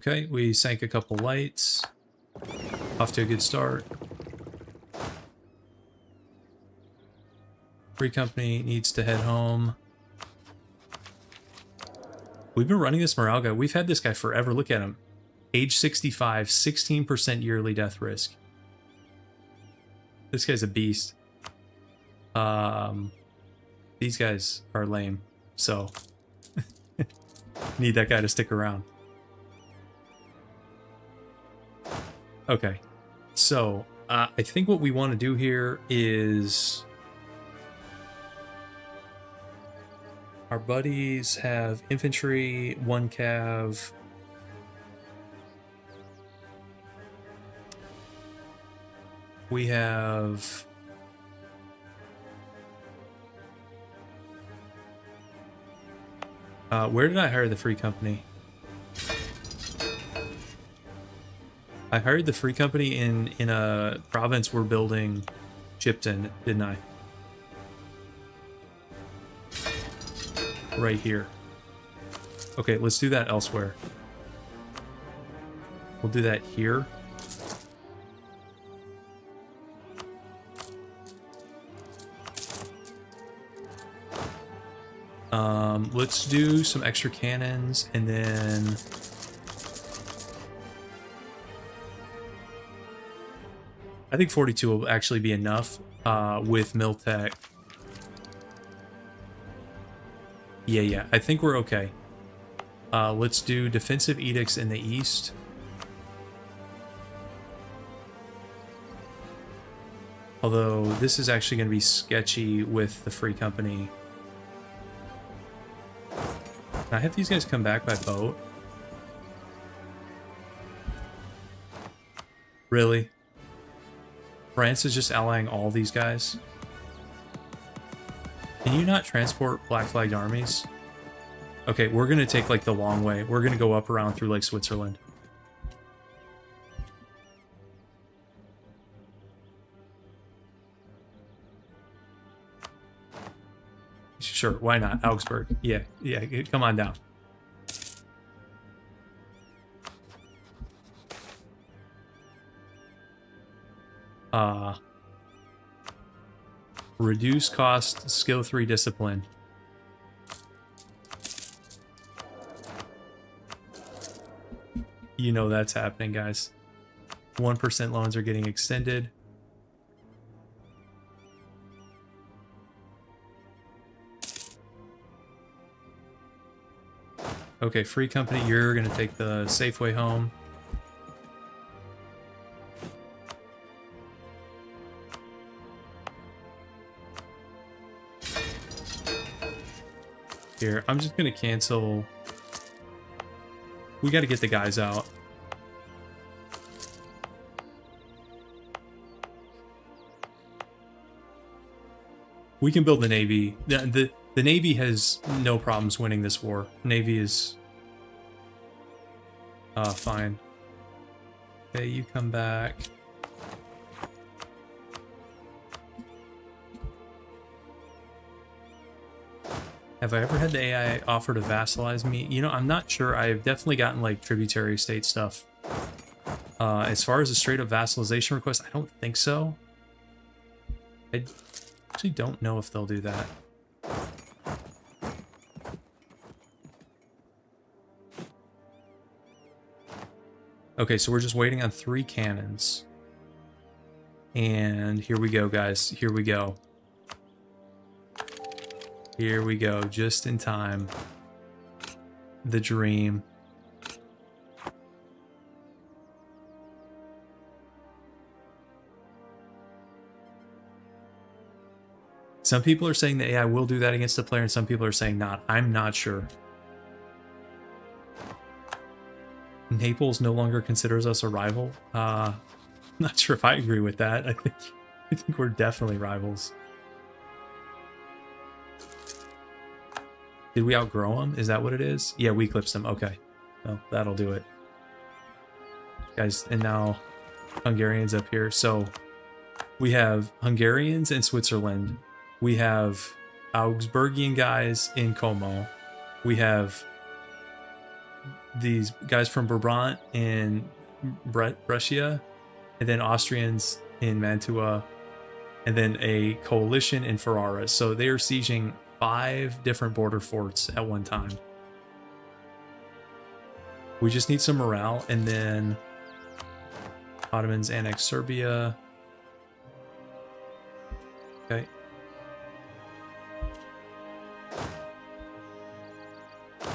Okay, we sank a couple lights. Off to a good start. Free company needs to head home. We've been running this morale guy. We've had this guy forever. Look at him. Age 65, 16% yearly death risk. This guy's a beast. These guys are lame, so need that guy to stick around. Okay, so I think what we want to do here is our buddies have infantry, 1 cav. We have where did I hire the free company? I hired the free company in a province we're building chipped in, didn't I? Right here. Okay, let's do that elsewhere. We'll do that here. Let's do some extra cannons, and then I think 42 will actually be enough with Miltech. Yeah, I think we're okay. Let's do defensive edicts in the east. Although this is actually going to be sketchy with the free company. Can I have these guys come back by boat? Really? France is just allying all these guys? Can you not transport black flagged armies? Okay, we're gonna take like the long way. We're gonna go up around through like Switzerland. Sure, why not? Augsburg. Yeah, come on down. Reduce cost, skill 3 discipline. You know that's happening, guys. 1% loans are getting extended. Okay, free company, you're gonna take the safe way home. Here, I'm just gonna cancel. We gotta get the guys out. We can build the Navy. The Navy has no problems winning this war. Navy is Fine. Okay, you come back. Have I ever had the AI offer to vassalize me? You know, I'm not sure. I've definitely gotten like tributary state stuff. As far as a straight up vassalization request, I don't think so. I actually don't know if they'll do that. Okay, so we're just waiting on 3 cannons. And here we go, guys. Here we go. Here we go, just in time. The dream. Some people are saying the AI will do that against the player, and some people are saying not. I'm not sure. Naples no longer considers us a rival. Not sure if I agree with that. I think we're definitely rivals. Did we outgrow them? Is that what it is? Yeah, we eclipsed them. Okay. Well, that'll do it. Guys, and now Hungarians up here. So we have Hungarians in Switzerland. We have Augsburgian guys in Como. We have these guys from Brabant in Brescia, and then Austrians in Mantua, and then a coalition in Ferrara. So they are sieging 5 different border forts at one time. We just need some morale, and then Ottomans annex Serbia. Okay.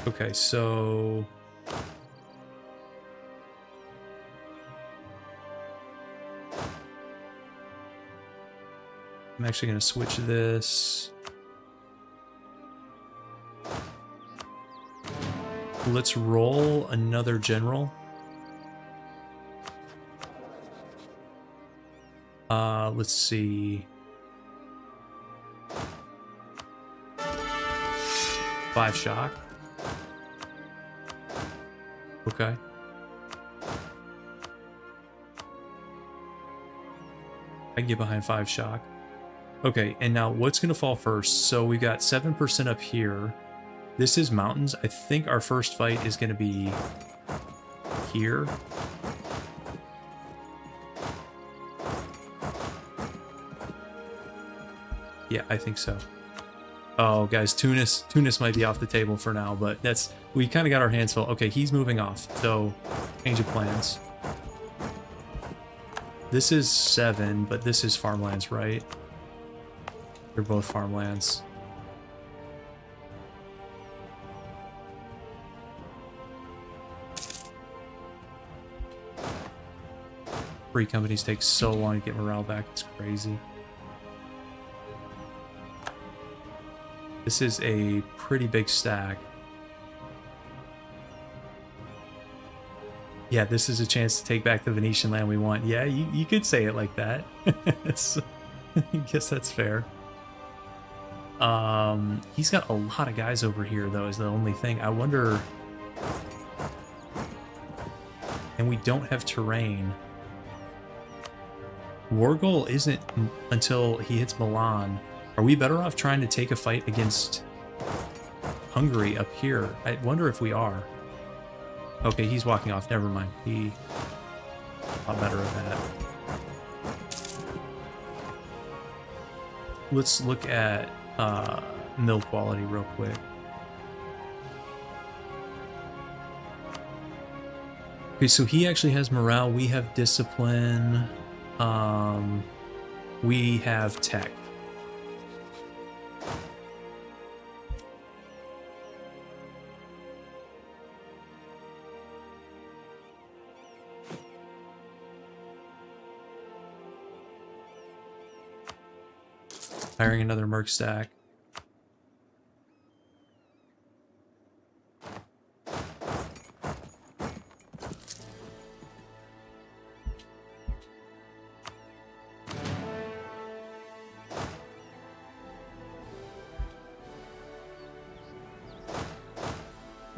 Okay, so I'm actually going to switch this. Let's roll another general. Let's see. 5 shock. Okay. I can get behind 5 shock. Okay, and now what's going to fall first? So we got 7% up here. This is mountains. I think our first fight is going to be here. Yeah, I think so. Oh, guys, Tunis might be off the table for now, but we kind of got our hands full. Okay, he's moving off, so change of plans. This is 7, but this is farmlands, right? They're both farmlands. Free companies take so long to get morale back, it's crazy. This is a pretty big stack. Yeah, this is a chance to take back the Venetian land we want. Yeah, you could say it like that. I guess that's fair. He's got a lot of guys over here, though, is the only thing. I wonder... And we don't have terrain. War goal isn't until he hits Milan. Are we better off trying to take a fight against Hungary up here? I wonder if we are. Okay, he's walking off. Never mind. He a lot better at that. Let's look at mill quality real quick. Okay, so he actually has morale. We have discipline. We have tech. Hiring another merc stack.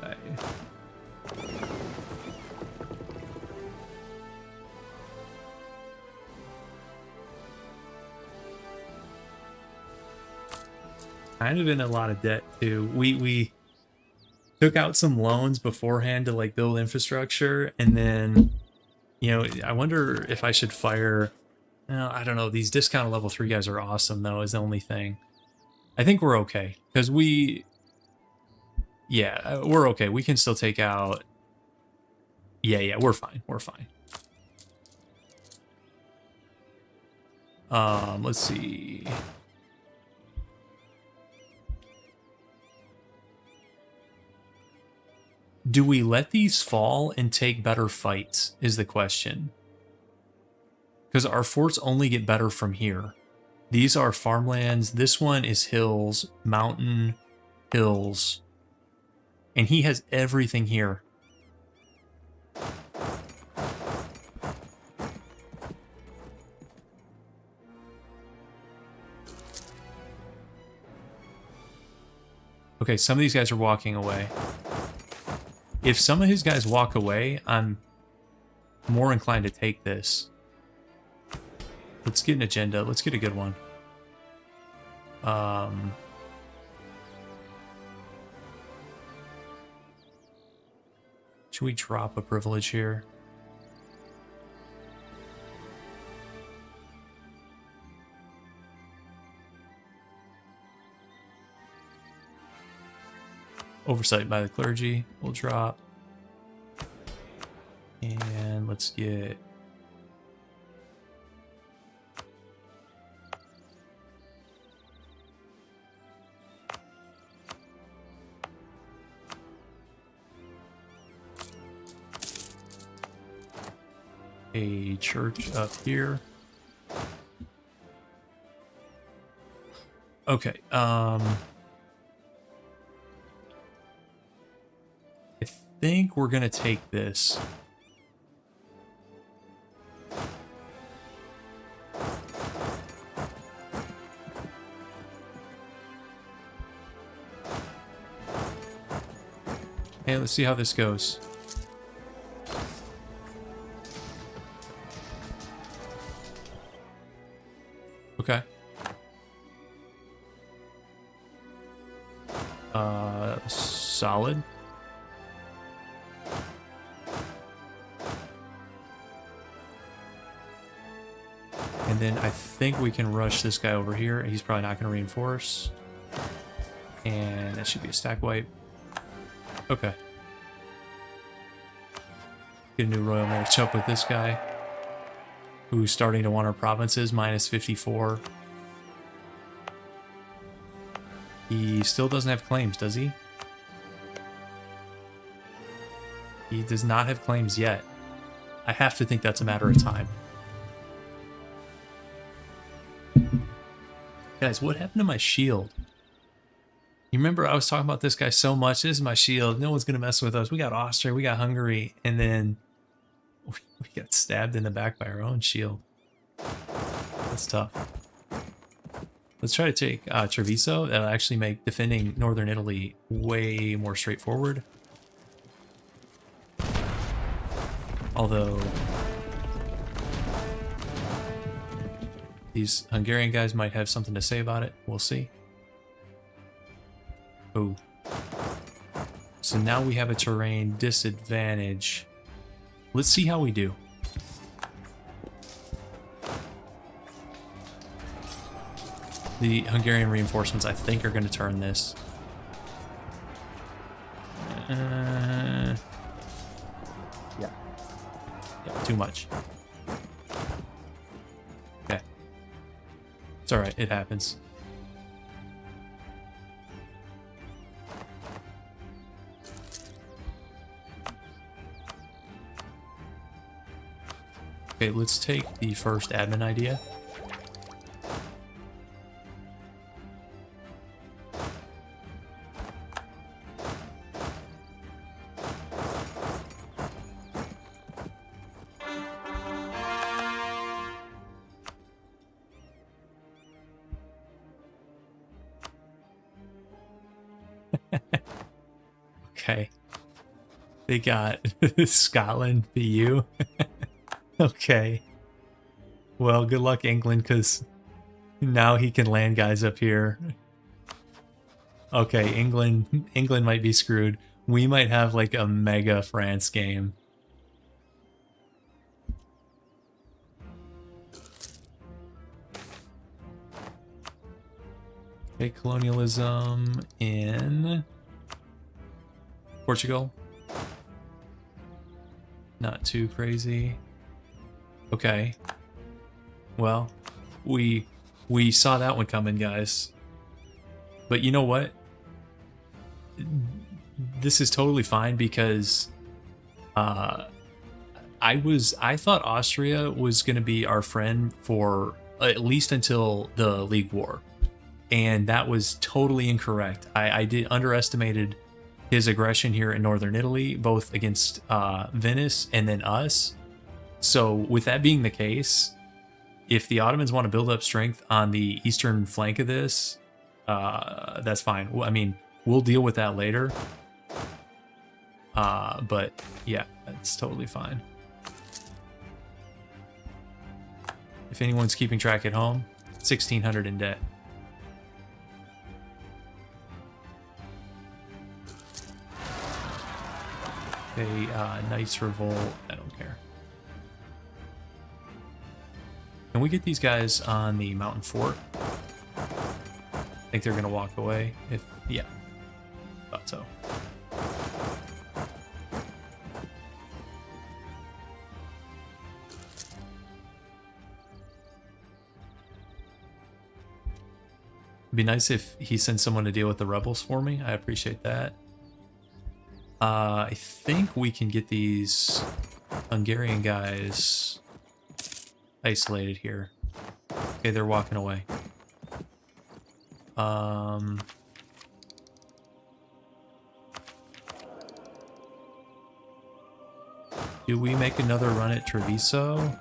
Okay. kind of in a lot of debt too. We took out some loans beforehand to like build infrastructure, and then I wonder if I should fire. No, I don't know. These discounted level 3 guys are awesome though. Is the only thing. I think we're okay because we're okay. We can still take out. Yeah, we're fine. We're fine. Let's see. Do we let these fall and take better fights is the question. Because our forts only get better from here. These are farmlands. This one is hills, mountain, hills. And he has everything here. Okay, some of these guys are walking away. If some of his guys walk away, I'm more inclined to take this. Let's get an agenda. Let's get a good one. Should we drop a privilege here? Oversight by the clergy. We'll drop. And let's get... a church up here. Okay, I think we're gonna take this. Hey, let's see how this goes. Okay. Solid. And then I think we can rush this guy over here. He's probably not going to reinforce. And that should be a stack wipe. Okay. Get a new Royal Marriage up with this guy, who's starting to want our provinces, minus 54. He still doesn't have claims, does he? He does not have claims yet. I have to think that's a matter of time. Guys, what happened to my shield? You remember I was talking about this guy so much. This is my shield. No one's going to mess with us. We got Austria. We got Hungary. And then we got stabbed in the back by our own shield. That's tough. Let's try to take Treviso. That'll actually make defending northern Italy way more straightforward. Although these Hungarian guys might have something to say about it. We'll see. Oh. So now we have a terrain disadvantage. Let's see how we do. The Hungarian reinforcements, I think, are going to turn this. Yeah. Yeah, too much. Okay. It's alright, it happens. Okay, let's take the first admin idea. Okay. They got Scotland BU. Okay. Well, good luck, England, because now he can land guys up here. Okay, England might be screwed. We might have like a mega France game. Okay, colonialism in Portugal. Not too crazy. Okay. Well, we saw that one coming, guys. But you know what? This is totally fine because I thought Austria was going to be our friend for at least until the League War. And that was totally incorrect. I did underestimated his aggression here in northern Italy, both against Venice and then us. So with that being the case, if the Ottomans want to build up strength on the eastern flank of this, that's fine. I mean, we'll deal with that later. But yeah, that's totally fine. If anyone's keeping track at home, 1,600 in debt. Okay, Knights Revolt, I don't care. Can we get these guys on the mountain fort? I think they're gonna walk away. If yeah, thought so. It'd be nice if he sends someone to deal with the rebels for me. I appreciate that. I think we can get these Hungarian guys isolated here. Okay, they're walking away. Do we make another run at Treviso?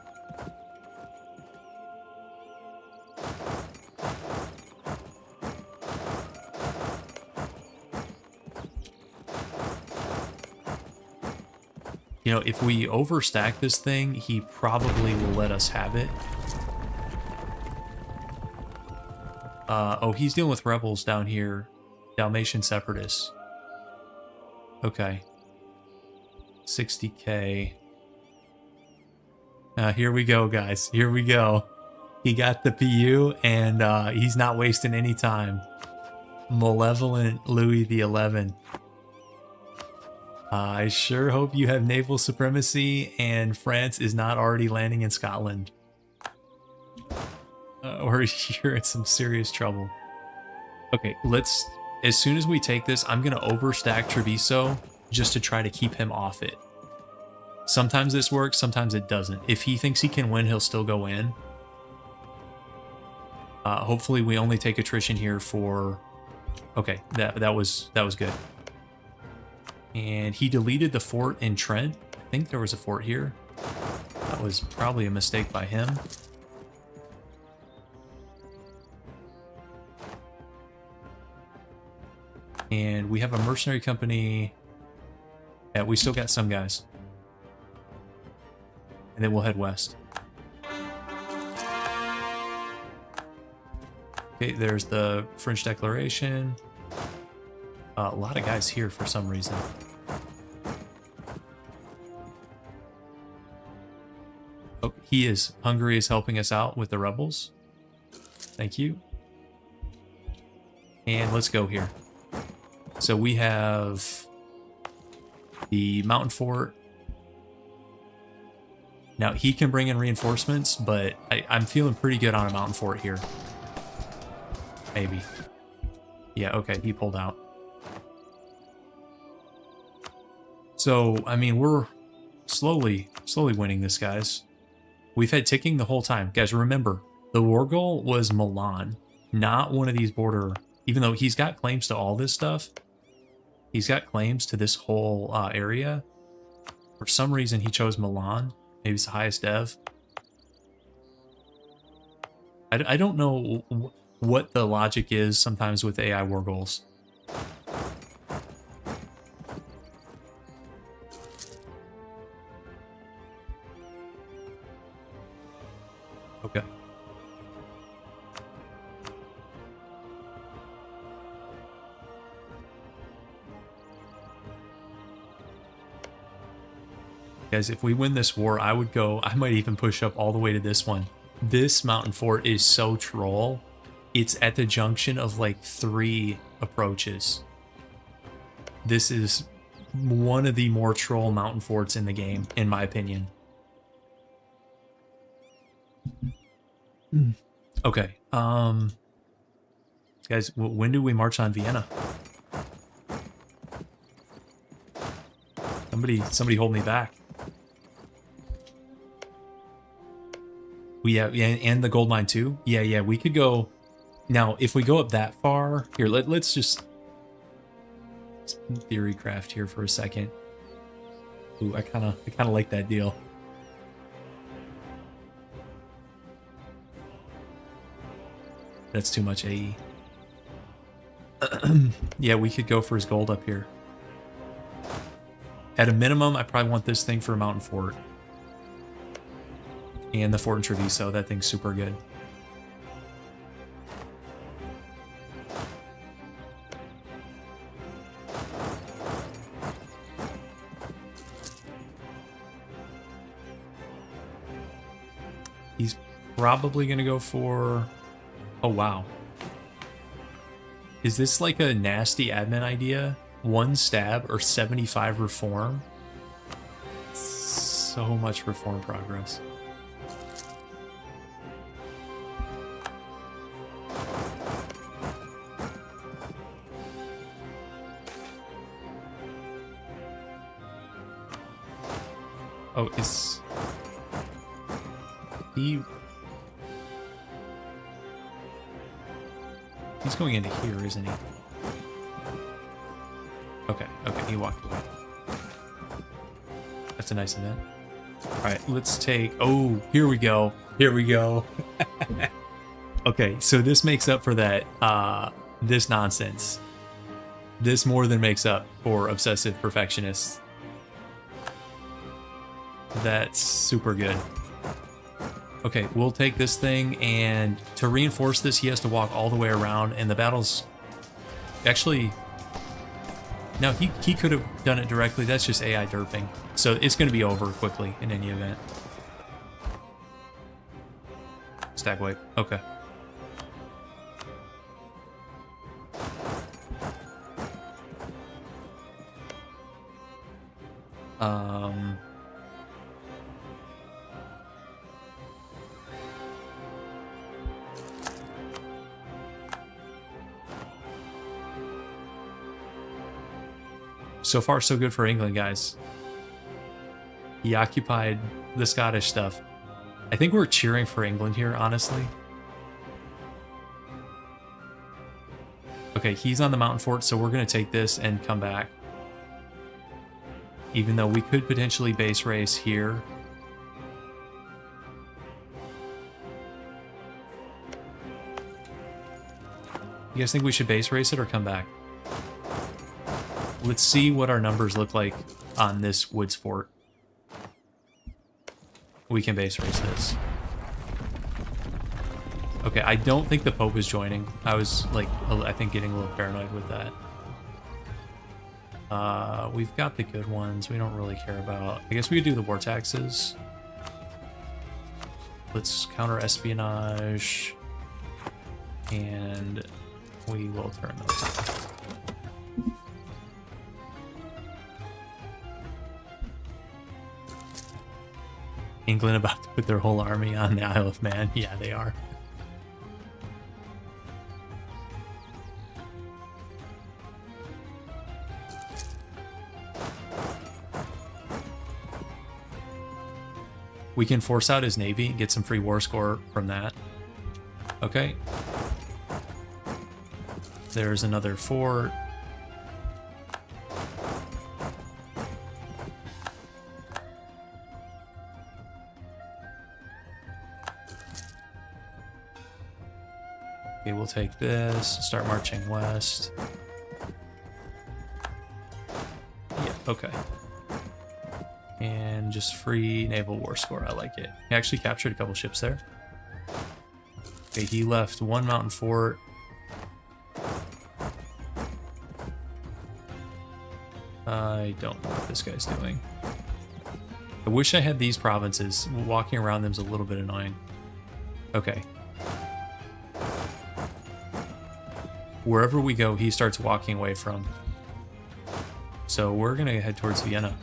You know, if we overstack this thing, he probably will let us have it. Oh, he's dealing with rebels down here. Dalmatian separatists. Okay. 60k. Here we go, guys. Here we go. He got the PU, and he's not wasting any time. Malevolent Louis XI. I sure hope you have naval supremacy and France is not already landing in Scotland. Or you're in some serious trouble. Okay, as soon as we take this, I'm going to overstack Treviso just to try to keep him off it. Sometimes this works, sometimes it doesn't. If he thinks he can win, he'll still go in. Hopefully we only take attrition here for... Okay, that was good. And he deleted the fort in Trent. I think there was a fort here. That was probably a mistake by him. And we have a mercenary company. Yeah, we still got some guys. And then we'll head west. Okay, there's the French Declaration. A lot of guys here for some reason. Oh, he is. Hungary is helping us out with the rebels. Thank you. And let's go here. So we have the mountain fort. Now he can bring in reinforcements, but I'm feeling pretty good on a mountain fort here. Maybe. Yeah, okay, he pulled out. So, I mean, we're slowly winning this, guys. We've had ticking the whole time. Guys, remember, the war goal was Milan, not one of these border... Even though he's got claims to all this stuff, he's got claims to this whole area. For some reason, he chose Milan. Maybe it's the highest dev. I don't know what the logic is sometimes with AI war goals. Okay. Guys, if we win this war, I might even push up all the way to this one. This mountain fort is so troll. It's at the junction of like 3 approaches. This is one of the more troll mountain forts in the game, in my opinion. Okay, guys, when do we march on Vienna? Somebody hold me back. Yeah, and the gold mine too. Yeah, we could go. Now, if we go up that far, here, let's just theory craft here for a second. Ooh, I kind of like that deal. That's too much AE. Yeah, we could go for his gold up here. At a minimum, I probably want this thing for a mountain fort. And the fort in Treviso, that thing's super good. He's probably going to go for... Oh, wow. Is this like a nasty admin idea? 1 stab or 75 reform? So much reform progress. Oh, is he... He's going into here, isn't he? Okay, he walked away. That's a nice event. Alright, let's take... Oh, here we go. Okay, so this makes up for that, this nonsense. This more than makes up for obsessive perfectionists. That's super good. Okay, we'll take this thing, and to reinforce this, he has to walk all the way around, and the battle's... Actually... No, he could have done it directly. That's just AI derping. So it's going to be over quickly in any event. Stack wipe. Okay. So far, so good for England, guys. He occupied the Scottish stuff. I think we're cheering for England here, honestly. Okay, he's on the mountain fort, so we're going to take this and come back. Even though we could potentially base race here. You guys think we should base race it or come back? Let's see what our numbers look like on this woods fort. We can base race this. Okay, I don't think the Pope is joining. I was like, I think getting a little paranoid with that. We've got the good ones we don't really care about. I guess we could do the war taxes. Let's counter espionage. And we will turn those on. England about to put their whole army on the Isle of Man. Yeah, they are. We can force out his navy and get some free war score from that. Okay. There's another fort. Okay, we'll take this, start marching west. Yeah, okay. And just free naval war score, I like it. He actually captured a couple ships there. Okay, he left one mountain fort. I don't know what this guy's doing. I wish I had these provinces. Walking around them's a little bit annoying. Okay. Wherever we go, he starts walking away from. So we're going to head towards Vienna.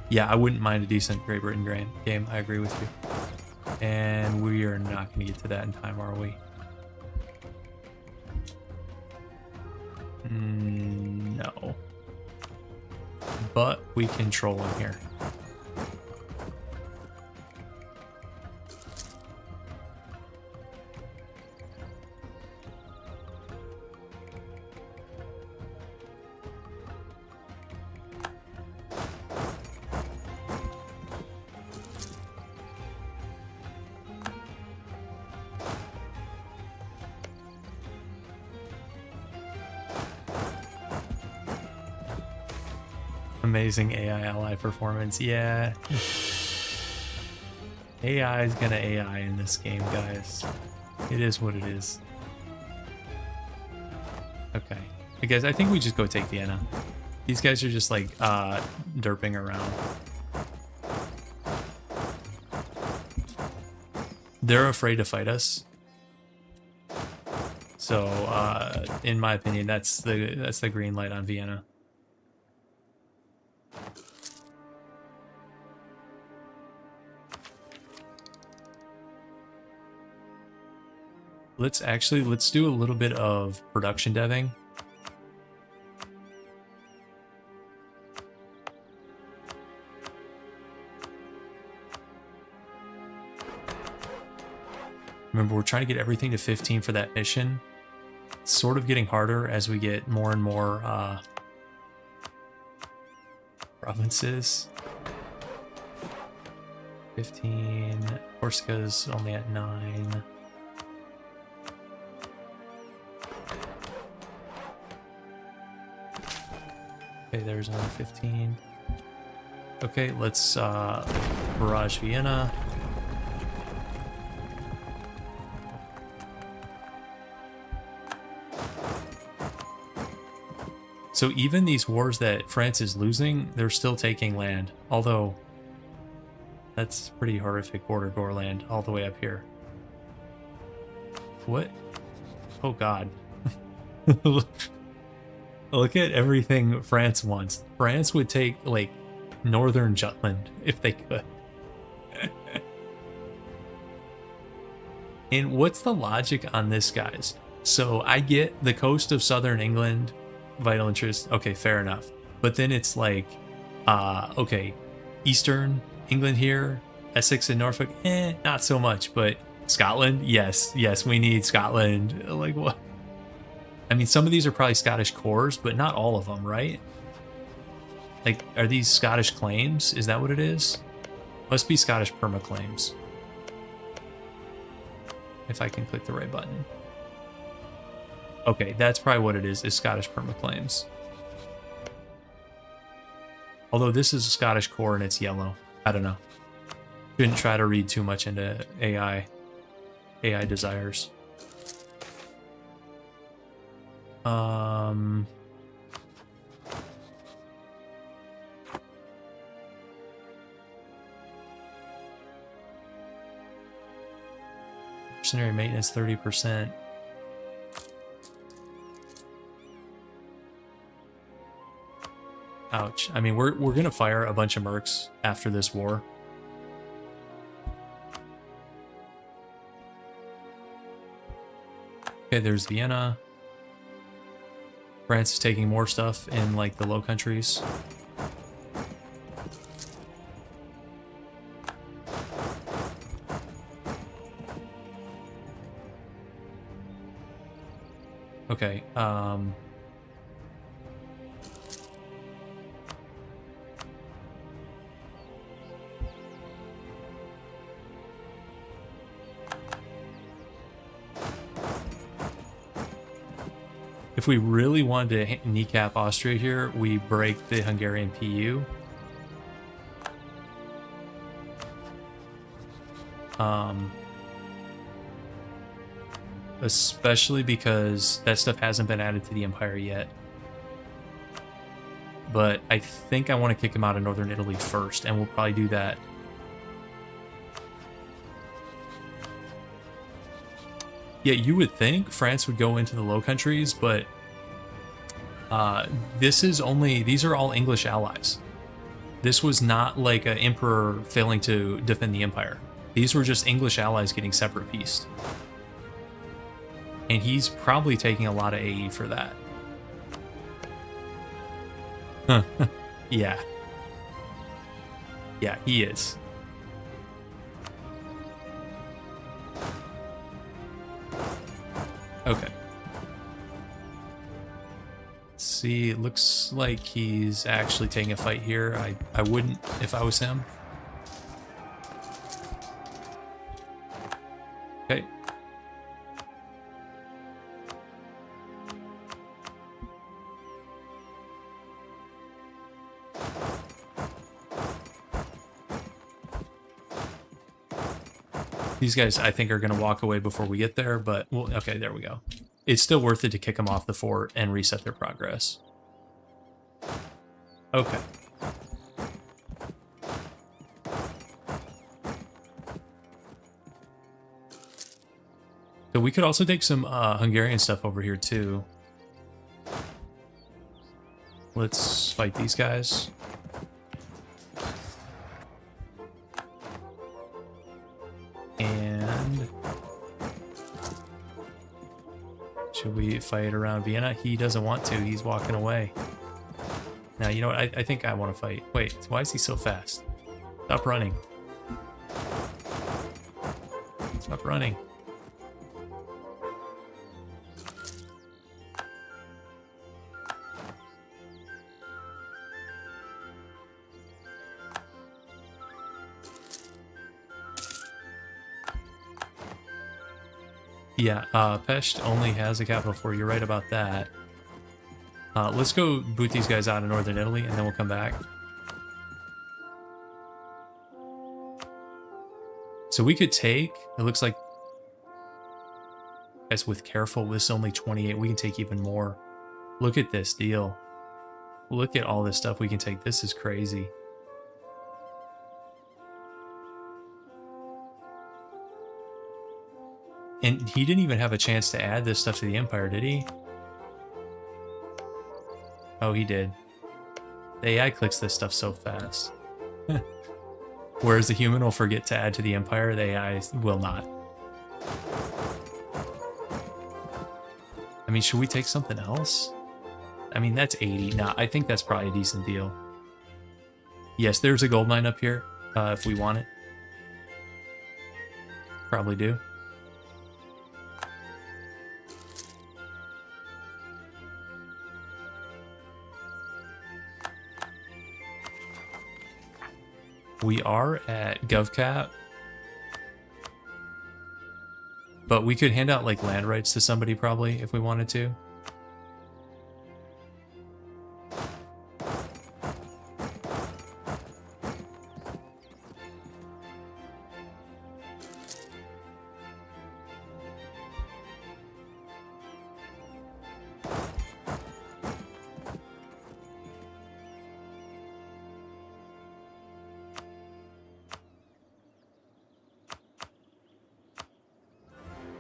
Yeah, I wouldn't mind a decent Great Britain game. I agree with you. And we are not going to get to that in time, are we? No. But we can troll him here. Amazing AI ally performance. Yeah. AI is gonna AI in this game, guys. It is what it is. Okay. Hey guys, I think we just go take Vienna. These guys are just like derping around. They're afraid to fight us. So in my opinion, that's the green light on Vienna. Let's do a little bit of production deving. Remember, we're trying to get everything to 15 for that mission. It's sort of getting harder as we get more and more provinces. 15. Corsica's only at 9. Okay, there's another 15. Okay, let's barrage Vienna. So even these wars that France is losing, they're still taking land. Although, that's pretty horrific border gore land all the way up here. What? Oh god. Look at everything France wants. France would take, like, northern Jutland if they could. And what's the logic on this, guys? So I get the coast of southern England, vital interest. Okay, fair enough. But then it's like, okay, eastern England here, Essex and Norfolk, not so much. But Scotland, yes, we need Scotland. Like, what? I mean, some of these are probably Scottish cores, but not all of them, right? Like, are these Scottish claims? Is that what it is? Must be Scottish perma claims. If I can click the right button. Okay, that's probably what it is Scottish perma claims. Although this is a Scottish core and it's yellow. I don't know. Shouldn't try to read too much into AI desires. Mercenary maintenance 30%. Ouch. I mean, we're gonna fire a bunch of mercs after this war. Okay, there's Vienna. France is taking more stuff in, like, the Low Countries. Okay, if we really wanted to kneecap Austria here, we break the Hungarian PU. Especially because that stuff hasn't been added to the empire yet. but I think I want to kick him out of northern Italy first, and we'll probably do that. Yeah, you would think France would go into the Low Countries, but these are all English allies. This was not like an emperor failing to defend the empire. These were just English allies getting separate peace. And he's probably taking a lot of AE for that. Huh. Yeah. Yeah, he is. Okay. Let's see, it looks like he's actually taking a fight here. I wouldn't if I was him. Okay. These guys, I think, are going to walk away before we get there, but well, okay, there we go. It's still worth it to kick them off the fort and reset their progress. Okay. So we could also take some Hungarian stuff over here too. Let's fight these guys. And should we fight around Vienna? He doesn't want to. He's walking away. Now, you know what? I think I want to fight. Wait, why is he so fast? Stop running. Stop running. Yeah, Pest only has a capital fort. You're right about that. Let's go boot these guys out of northern Italy, and then we'll come back. So we could take, it looks like, as with careful, this is only 28. We can take even more. Look at this deal. Look at all this stuff we can take. This is crazy. And he didn't even have a chance to add this stuff to the Empire, did he? Oh, he did. The AI clicks this stuff so fast. Whereas the human will forget to add to the Empire, the AI will not. I mean, should we take something else? I mean, that's 80. Nah, I think that's probably a decent deal. Yes, there's a gold mine up here, if we want it. Probably do. We are at GovCap, but we could hand out like land rights to somebody probably if we wanted to.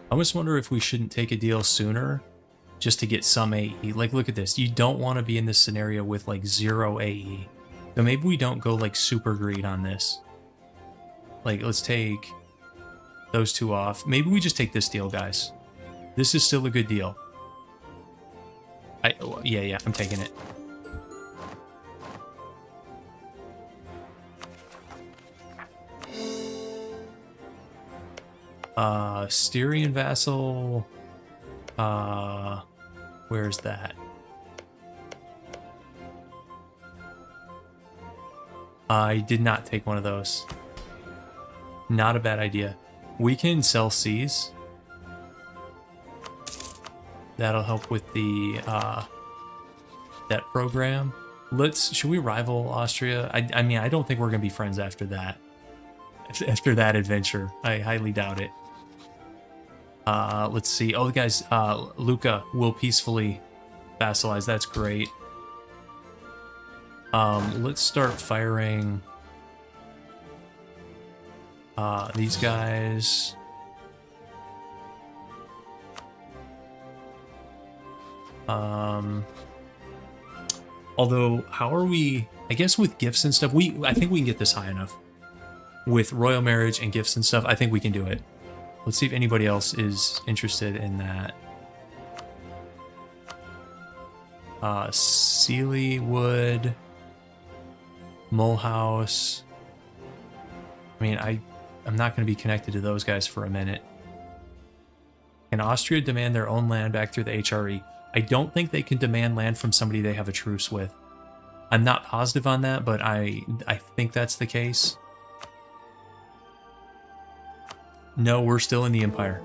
I almost wonder if we shouldn't take a deal sooner just to get some AE. Like, look at this. You don't want to be in this scenario with like 0 AE. So maybe we don't go like super greed on this. Like, let's take those two off. Maybe we just take this deal, guys. This is still a good deal. Yeah, I'm taking it. Styrian vassal. Where's that? I did not take one of those. Not a bad idea. We can sell seas. That'll help with the that program. Should we rival Austria? I mean, I don't think we're gonna be friends after that. After that adventure, I highly doubt it. Let's see. Oh, guys, Luca will peacefully vassalize. That's great. Let's start firing these guys. Although, how are we? I guess with gifts and stuff, I think we can get this high enough. With royal marriage and gifts and stuff, I think we can do it. Let's see if anybody else is interested in that. Sealy Wood, Mulhouse. I mean, I'm not going to be connected to those guys for a minute. Can Austria demand their own land back through the HRE? I don't think they can demand land from somebody they have a truce with. I'm not positive on that, but I think that's the case. No, we're still in the Empire.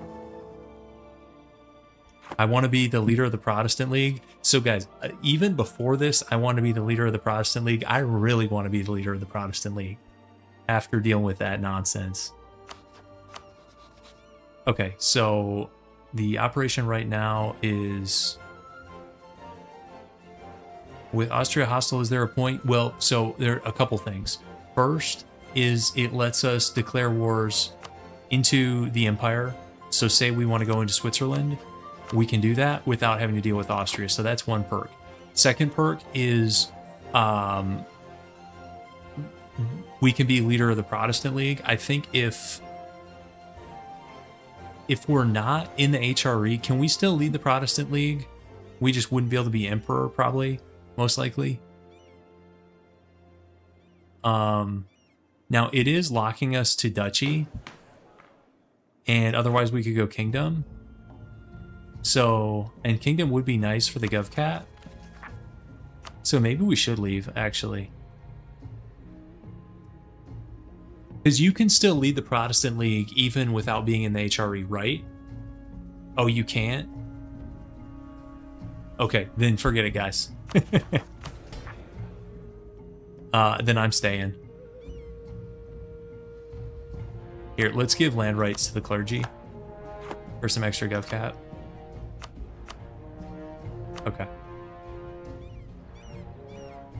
I want to be the leader of the Protestant League. So guys, even before this, I want to be the leader of the Protestant League. I really want to be the leader of the Protestant League after dealing with that nonsense. Okay, so the operation right now is... With Austria hostile, is there a point? Well, so there are a couple things. First is it lets us declare wars into the Empire. So say we want to go into Switzerland, we can do that without having to deal with Austria. So that's one perk. Second perk is we can be leader of the Protestant League. I think if we're not in the HRE, can we still lead the Protestant League? We just wouldn't be able to be emperor, probably, most likely. Now it is locking us to duchy, and otherwise we could go kingdom. So, and kingdom would be nice for the GovCat. So maybe we should leave, actually. Because you can still lead the Protestant League even without being in the HRE, right? Oh, you can't? Okay, then forget it, guys. Then I'm staying. Here, let's give land rights to the clergy for some extra GovCat. Okay.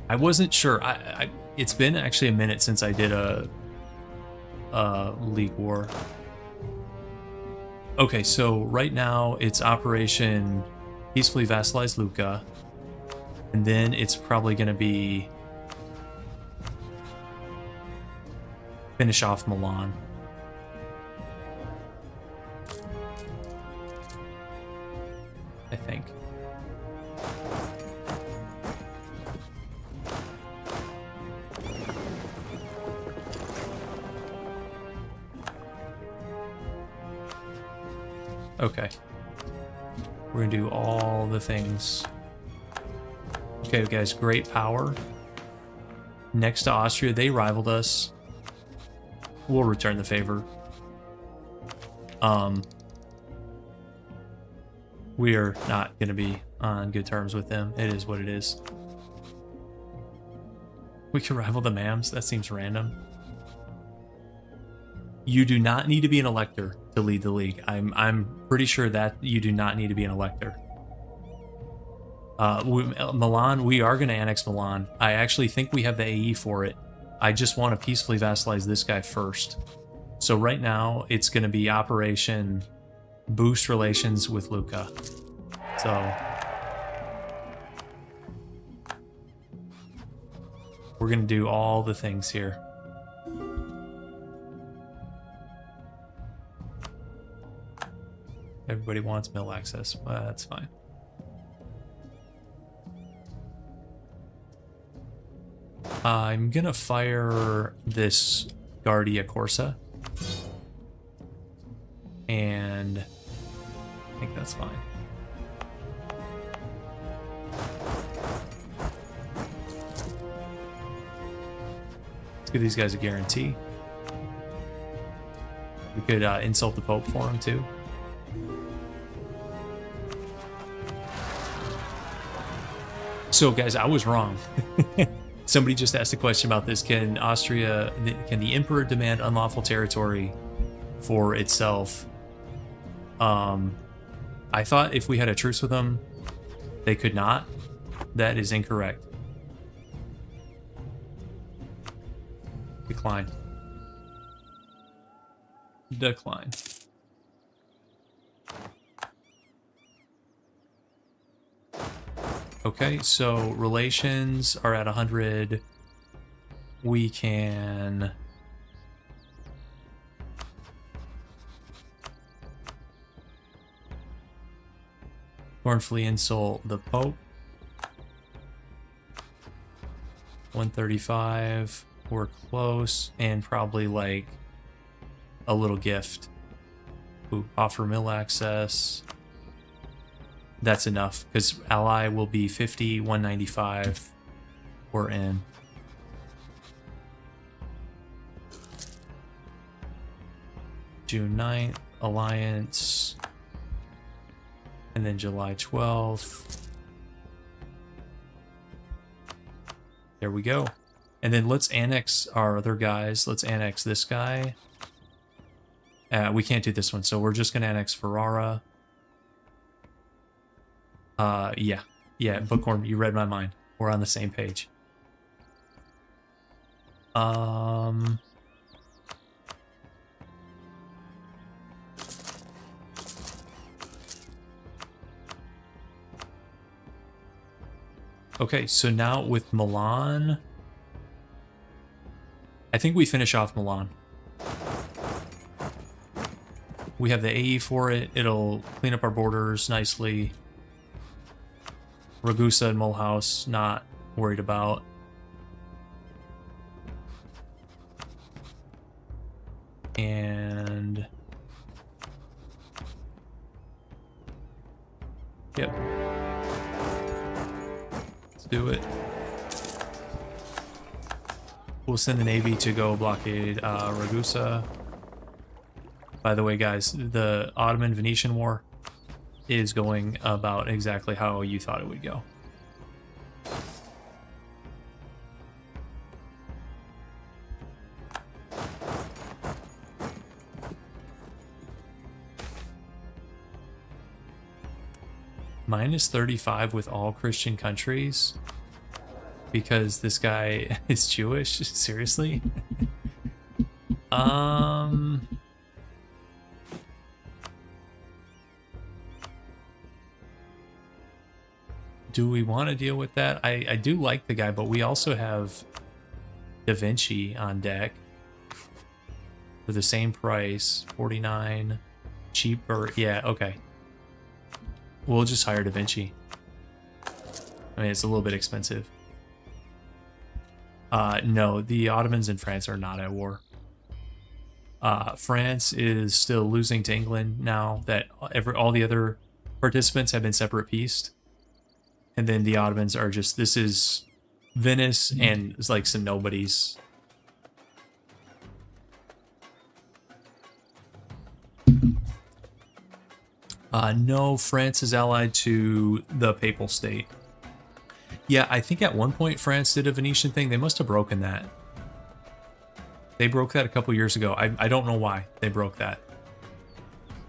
I wasn't sure. It's been actually a minute since I did a League War. Okay, so right now it's Operation Peacefully Vassalize Lucca, and then it's probably going to be finish off Milan. I think. Okay. We're gonna do all the things. Okay, guys, great power. Next to Austria, they rivaled us. We'll return the favor. We are not gonna be on good terms with them. It is what it is. We can rival the Mams? That seems random. You do not need to be an elector to lead the league. I'm pretty sure that you do not need to be an elector. Milan, we are going to annex Milan. I actually think we have the AE for it. I just want to peacefully vassalize this guy first. So right now, it's going to be Operation Boost Relations with Lucca. So we're going to do all the things here. Everybody wants mill access. That's fine. I'm gonna fire this Guardia Corsa, and I think that's fine. Let's give these guys a guarantee. We could insult the Pope for them too. So guys, I was wrong. Somebody just asked a question about this. Can the Emperor demand unlawful territory for itself? I thought if we had a truce with them, they could not. That is incorrect. Decline. Decline. Okay, so relations are at 100. We can... mournfully insult the Pope. 135. We're close. And probably like a little gift. Ooh, offer mill access. That's enough because ally will be 50, 195. We're in. June 9th, alliance. And then July 12th. There we go. And then let's annex our other guys. Let's annex this guy. We can't do this one, so we're just going to annex Ferrara. Yeah. Yeah, Bookworm, you read my mind. We're on the same page. Okay, so now with Milan, I think we finish off Milan. We have the AE for it. It'll clean up our borders nicely. Ragusa and Mulhouse, not worried about. And... yep. Let's do it. We'll send the Navy to go blockade Ragusa. By the way, guys, the Ottoman-Venetian War is going about exactly how you thought it would go. Minus 35 with all Christian countries because this guy is Jewish? Seriously? Do we want to deal with that? I do like the guy, but we also have Da Vinci on deck for the same price. 49 cheaper. Yeah, okay. We'll just hire Da Vinci. I mean, it's a little bit expensive. No, the Ottomans and France are not at war. France is still losing to England now that all the other participants have been separate pieced. And then the Ottomans are just, this is Venice and it's like some nobodies. No, France is allied to the Papal State. Yeah, I think at one point France did a Venetian thing. They must have broken that. They broke that a couple years ago. I don't know why they broke that.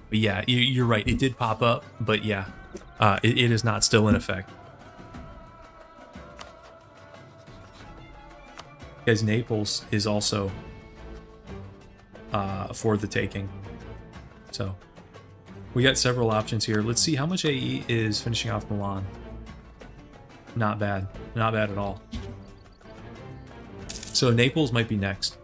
But yeah, you're right. It did pop up, but yeah, it is not still in effect. Because Naples is also for the taking. So we got several options here. Let's see how much AE is finishing off Milan. Not bad. Not bad at all. So Naples might be next.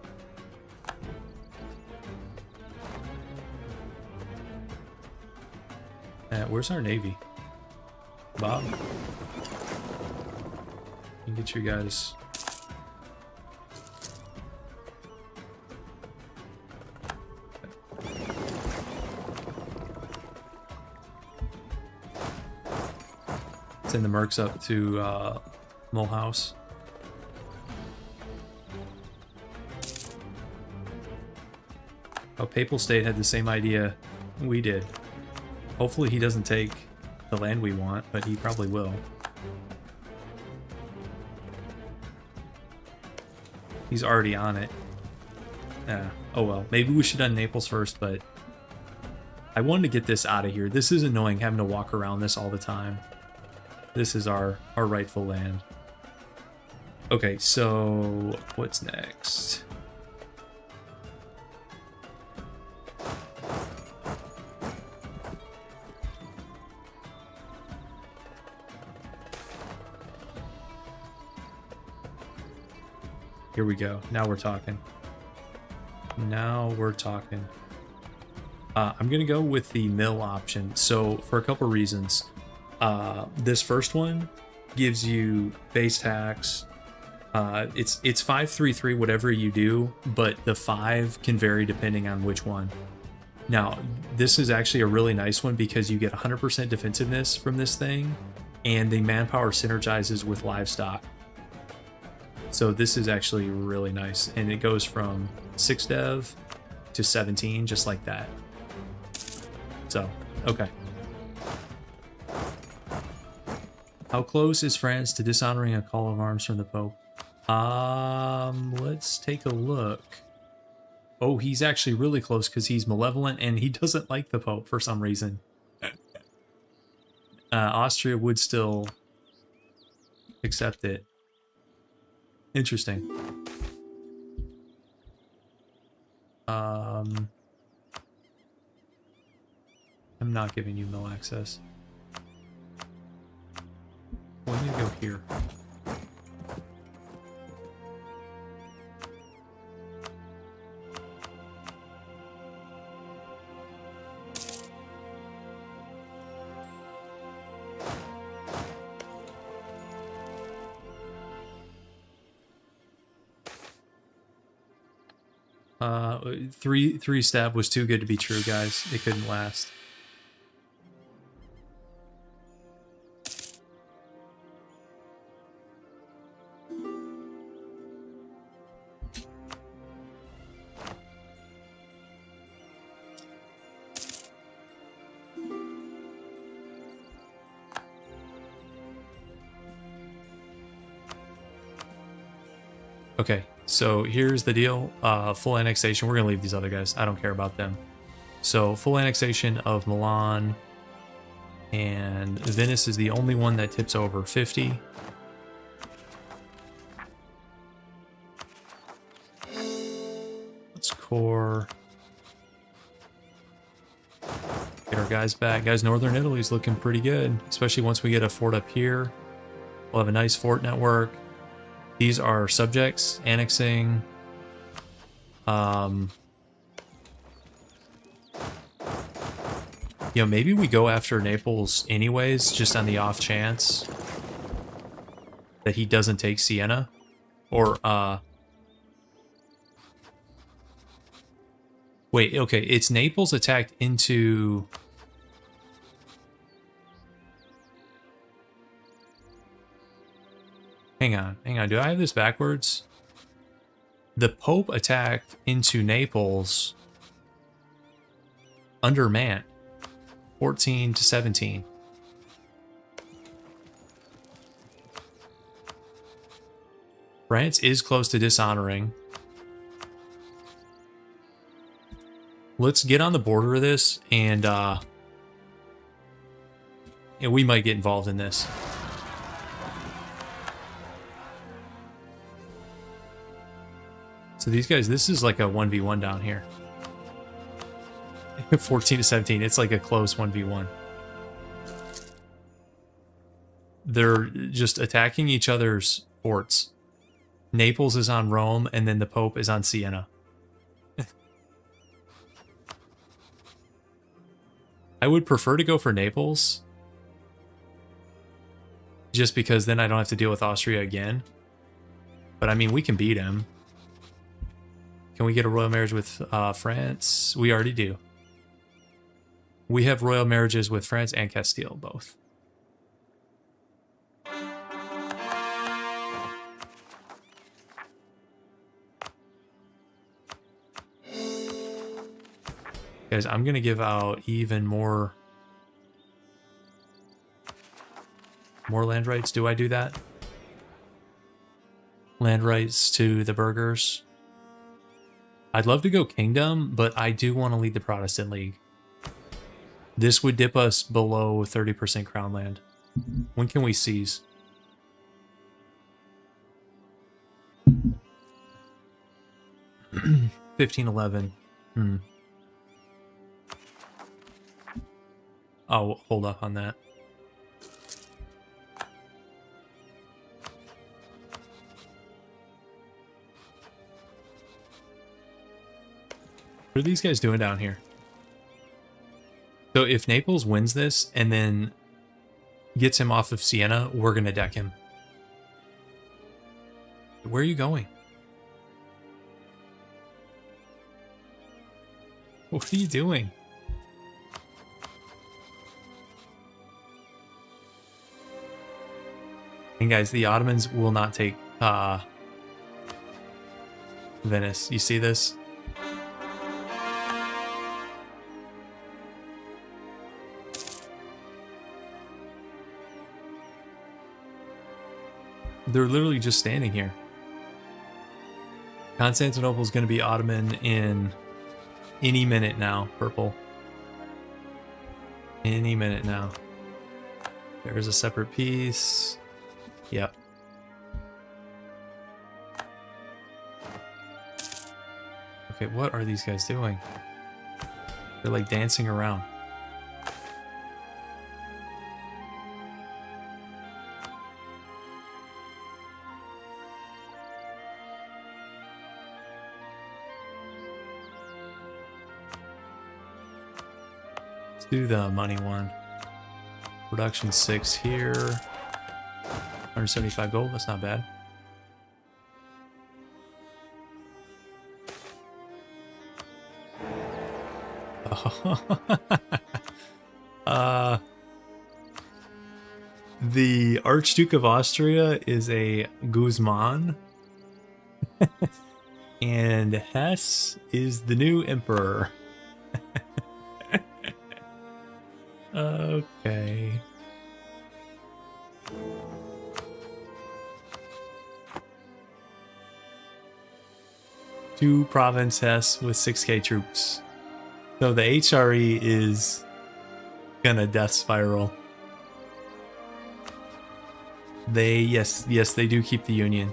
Where's our Navy? Bob? You get your guys... Send the mercs up to Mulhouse. Oh, Papal State had the same idea we did. Hopefully he doesn't take the land we want, but he probably will. He's already on it. Oh well, maybe we should have done Naples first, but I wanted to get this out of here. This is annoying having to walk around this all the time. This is our rightful land. Okay, so what's next? Here we go. Now we're talking. Now we're talking. I'm going to go with the mill option. So for a couple reasons. This first one gives you base tax. It's 533 whatever you do, but the 5 can vary depending on which one. Now, this is actually a really nice one because you get 100% defensiveness from this thing, and the manpower synergizes with livestock. So this is actually really nice, and it goes from 6 dev to 17 just like that. So, okay. How close is France to dishonoring a call of arms from the Pope? Let's take a look. Oh, he's actually really close because he's malevolent and he doesn't like the Pope for some reason. Austria would still accept it. Interesting. I'm not giving you mill access. We need to go here. Three stab was too good to be true, guys. It couldn't last. Okay, so here's the deal. Full annexation. We're gonna leave these other guys. I don't care about them. So full annexation of Milan, and Venice is the only one that tips over 50. Let's core. Get our guys back. Guys, Northern Italy's looking pretty good, especially once we get a fort up here. We'll have a nice fort network. These are subjects annexing. You know, maybe we go after Naples anyways, just on the off chance that he doesn't take Siena. Or, wait, okay, it's Naples attacked into... Hang on. Do I have this backwards? The Pope attacked into Naples under Man, 14 to 17. France is close to dishonoring. Let's get on the border of this, and we might get involved in this. So these guys, this is like a 1v1 down here. 14 to 17, it's like a close 1v1. They're just attacking each other's forts. Naples is on Rome, and then the Pope is on Siena. I would prefer to go for Naples, just because then I don't have to deal with Austria again. But I mean, we can beat him. Can we get a royal marriage with France? We already do. We have royal marriages with France and Castile, both. Guys, I'm going to give out even more land rights. Do I do that? Land rights to the burghers. I'd love to go kingdom, but I do want to lead the Protestant League. This would dip us below 30% crown land. When can we seize? $15.11. I'll hold up on that. What are these guys doing down here? So if Naples wins this and then gets him off of Siena, we're going to deck him. Where are you going? What are you doing? And guys, the Ottomans will not take Venice. You see this? They're literally just standing here. Constantinople is going to be Ottoman in any minute now, purple. Any minute now. There's a separate piece. Yep. Okay, what are these guys doing? They're like dancing around. Let's do the money one. Production 6 here. 175 gold, that's not bad. The Archduke of Austria is a Guzman. And Hesse is the new emperor. Okay. Two province Hesse with 6k troops. So the HRE is gonna death spiral. Yes, they do keep the Union.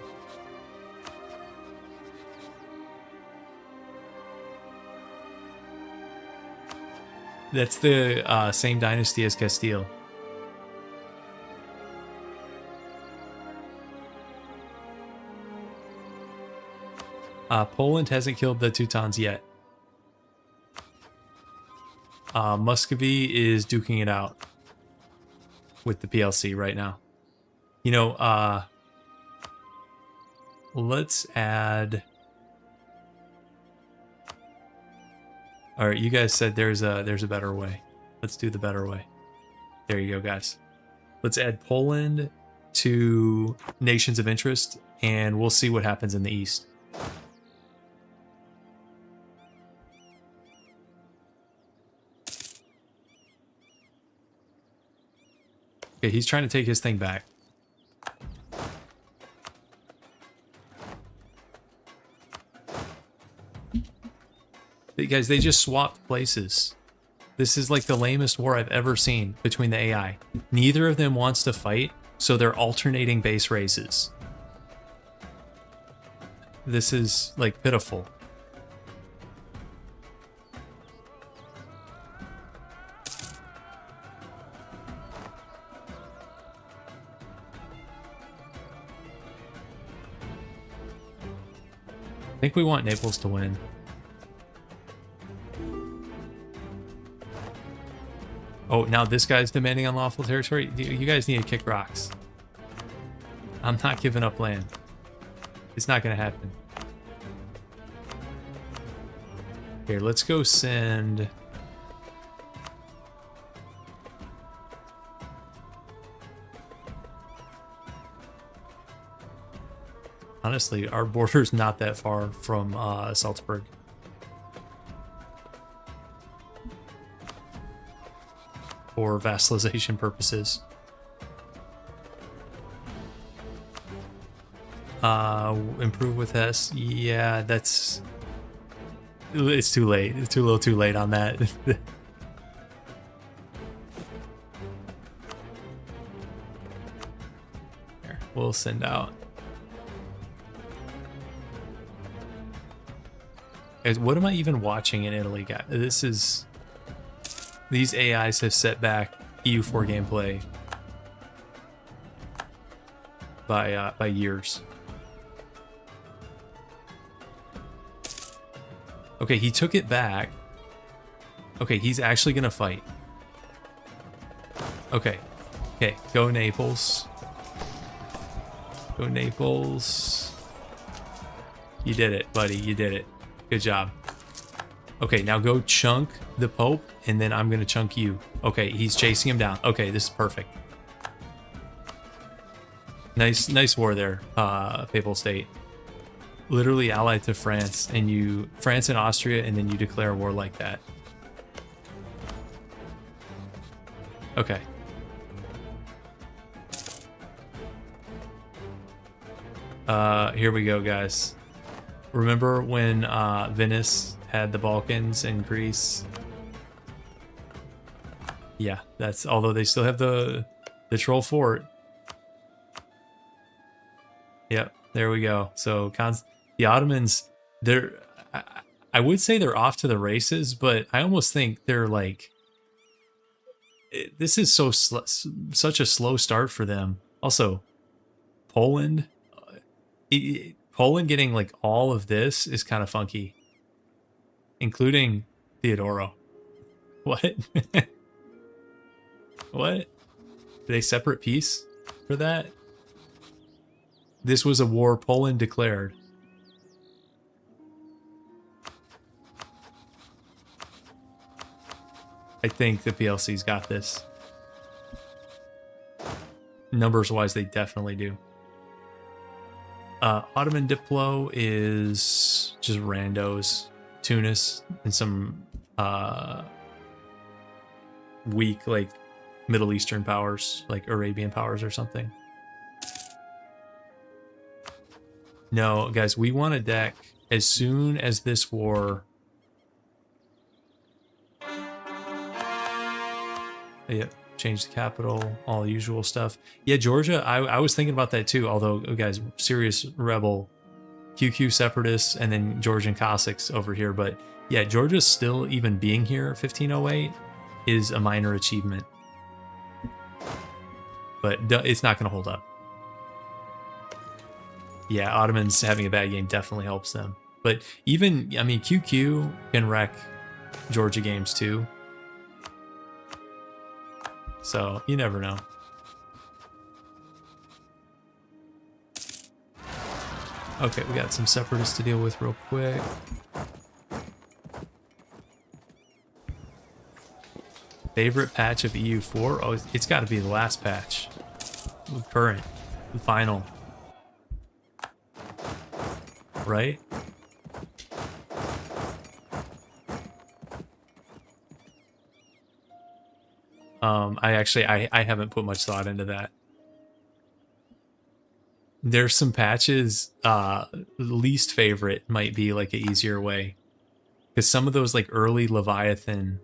That's the same dynasty as Castile. Poland hasn't killed the Teutons yet. Muscovy is duking it out with the PLC right now. You know, let's add... All right, you guys said there's a better way. Let's do the better way. There you go, guys. Let's add Poland to nations of interest, and we'll see what happens in the east. Okay, he's trying to take his thing back. Guys, they just swapped places. This is like the lamest war I've ever seen between the AI. Neither of them wants to fight, so they're alternating base raises. This is like pitiful. I think we want Naples to win. Oh, now this guy's demanding unlawful territory? You guys need to kick rocks. I'm not giving up land. It's not going to happen. Here, let's go send... Honestly, our border's not that far from Salzburg. For vassalization purposes. Improve with S. Yeah, that's... It's too late. It's too little too late on that. Here, we'll send out. Guys, what am I even watching in Italy, guys? This is... These AIs have set back EU4 gameplay by years. Okay, he took it back. Okay, he's actually gonna fight. Okay. Okay, go Naples. Go Naples. You did it, buddy. You did it. Good job. Okay, now go chunk the Pope, and then I'm gonna chunk you. Okay, he's chasing him down. Okay, this is perfect. Nice war there, Papal State. Literally allied to France, and France and Austria, and then you declare war like that. Okay. Here we go, guys. Remember when Venice had the Balkans and Greece? Yeah, that's, although they still have the troll fort. Yep, there we go. So the Ottomans, I would say they're off to the races, but I almost think they're like, this is such a slow start for them. Also, Poland, Poland getting like all of this is kind of funky, including Theodoro. What? What? Did they separate peace for that? This was a war Poland declared. I think the PLC's got this. Numbers wise, they definitely do. Ottoman Diplo is just randos. Tunis and some weak, like, Middle Eastern powers, like Arabian powers or something. No, guys, we want a deck as soon as this war... Yep, change the capital, all the usual stuff. Yeah, Georgia, I was thinking about that too, although, guys, serious rebel, QQ separatists, and then Georgian Cossacks over here. But yeah, Georgia's still even being here, 1508, is a minor achievement. But it's not going to hold up. Yeah, Ottomans having a bad game definitely helps them. But even, I mean, QQ can wreck Georgia games too. So, you never know. Okay, we got some separatists to deal with real quick. Favorite patch of EU4? Oh, it's got to be the last patch. The current. The final. Right? I haven't put much thought into that. There's some patches, least favorite might be like an easier way. Because some of those like early Leviathan,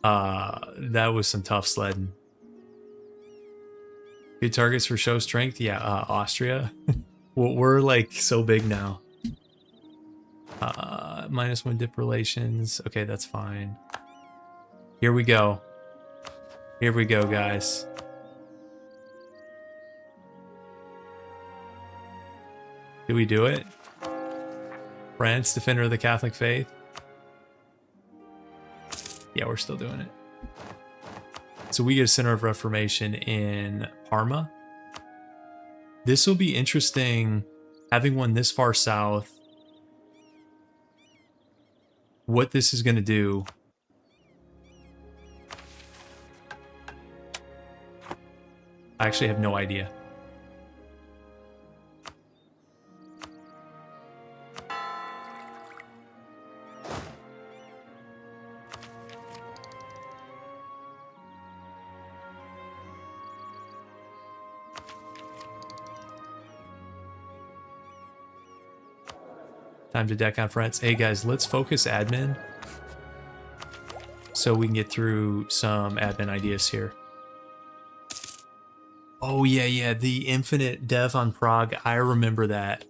that was some tough sledding. Good targets for show strength? Yeah, Austria. We're like so big now. -1 dip relations. Okay, that's fine. Here we go. Here we go, guys. Did we do it? France, defender of the Catholic faith? Yeah, we're still doing it. So we get a center of reformation in Parma. This will be interesting, having one this far south. What this is going to do. I actually have no idea. Time to deck on France. Hey guys, let's focus admin so we can get through some admin ideas here. Oh yeah, the infinite dev on Prague. I remember that.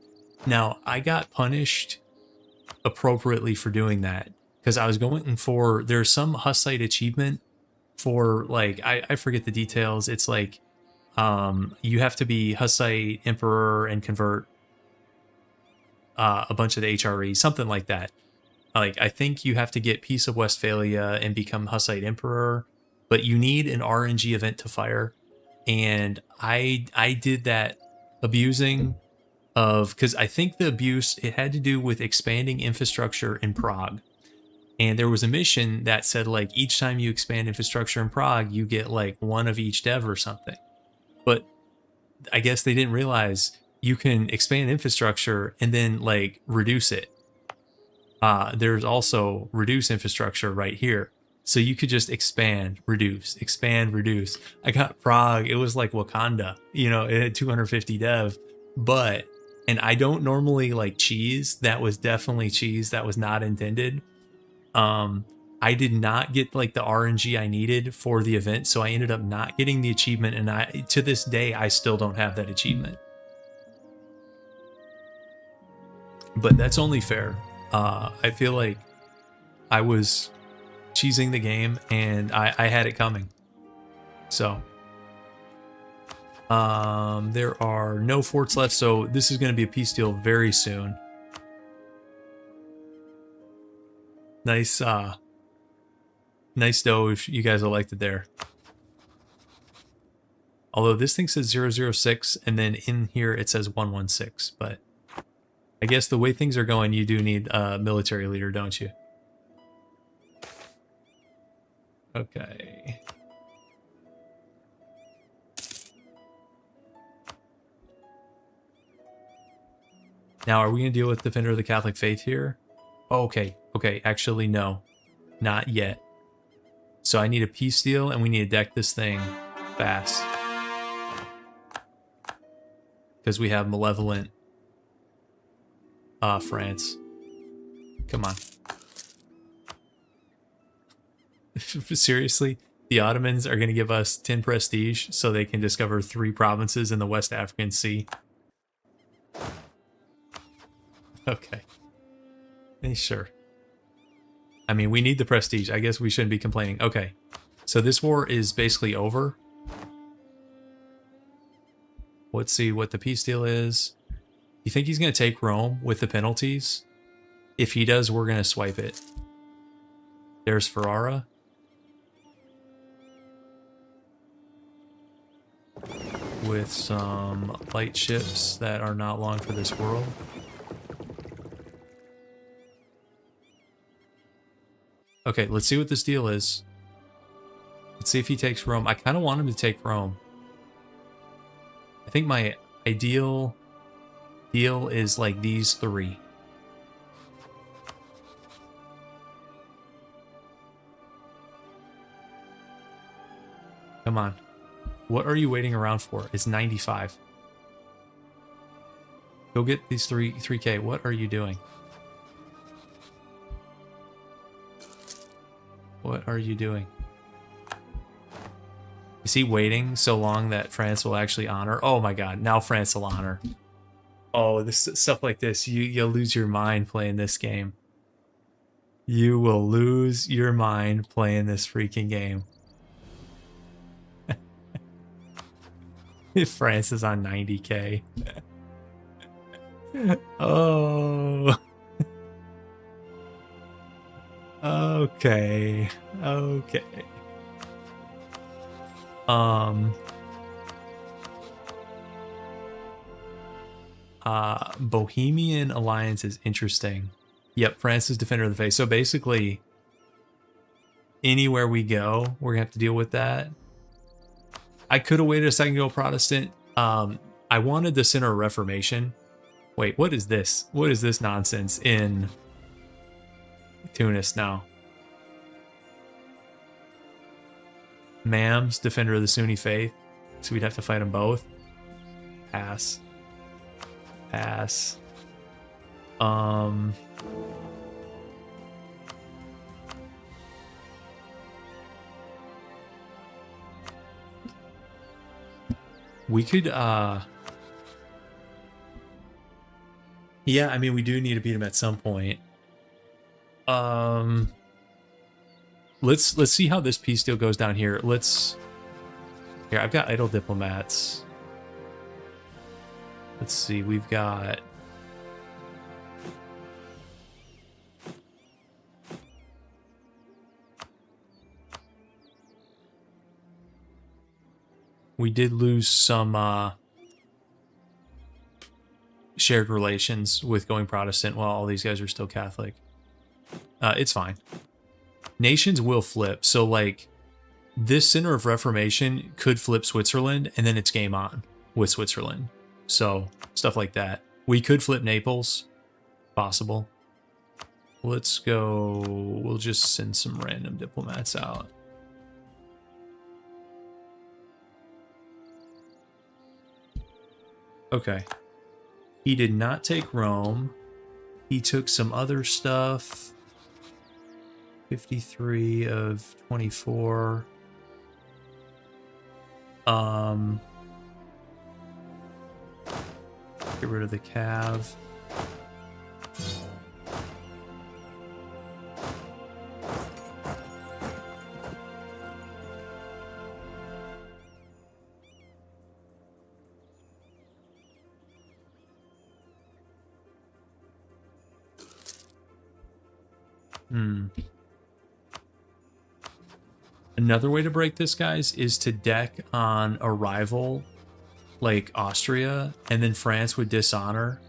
Now, I got punished appropriately for doing that because I was going for, there's some Hussite achievement for like, I forget the details. It's like you have to be Hussite Emperor and convert a bunch of the HRE, something like that. Like, I think you have to get Peace of Westphalia and become Hussite Emperor, but you need an RNG event to fire. And I did that abusing of, because I think the abuse, it had to do with expanding infrastructure in Prague. And there was a mission that said, like, each time you expand infrastructure in Prague, you get like one of each dev or something. But I guess they didn't realize you can expand infrastructure and then like reduce it. There's also reduce infrastructure right here. So you could just expand, reduce, expand, reduce. I got Prague. It was like Wakanda, you know, it had 250 dev, but, and I don't normally like cheese. That was definitely cheese. That was not intended. I did not get like the RNG I needed for the event. So I ended up not getting the achievement. And to this day, I still don't have that achievement. But that's only fair. I feel like I was cheesing the game and I had it coming. So there are no forts left, so this is going to be a peace deal very soon. Nice nice Doge, you guys elected there. Although this thing says 006 and then in here it says 116, but I guess the way things are going, you do need a military leader, don't you? Okay. Now, are we going to deal with Defender of the Catholic Faith here? Oh, okay. Okay, actually, no. Not yet. So I need a peace deal, and we need to deck this thing fast. Because we have malevolent France. Come on. Seriously? The Ottomans are going to give us 10 prestige so they can discover 3 provinces in the West African Sea. Okay. Sure. I mean, we need the prestige. I guess we shouldn't be complaining. Okay. So this war is basically over. Let's see what the peace deal is. You think he's going to take Rome with the penalties? If he does, we're going to swipe it. There's Ferrara. With some light ships that are not long for this world. Okay, let's see what this deal is. Let's see if he takes Rome. I kind of want him to take Rome. I think my ideal deal is like these 3. Come on. What are you waiting around for? It's 95. Go get these 3K. What are you doing? What are you doing? Is he waiting so long that France will actually honor? Oh my god, now France will honor. Oh, this stuff like this, you'll lose your mind playing this game. You will lose your mind playing this freaking game. France is on 90K. Oh. Okay. Okay. Bohemian Alliance is interesting. Yep, France is Defender of the Faith. So basically, anywhere we go, we're gonna have to deal with that. I could have waited a second to go Protestant. I wanted the Center of Reformation. Wait, what is this? What is this nonsense in Tunis now? Mams, Defender of the Sunni Faith. So we'd have to fight them both. Pass. Pass. We could, yeah, I mean, we do need to beat him at some point. Let's see how this peace deal goes down here. Here, I've got idle diplomats. Let's see, we've got... We did lose some shared relations with going Protestant while all these guys are still Catholic. It's fine. Nations will flip. So, like, this center of Reformation could flip Switzerland, and then it's game on with Switzerland. So, stuff like that. We could flip Naples. Possible. Let's go. We'll just send some random diplomats out. Okay. He did not take Rome. He took some other stuff. 53 of 24. Get rid of the Cav. Another way to break this, guys, is to deck on a rival like Austria, and then France would dishonor.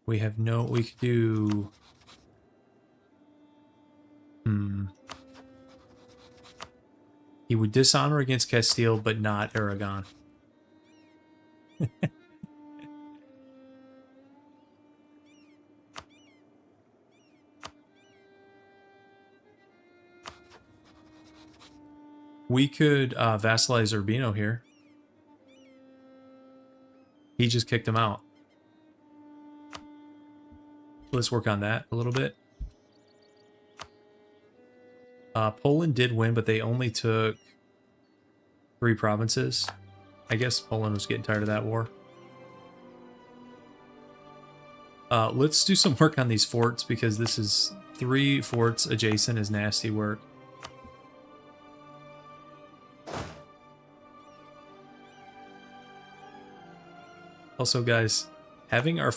We have no, we could do, he would dishonor against Castile, but not Aragon. We could vassalize Urbino here. He just kicked him out. Let's work on that a little bit. Poland did win, but they only took 3 provinces. I guess Poland was getting tired of that war. Let's do some work on these forts, because this is 3 forts adjacent is nasty work. Also, guys, having our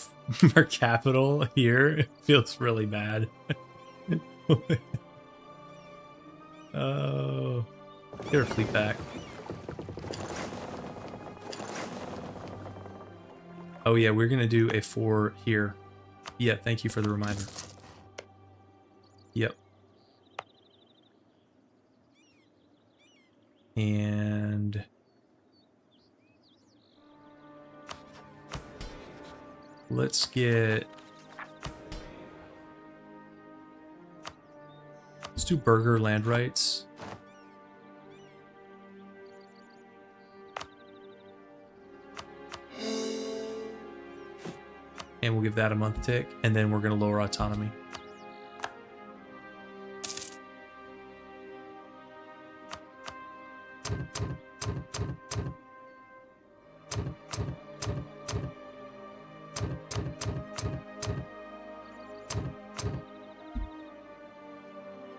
our capital here feels really bad. Oh, get our fleet back. Oh yeah, we're gonna do a 4 here. Yeah, thank you for the reminder. Yep. And let's do burger land rights. And we'll give that a month tick, and then we're going to lower autonomy.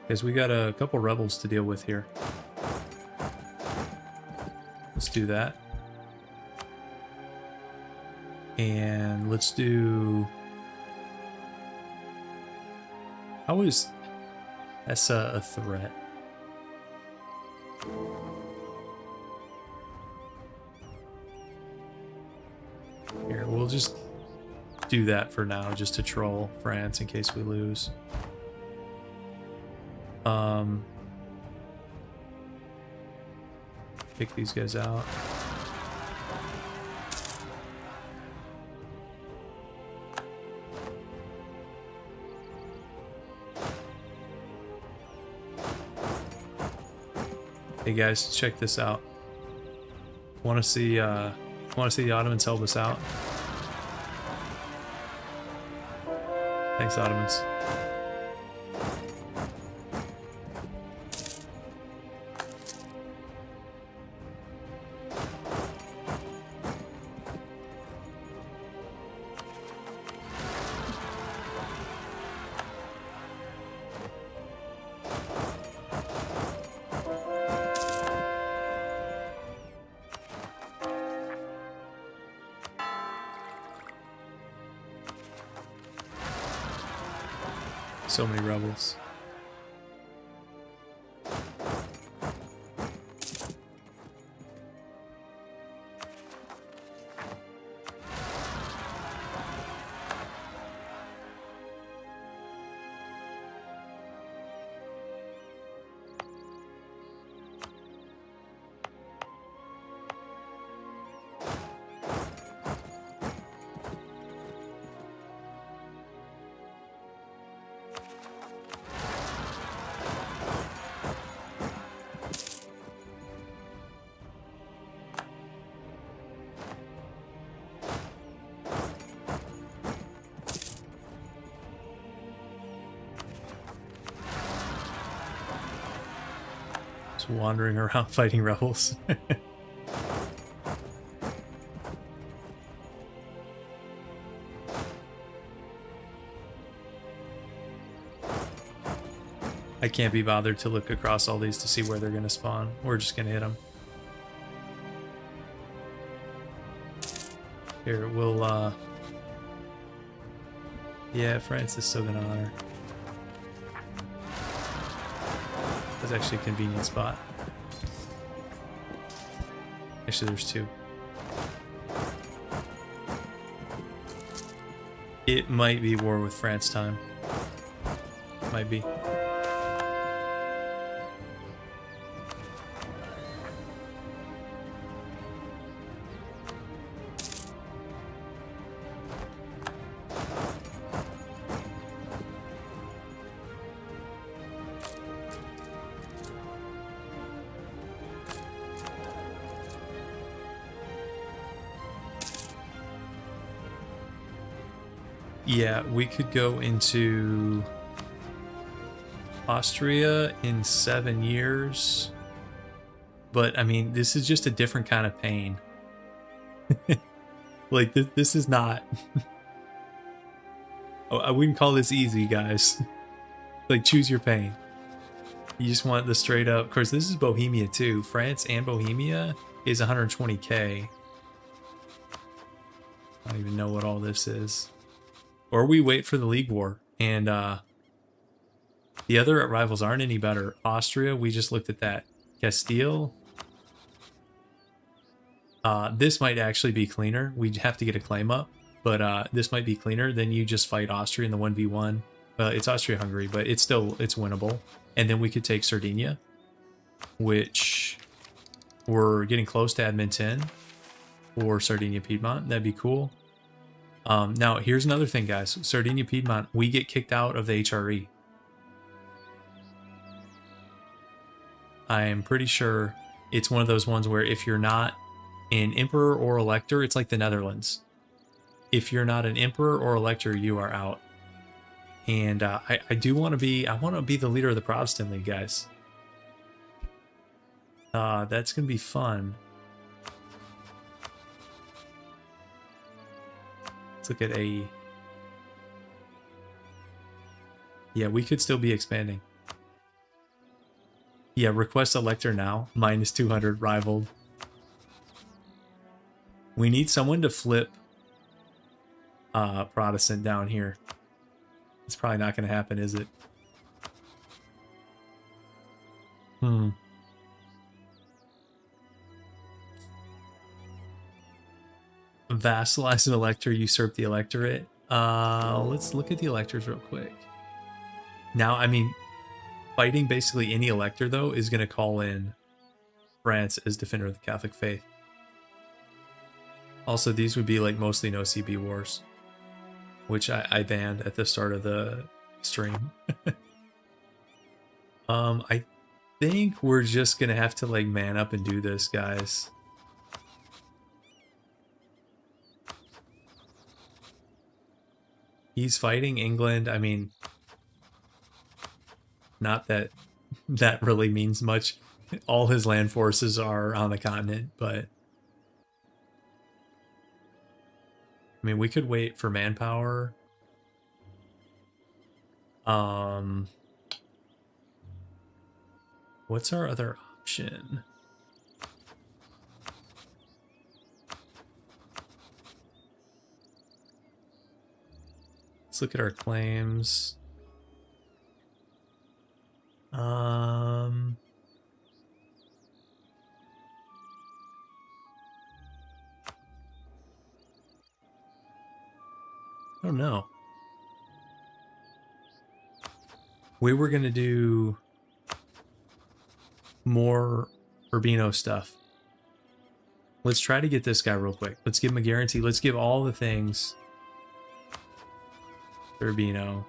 Because we got a couple rebels to deal with here. Let's do that. And let's do... How is Essa a threat? Here, we'll just do that for now, just to troll France in case we lose. Pick these guys out. Hey guys, check this out. Want to see the Ottomans help us out? Thanks, Ottomans. So many rebels. Just wandering around fighting rebels. I can't be bothered to look across all these to see where they're going to spawn. We're just going to hit them. Here, we'll, yeah, France is still going to honor. That's actually a convenient spot. Actually, there's two. It might be war with France time. Might be. Yeah, we could go into Austria in 7 years. But, I mean, this is just a different kind of pain. Like, this is not... Oh, I wouldn't call this easy, guys. Like, choose your pain. You just want the straight up... Of course, this is Bohemia, too. France and Bohemia is 120k. I don't even know what all this is. Or we wait for the League War, and the other rivals aren't any better. Austria, we just looked at that. Castile. This might actually be cleaner. We'd have to get a claim up, but this might be cleaner. Then you just fight Austria in the 1v1. It's Austria-Hungary, but it's winnable. And then we could take Sardinia, which we're getting close to admin 10, or Sardinia-Piedmont. That'd be cool. Now, here's another thing, guys. Sardinia-Piedmont, we get kicked out of the HRE. I am pretty sure it's one of those ones where if you're not an emperor or elector, it's like the Netherlands. If you're not an emperor or elector, you are out. And I do want to be, I want to be the leader of the Protestant League, guys. That's going to be fun. Let's look at a... Yeah, we could still be expanding. Yeah, request elector now. Minus 200 rivaled. We need someone to flip Protestant down here. It's probably not going to happen, is it? Vassalize an elector, usurp the electorate. Let's look at the electors real quick. Now, I mean, fighting basically any elector, though, is going to call in France as defender of the Catholic faith. Also, these would be like mostly no CB wars, which I banned at the start of the stream. I think we're just going to have to like man up and do this, guys. He's fighting England. I mean, not that that really means much. All his land forces are on the continent, but I mean, we could wait for manpower. What's our other option? Let's look at our claims. I don't know. We were gonna do more Urbino stuff. Let's try to get this guy real quick. Let's give him a guarantee. Let's give all the things. Urbino.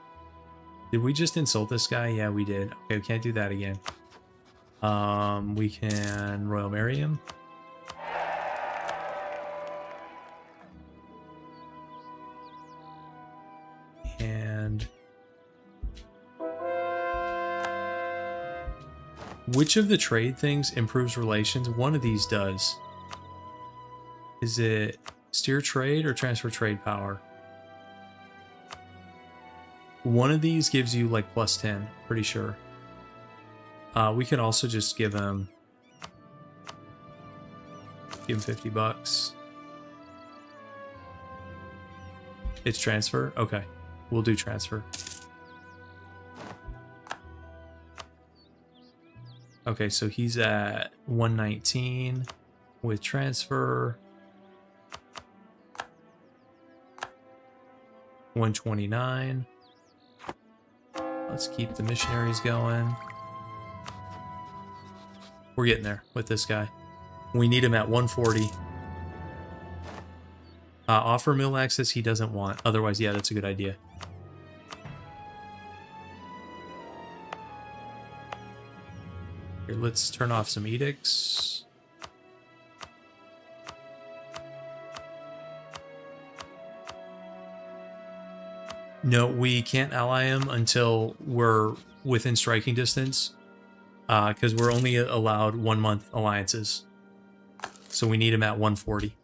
Did we just insult this guy? Yeah, we did. Okay, we can't do that again. We can Royal Marry him. And which of the trade things improves relations? One of these does. Is it steer trade or transfer trade power? One of these gives you like plus 10, pretty sure. We can also just give him $50. It's transfer? Okay. We'll do transfer. Okay, so he's at 119 with transfer. 129. Let's keep the missionaries going. We're getting there with this guy. We need him at 140. Offer mill access he doesn't want. Otherwise, yeah, that's a good idea. Here, let's turn off some edicts. No, we can't ally him until we're within striking distance, because we're only allowed 1 month alliances. So we need him at 140.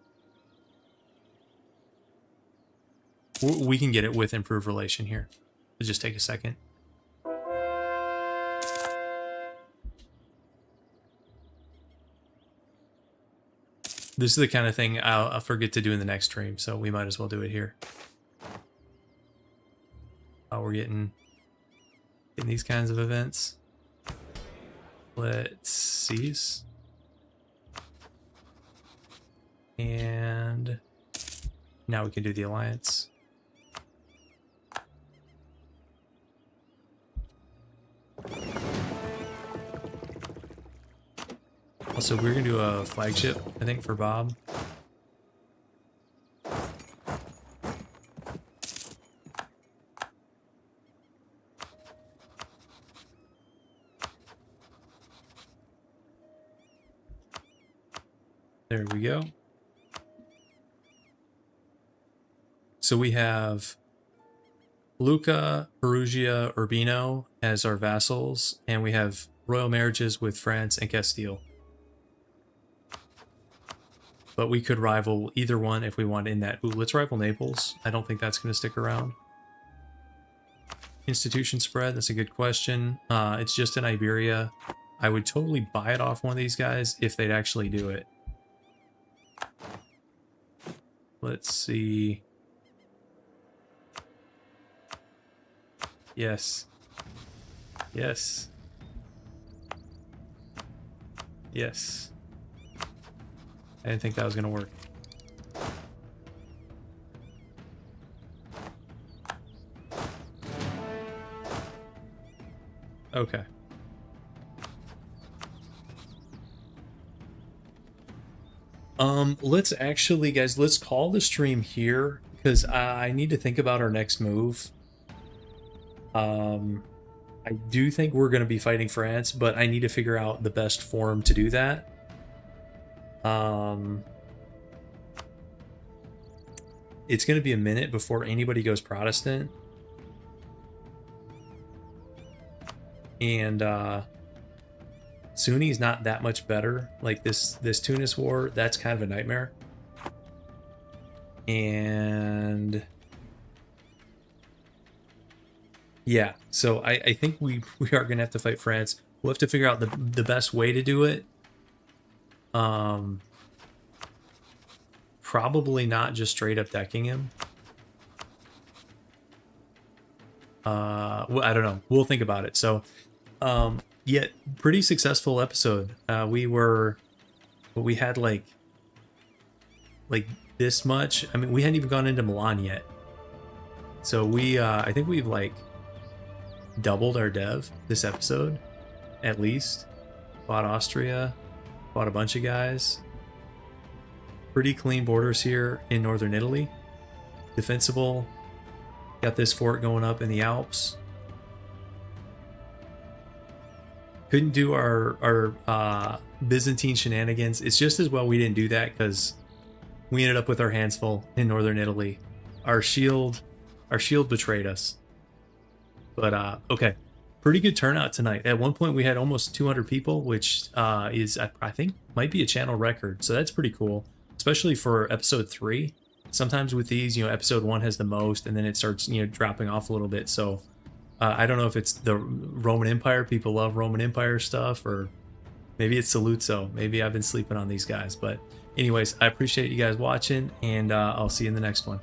We can get it with improved relation here. It'll just take a second. This is the kind of thing I'll forget to do in the next stream, so we might as well do it here. We're getting these kinds of events. Let's cease. And now we can do the alliance. Also, we're gonna do a flagship, I think, for Bob. There we go. So we have Lucca, Perugia, Urbino as our vassals, and we have royal marriages with France and Castile. But we could rival either one if we want in that. Ooh, let's rival Naples. I don't think that's going to stick around. Institution spread, that's a good question. It's just in Iberia. I would totally buy it off one of these guys if they'd actually do it. Let's see. Yes. Yes. Yes. I didn't think that was going to work. Okay. Let's actually, guys, let's call the stream here because I need to think about our next move. I do think we're going to be fighting France, but I need to figure out the best form to do that. It's going to be a minute before anybody goes Protestant. And Sunni's not that much better. Like this Tunis war, that's kind of a nightmare. And yeah, so I think we are going to have to fight France. We'll have to figure out the best way to do it. Probably not just straight up decking him. Well, I don't know. We'll think about it. So, yeah, pretty successful episode. We had like this much. I mean, we hadn't even gone into Milan yet. So I think we've like doubled our dev this episode, at least. Bought Austria, bought a bunch of guys. Pretty clean borders here in northern Italy. Defensible. Got this fort going up in the Alps. Couldn't do our Byzantine shenanigans. It's just as well we didn't do that because we ended up with our hands full in northern Italy. Our shield betrayed us. But okay, pretty good turnout tonight. At one point we had almost 200 people, which is I think might be a channel record. So that's pretty cool, especially for episode 3. Sometimes with these, episode 1 has the most, and then it starts dropping off a little bit. So I don't know if it's the Roman Empire. People love Roman Empire stuff, or maybe it's Saluzzo. Maybe I've been sleeping on these guys. But anyways, I appreciate you guys watching, and I'll see you in the next one.